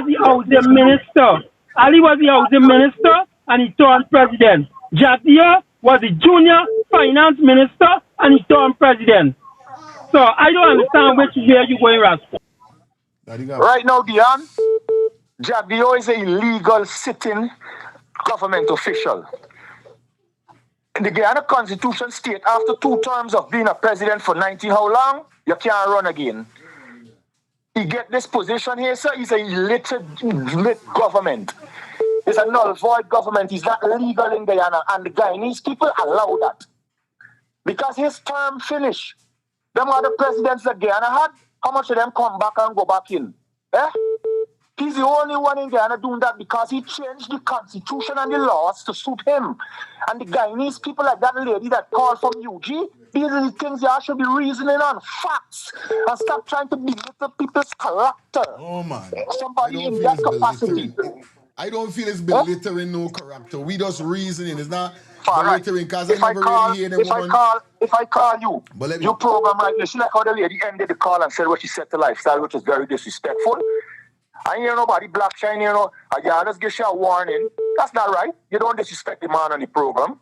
the housing minister. Ali was the housing minister and he turned president. Jatia was the junior finance minister and he turned president. So I don't understand which way you're going, Rasta. Right now, Dion, Jagdeo is an illegal sitting government official. The Guyana Constitution states after 2 terms of being a president for 90 how long, you can't run again. He get this position here, sir, he's a lit government. It's a null void government. He's not legal in Guyana. And the Guyanese people allow that. Because his term finished. Them other presidents that Guyana had, how much of them come back and go back in? Eh? He's the only one in Guyana doing that because he changed the constitution and the laws to suit him. And the Guyanese people like that lady that called from UG, these are the things y'all should be reasoning on. Facts. And stop trying to belittle people's character. Oh, man. Somebody in that capacity. I don't feel it's belittling no character. We just reasoning. It's not right. belittling because I never really hear them woman. If I call you, you program right now. See like how the lady ended the call and said what she said to Lifestyle, which is very disrespectful. I ain't hear nobody black shine, you know. I just give you a warning. That's not right. You don't disrespect the man on the program.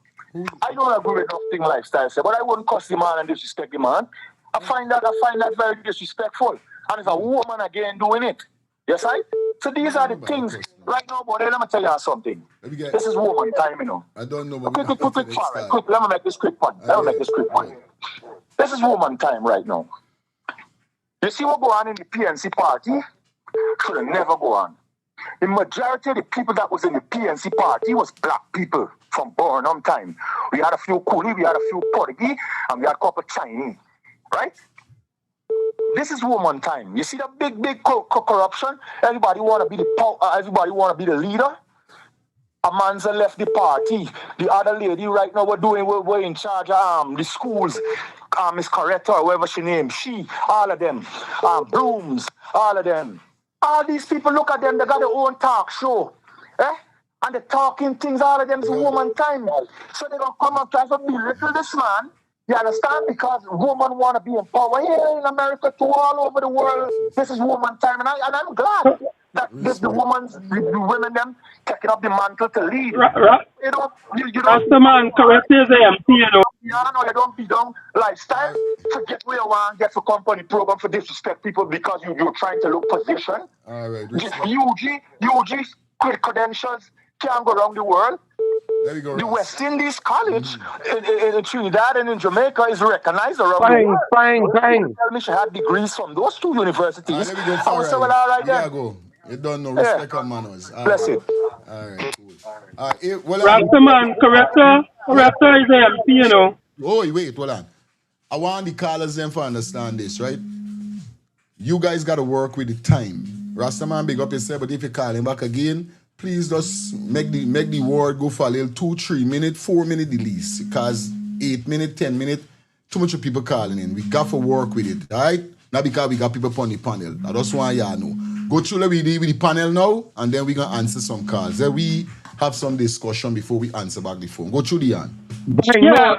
I don't agree with nothing Lifestyle said, but I wouldn't cuss the man and disrespect the man. I find that very disrespectful. And it's a woman again doing it. Yes, right? So these are the things. Right now, but let me tell you something. This is woman time, you know. I don't know. Quick, let me make this quick point. This is woman time right now. You see what go on in the PNC party? Should have never go on. The majority of the people that was in the PNC party was black people from Burnham time. We had a few Coolie, we had a few Portuguese, and we had a couple Chinese. Right? This is woman time. You see the big corruption? Everybody want to be everybody want to be the leader. Amanza left the party. The other lady right now we're in charge of the schools. Miss Coretta or whatever she named. All of them. Blooms, all of them. All these people, look at them, they got their own talk show. And they're talking things, all of them is woman time. So they're going to come and try to belittle this man. You understand? Because women want to be in power here in America too, all over the world. This is woman time. And I'm glad that the women, them taking up the mantle to lead. You don't man, correct his MP, you know. You don't be down Lifestyle. Forget where you want, get for company program for disrespect people because you're trying to look position. All right. UG, great credentials, can't go around the world. There we go. The West Indies College in Trinidad and in Jamaica is recognized around the world. Bang. Tell me she had degrees from those 2 universities. There we go. I was saying, well, all right then. Go. You don't know respect on manners. Bless it. All right, cool. Rastaman, corrector is MP, you know. Oh, wait, hold on. I want the callers them to understand this, right? You guys got to work with the time. Rastaman big up yourself, but if you call him back again, please just make the word go for a little 2-3 minute, 4 minute the least. Because 8 minute, 10 minute, too much of people calling in. We got to work with it, all right? Not because we got people on the panel. I just want y'all know. Go through with the panel now, and then we're going to answer some calls. Then we have some discussion before we answer back the phone. Go through Dion.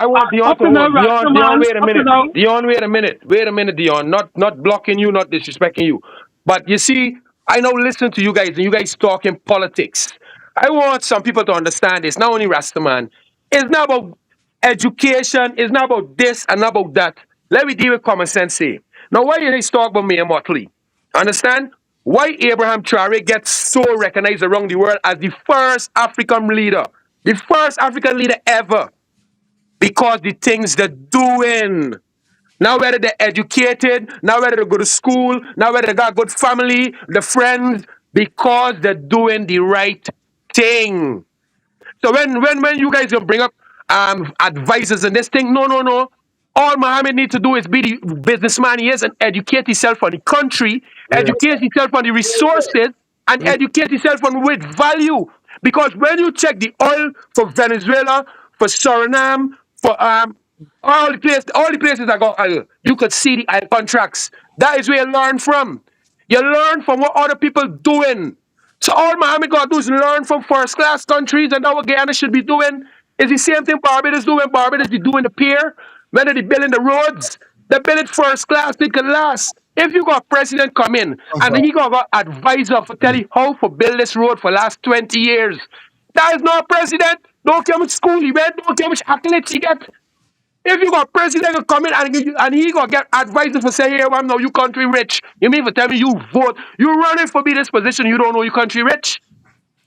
I want Dion to Dion, wait a minute. Dion, wait a minute. Wait a minute, Dion. Not blocking you, not disrespecting you. But you see, I now listen to you guys, and you guys talking politics. I want some people to understand this, not only Rastaman. It's not about education, it's not about this and not about that. Let me deal with common sense here. Now, why you guys talk about me and Motley? Understand? Why Abraham Traore gets so recognized around the world as the first African leader ever? Because the things they're doing. Now whether they're educated, now whether they go to school, now whether they got a good family, the friends, because they're doing the right thing. So when you guys gonna bring up advisors and this thing, no. All Mohammed needs to do is be the businessman he is and educate himself on the country, educate himself on the resources, and educate himself on with value. Because when you check the oil for Venezuela, for Suriname, for all the places that got oil, you could see the oil contracts. That is where you learn from. You learn from what other people doing. So all Mohammed got to do is learn from first class countries, and now what Guyana should be doing is the same thing Barbados doing. Barbados be doing the pier, whether they building the roads, they build it first class, they can last. If you got president come in and he got advisor for tell you how to build this road for last 20 years, that is not president. Don't care how much school he went, don't care how much accolades he get. If you got president to come in and he gonna get advisors for say, hey, well, no, you country rich. You mean for tell me you vote, you running for be this position, you don't know you country rich?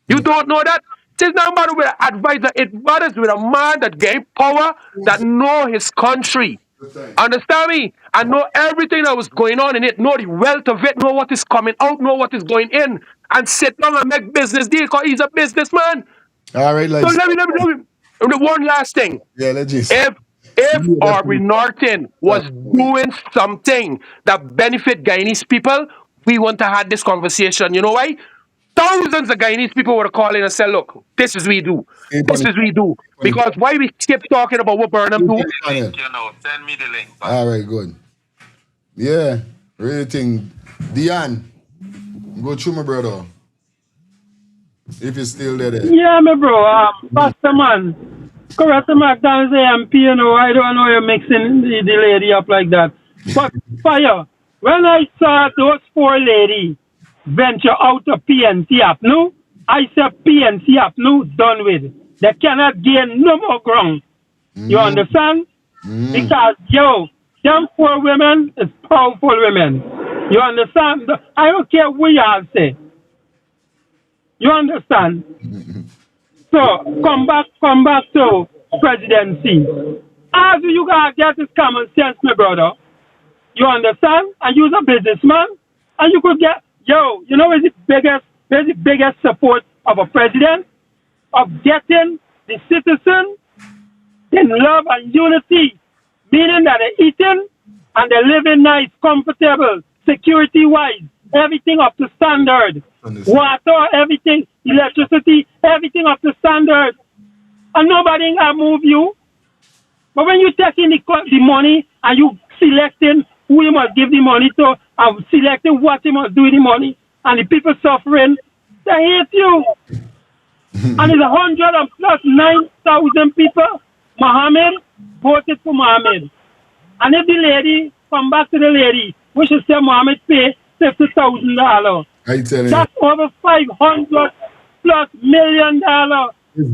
You don't know that? It's not matter with an advisor, it matters with a man that gain power, that know his country. Understand me? And know everything that was going on in it, know the wealth of it, know what is coming out, know what is going in, and sit down and make business deal because he's a businessman. All right, So let's. let me. One last thing. Yeah, let's just. If Aubrey Norton was doing something that benefit Guyanese people, we want to have this conversation. You know why? Thousands of Guyanese people would have called in and said, look, this is we do. This is we do. Because why we keep talking about what Burnham do? Send me the link. All right, good. Yeah, really thing. Dion, go through my brother. If you're still there. Yeah, my bro. Pastor man. Correct, McDonald's AMP, you know, I don't know you're mixing the lady up like that. But, fire, when I saw those four ladies venture out of PNC app, no, I said PNC app, no, done with. They cannot gain no more ground. You understand? Because, yo, them four women is powerful women. You understand? I don't care what y'all say. You understand? So, come back to presidency. As you gotta get this common sense, my brother. You understand? And you're a businessman. And you could get, yo, you know where's the biggest support of a president? Of getting the citizen in love and unity. Meaning that they're eating and they're living nice, comfortable, security-wise, everything up to standard. Water, everything, electricity, everything up to standard. And nobody can move you. But when you taking the money and you selecting who you must give the money to and selecting what you must do with the money and the people suffering, they hate you. And it's 9,000 people. Mohammed voted for Mohammed. And if the lady, come back to the lady, we should say Mohammed pay $50,000. That's over $500+ million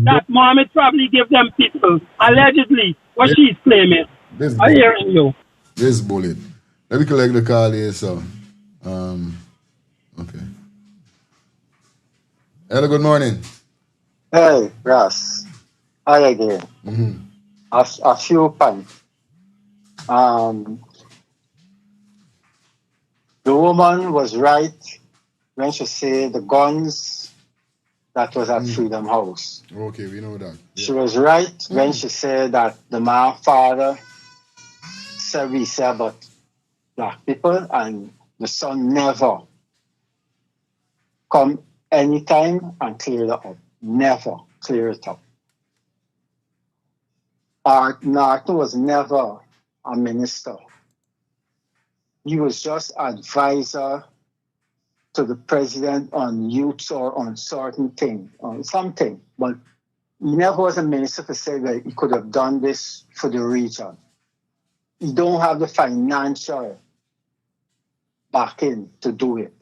that Mohammed probably give them people, allegedly, what she's claiming. I hear you. This bullet. Let me collect the call here, so. Okay. Hello, good morning. Hey, Ross. Hi again. A few points. The woman was right when she said the guns that was at Freedom House. Okay, we know that. Yeah. She was right when she said that the man's father said we say about black people and the son never come anytime and clear it up. Never clear it up. Norton was never a minister. He was just advisor to the president on youth or on certain thing, on something. But he never was a minister to say that he could have done this for the region. He don't have the financial backing to do it.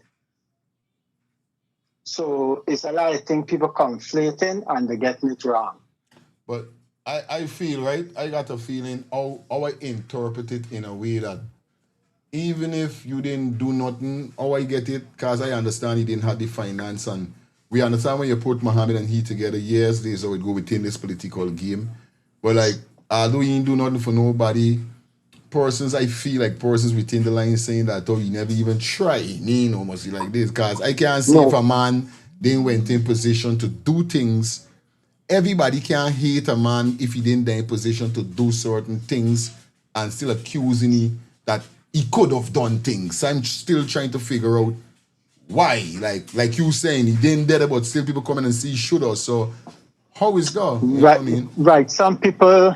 So it's a lot of things people conflating and they're getting it wrong. But I feel, right? I got a feeling how I interpret it in a way that even if you didn't do nothing, how I get it, because I understand he didn't have the finance, and we understand when you put Muhammad and he together, yes, there's how it go within this political game. But like, although he didn't do nothing for nobody, I feel like persons within the line saying that, oh, he never even tried, almost like this, because I can't see if a man then went in position to do things. Everybody can hate a man if he didn't in position to do certain things and still accusing him that he could have done things. I'm still trying to figure out why. Like you saying, he didn't did it, but still people come in and see he should have. So how is that? You know what I mean? Right. Some people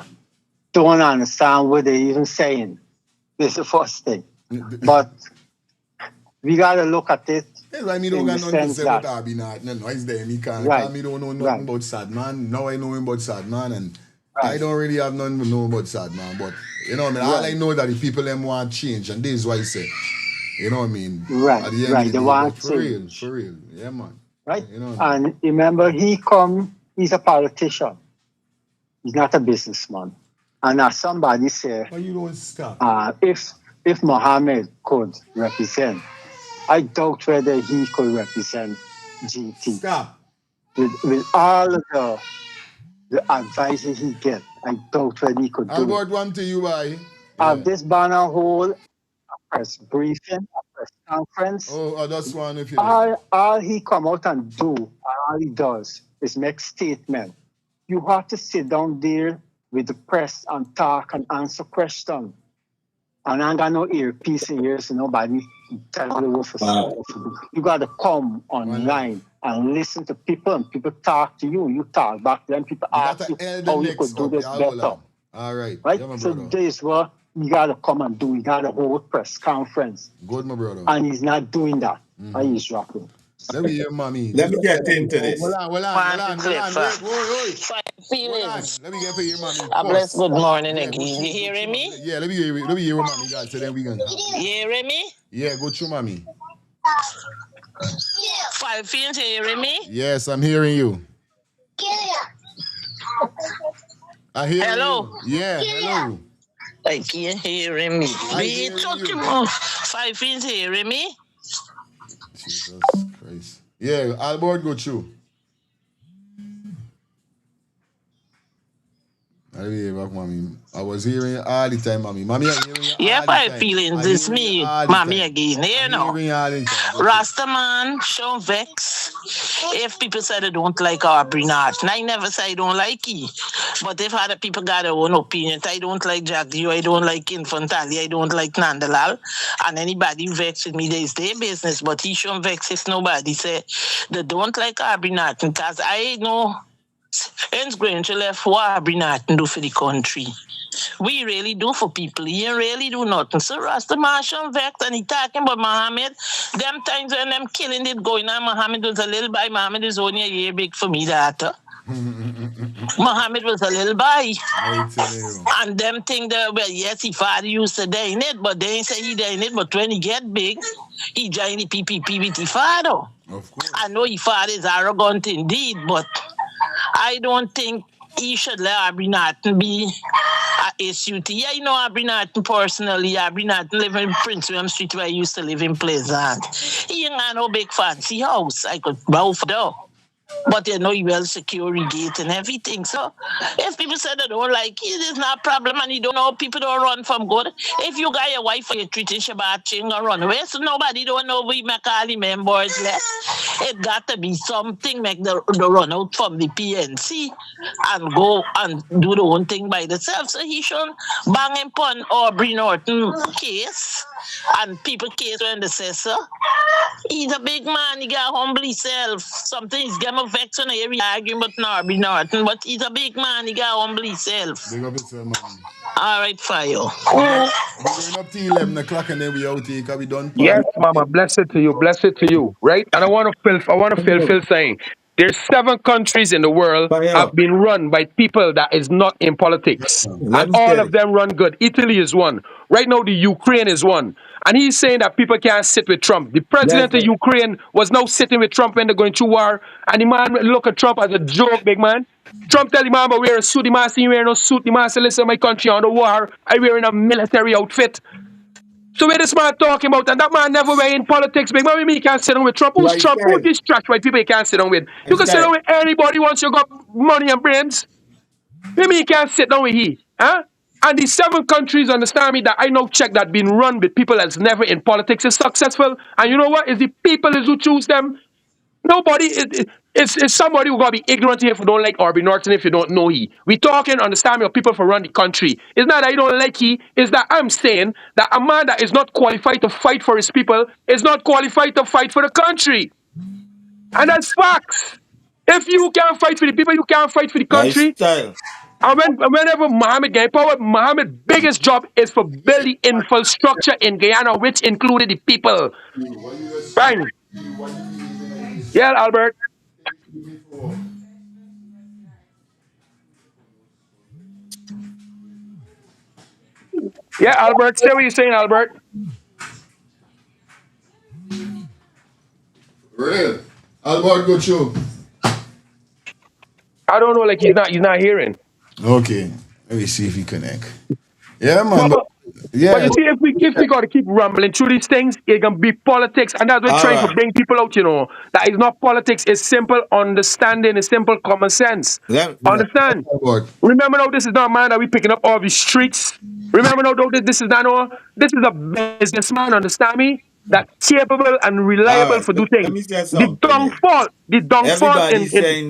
don't understand what they're even saying. This is the first thing. But we got to look at it. I mean, don't got nothing to say about Abby now. No, he's there. Me can't. Right. Me don't know nothing about Sadman. Now I know him about Sadman, and I don't really have nothing to know about Sadman. But you know what I mean? All I know that the people them want change, and this is why I say, you know what I mean? Right. They want change. For real. Yeah, man. Right. You know what I mean? And remember, he's a politician. He's not a businessman. And as somebody said, you don't stop. If Mohammed could represent, I doubt whether he could represent GT. Stop. With all of the advice he get, I doubt whether he could do it. Albert, one to you, boy. Have this banner hold a press briefing, a press conference. Oh, that's one if you all he come out and do, all he does is make statement. You have to sit down there with the press and talk and answer questions. And I ain't got no earpiece in here, so nobody tell you what to say. You got to come online and listen to people, and people talk to you. You talk back to them. People ask you how you could do this better. All right. Right? Yeah, So this is what you got to come and do. You got to hold press conference. Good, my brother. And he's not doing that. And he's dropping. Let me hear, mommy. Let me get into this. Hold on. Wait. Feelings. Let me get for your mommy. Bless good morning again. You hearing me? Yeah, let me hear what mommy got. So then we can. You hearing me? Yeah, go to mommy. 5 feelings, you hearing me? Yes, I'm hearing you. I hear hello? You. Yeah, hello. I can't hearing me. Be talking about 5 feelings, hearing me? Jesus Christ. Yeah, Albert, go through. I was hearing you all the time, mommy. Mommy, I'm hearing you all yeah, the my time. feelings. It's me, mommy again. You know, Rastaman, show vex. If people say they don't like Aubrey Norton, I never say I don't like he. But if other people got their own opinion, I don't like Jack Dio, I don't like Infantali, I don't like Nandalal, and anybody vex with me, there's their business. But he shouldn't vex if nobody say they don't like Aubrey Norton, because I know it's going to left what Aubrey Norton do for the country. We really do for people. He really do nothing. So Rasta Marshall vex and he talking about Muhammad. Them times when them killing it going on, Muhammad was a little boy. Muhammad is only a year big for me, that. Muhammad was a little boy. And them think that, well, yes, his father used to die in it, but they ain't say he died in it. But when he get big, he join the PPP with his father. Of course. I know his father is arrogant indeed, but I don't think he should let Aubrey Norton be a SUT. Yeah, I know Aubrey Norton personally. Aubrey Norton live in Prince William Street where I used to live in Pleasant. He ain't got no big fancy house. I could bow for that. But you know, you well security gate and everything. So if people say they don't like it, it's not a problem, and you don't know people don't run from good. If you got your wife or your treating Shabbat ching and run away, so nobody don't know we make all the members left. It got to be something make the run out from the PNC and go and do the own thing by themselves. So he should bang him on Aubrey Norton case and people case when they say so. He's a big man, he got humble himself. Something he's getting vex when I hear arguing about Aubrey Norton, but he's a big man, he got humble himself. Big up yourself, man. All right, fire. We're going up to 11 o'clock and then we out here because we done. Yes, Mama, bless it to you, right? And I want to fill saying there's 7 countries in the world have been run by people that is not in politics, and all of them run good. Italy is one. Right now, the Ukraine is one. And he's saying that people can't sit with Trump. The president of Ukraine was now sitting with Trump when they're going through war, and the man look at Trump as a joke, big man. Trump tell the man about wear a suit, the man say you wear no suit, the man say listen, my country on the war, I wearing a military outfit. So where this man talking about, and that man never were in politics, big man. You can't sit down with Trump. Who's Trump? Who's this trash white people you can't sit down with? You can sit down with anybody once you got money and brains. Maybe you can't sit down with he. Huh? And the 7 countries, understand me, that I know check that been run with people that's never in politics is successful. And you know what? It's the people is who choose them. Nobody, it's somebody who got to be ignorant here if you don't like Aubrey Norton, if you don't know he. We talking, understand me, of people for run the country. It's not that I don't like he, it's that I'm saying that a man that is not qualified to fight for his people is not qualified to fight for the country. And that's facts. If you can't fight for the people, you can't fight for the country. And whenever Mohammed get power, Mohammed's biggest job is for building infrastructure in Guyana, which included the people. Right. Yeah, Albert. Yeah, Albert. Say what you're saying, Albert. Real. Albert, go through. I don't know, like he's not hearing. Okay. Let me see if he connect. Yeah, man. But But yeah, you see, if we got to keep rambling through these things, it's gonna be politics, and that's what we're trying to bring people out. That is not politics. It's simple understanding. It's simple common sense. Understand? but Remember now, this is not a man that we picking up all these streets. Remember now, though, this is not no. This is a businessman. Understand me? That's capable and reliable for do things. The downfall in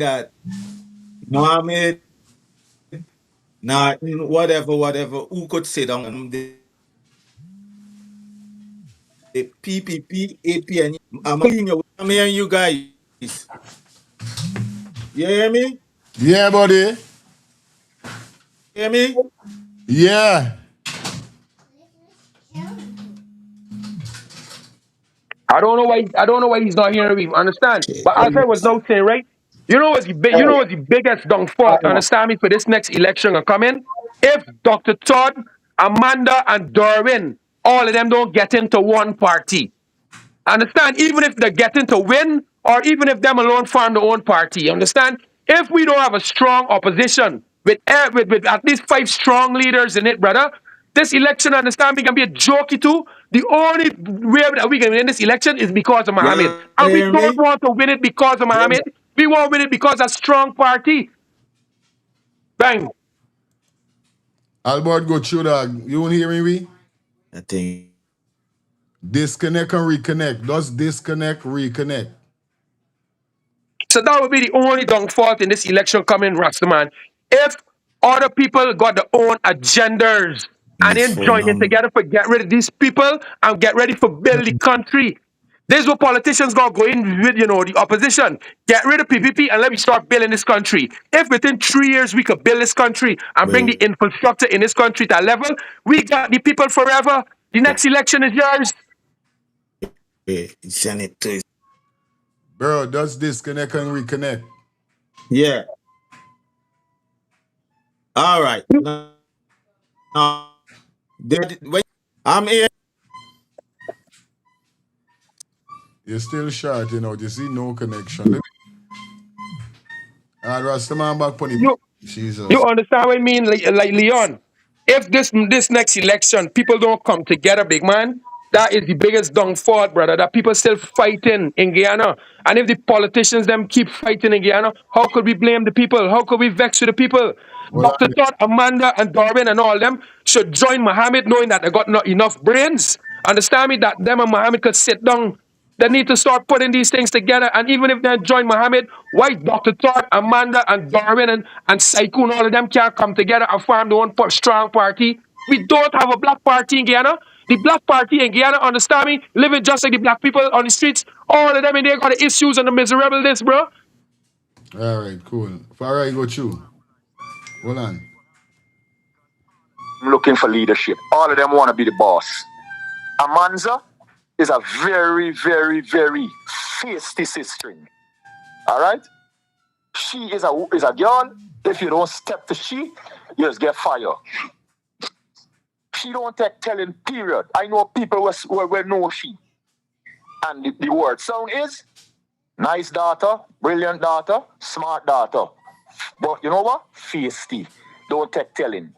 yeah, buddy. Yeah. I don't know why. I don't know why he's not hearing me. Understand? But as I was now saying, right? You know what's the biggest downfall? Understand me for this next election are coming? If Dr. Todd, Amanda, and Darwin, all of them don't get into one party. Understand? Even if they're getting to win, or even if them alone form their own party. Understand? If we don't have a strong opposition with at least 5 strong leaders in it, brother, this election, understand, me, can be a jokey too. The only way that we can win this election is because of Mohammed. And we don't want to win it because of Mohammed. We want to win it because of a strong party. Bang. Albert, go through that. You won't hear me, we? Disconnect and reconnect. Just disconnect, reconnect. So that would be the only downfall in this election coming, Rastaman. If other people got their own agendas and then joining together for get rid of these people and get ready for build the country. This is what politicians gonna go in with, the opposition. Get rid of PPP and let me start building this country. If within 3 years we could build this country and bring the infrastructure in this country to a level, we got the people forever. The next election is yours. Bro, just disconnect and reconnect. You're still short, You see no connection. Rastaman back on the Jesus. You understand what I mean? Like Leon, if this next election, people don't come together, big man, that is the biggest downfall, brother. That people still fighting in Guyana. And if the politicians them keep fighting in Guyana, how could we blame the people? How could we vex with the people? Dr. Todd, Amanda, and Darwin and all them should join Mohammed knowing that they got not enough brains. Understand me? That them and Mohammed could sit down. They need to start putting these things together. And even if they join Mohammed, why Dr. Todd, Amanda, and Darwin and Saiku and all of them can't come together and form their own strong party? We don't have a black party in Guyana. The black party in Guyana, understand me, living just like the black people on the streets. All of them in there got the issues and the miserableness, bro. All right, cool. Farah, go through. Hold on. I'm looking for leadership. All of them want to be the boss. Amanza is a very, very, very feisty sister. All right? She is a girl. If you don't step to she, you just get fired. She don't take telling, period. I know people will know she. And the word sound is nice daughter, brilliant daughter, smart daughter. But you know what? Feisty. Don't take telling.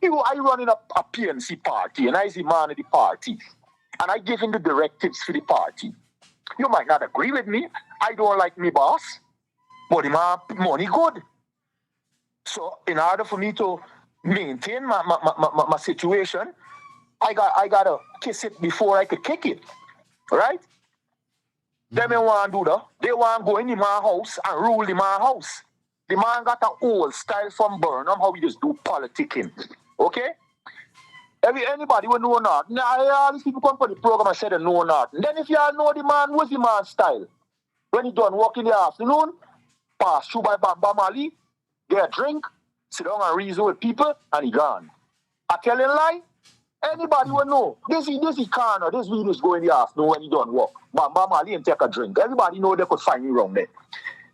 I run in a PNC party and I is the man of the party. And I give him the directives for the party. You might not agree with me. I don't like me boss. But the man money good. So in order for me to maintain my situation, I gotta kiss it before I could kick it. Right? Them want to do that. They want to go in the man house and rule the man house. The man got an old style from Burnham, how we just do politicking. Okay? Anybody will know not. Now, all these people come for the program and say they know not. Then if you all know the man, what's the man's style? When he done work in the afternoon, pass through by Bam Ali, get a drink, sit down and reason with people, and he gone. I tell you a lie, anybody will know. This is corner, this video is going in the afternoon when he done work. Bam Ali and take a drink. Everybody know they could find me wrong there.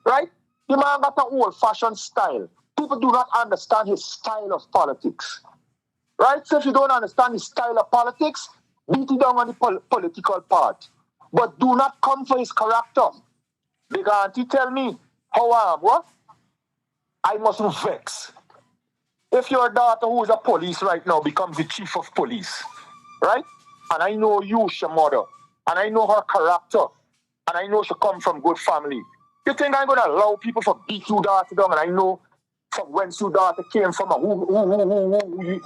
Right? The man got an old-fashioned style. People do not understand his style of politics. Right? So if you don't understand his style of politics, beat it down on the political part. But do not come for his character. Because he tell me how I am, what? I mustn't vex. If your daughter, who is a police right now, becomes the chief of police, right? And I know you, your mother, and I know her character, and I know she come from good family. You think I'm gonna allow people to beat your daughter down? And I know from whence your daughter came from, and who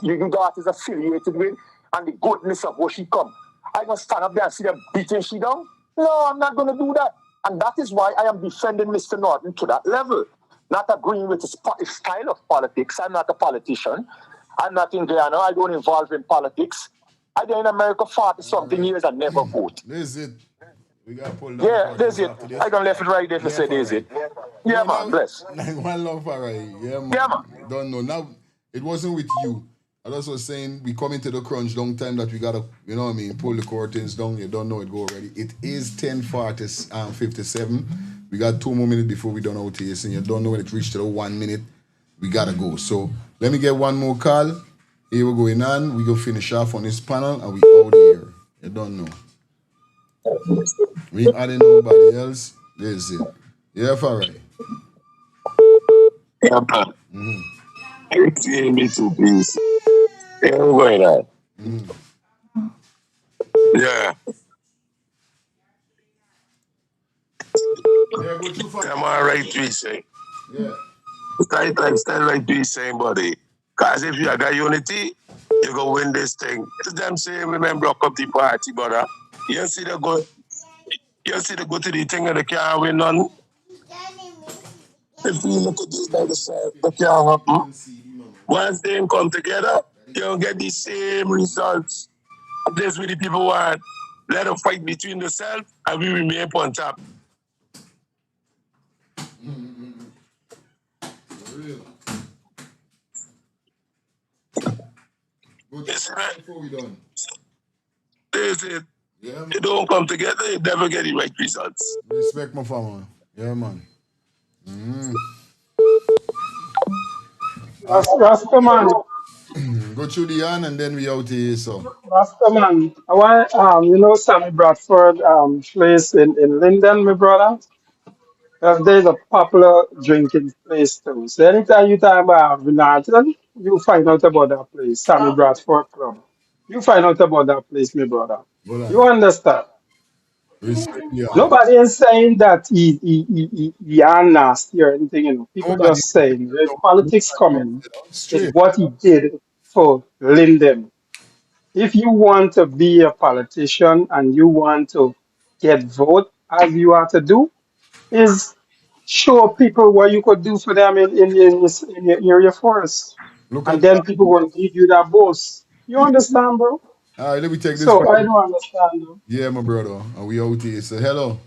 your daughter is affiliated with, and the goodness of where she come. I gonna stand up there and see them beating she down? No, I'm not gonna do that. And that is why I am defending Mr. Norton to that level. Not agreeing with his style of politics. I'm not a politician. I'm not in Guyana. I don't involve in politics. I've been in America 40-something years and never vote. This is it. We got to pull down. Yeah, there's it. I gonna left it right there to say there's it. Yeah, man, bless. Like one love for right. Yeah, man. Yeah, man. Don't know. Now, it wasn't with you. I was also saying we come into the crunch long time that we got to, you know what I mean, pull the curtains down. You don't know it go already. It is 10:57. We got 2 more minutes before we done out here. So you don't know when it reached to the 1 minute. We got to go. So let me get one more call. Here we're going on. We go finish off on this panel and we out here. You don't know. We ain't adding nobody else. There's it. Yeah, for right. Yeah, man. Everything in me too, please. Yeah, we're going on. Yeah. Yeah, go too far. I'm all right to be saying. Yeah. Style right to be saying, buddy. Because if you got unity, you go win this thing. It's them saying, remember, broke up the party, brother. You see the go to the thing and they can't win none. If you look at this by the side, they can't happen. Once they come together, you don't get the same results. That's what the people want. Let them fight between themselves and we remain on top. For real. Before we done. That's it. Yeah, man. They don't come together, you never get the right results. Respect my family. Yeah, man. Rastaman. Go through the hand and then we out here, so. Rastaman. I want, you know, Sammy Bradford place in Linden, my brother. There's a popular drinking place too. So anytime you talk about Vinathan, you find out about that place, Sammy Bradford Club. You find out about that place, my brother. You understand? Respect the hand. Nobody is saying that he are nasty or anything, you know. People Nobody. just saying there's politics coming. It's Straight. what he did for Linden. If you want to be a politician and you want to get vote as you are to do, is show people what you could do for them in your area first. Look And at then people will give you that boost. You understand, bro? all right, let me take this. So I don't understand. Though. Yeah, my brother. And we out here. So hello.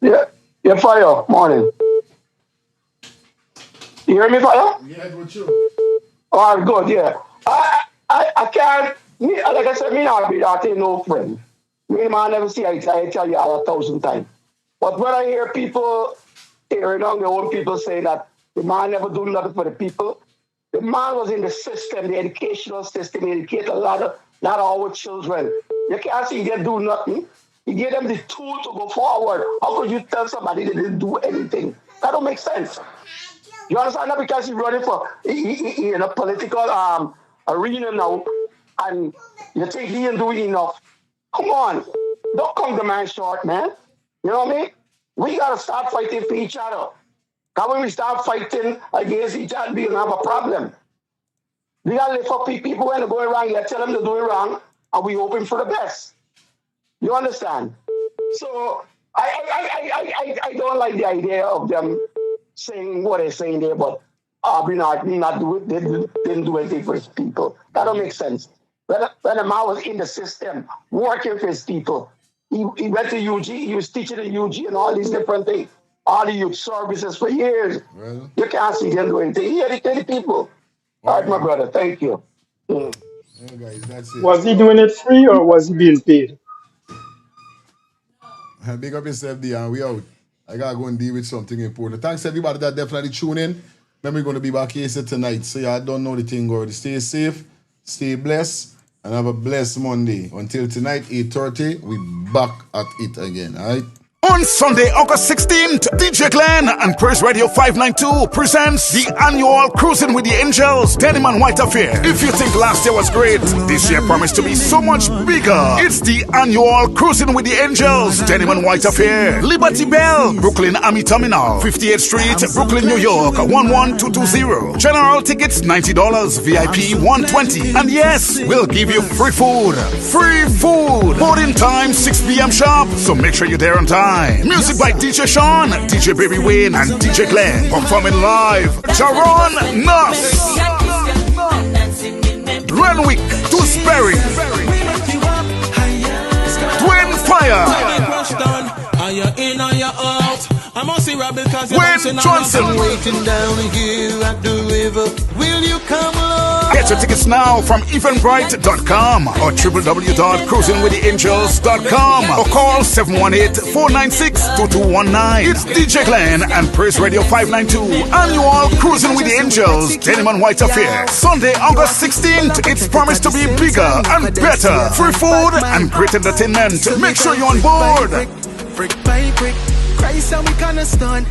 Yeah, fire. Morning. You hear me, fire? Yeah, go through. All right, good, yeah. I can't, like I said, me not be that ain't no friend. Me man never see I tell you 1,000 times. But when I hear people hearing on their own people say that the man never do nothing for the people, the man was in the system, the educational system, he educated a lot of our children. You can't see he didn't do nothing. He gave them the tool to go forward. How could you tell somebody they didn't do anything? That don't make sense. You understand that because he's running for in a political arena now, and you think he ain't doing enough? Come on, don't come the man short, man. You know what I mean? We gotta start fighting for each other. Because when we start fighting against each other, we don't have a problem. We gotta live for people when they're going wrong. You tell them they're doing wrong, and we hoping for the best. You understand? So I don't like the idea of them saying what they're saying there, but we not do it. They didn't do anything for his people. That don't make sense. When a man was in the system working for his people, he went to UG. He was teaching at UG and all these different things, all the youth services for years. Well, you can't see him do anything. He educated people. All right, my brother. Thank you. Yeah, guys, that's it. Was he doing it free or was he being paid? Big up yourself, Dion. We out. I gotta go and deal with something important. Thanks everybody that definitely tune in. Then we're gonna be back here tonight. So yeah, I don't know the thing already. Stay safe, stay blessed, and have a blessed Monday. Until tonight, 8:30, we back at it again. Alright? On Sunday, August 16th, DJ Glenn and Praise Radio 592 presents the annual Cruising with the Angels Denim and White Affair. If you think last year was great, this year promised to be so much bigger. It's the annual Cruising with the Angels Denim and White Affair. Liberty Bell, Brooklyn Army Terminal, 58th Street, Brooklyn, New York, 11220. General tickets $90, VIP $120. And yes, we'll give you free food. Free food. Boarding time 6 p.m. sharp, so make sure you're there on time. Music by DJ Sean, DJ Baby Wayne, and DJ Glenn. Performing live, Jaron Nuss, Renwick, Dewsbury, Twin Fire, Wayne Johnson. Get your tickets now from eventbrite.com or www.cruisingwiththeangels.com or call 718-496-2219. It's DJ Glenn and Praise Radio 592 annual Cruising with the Angels Denim and White Affair. Sunday, August 16th. It's promised to be bigger and better. Free food and great entertainment. Make sure you're on board. Brick by brick, Christ and we gonna stun.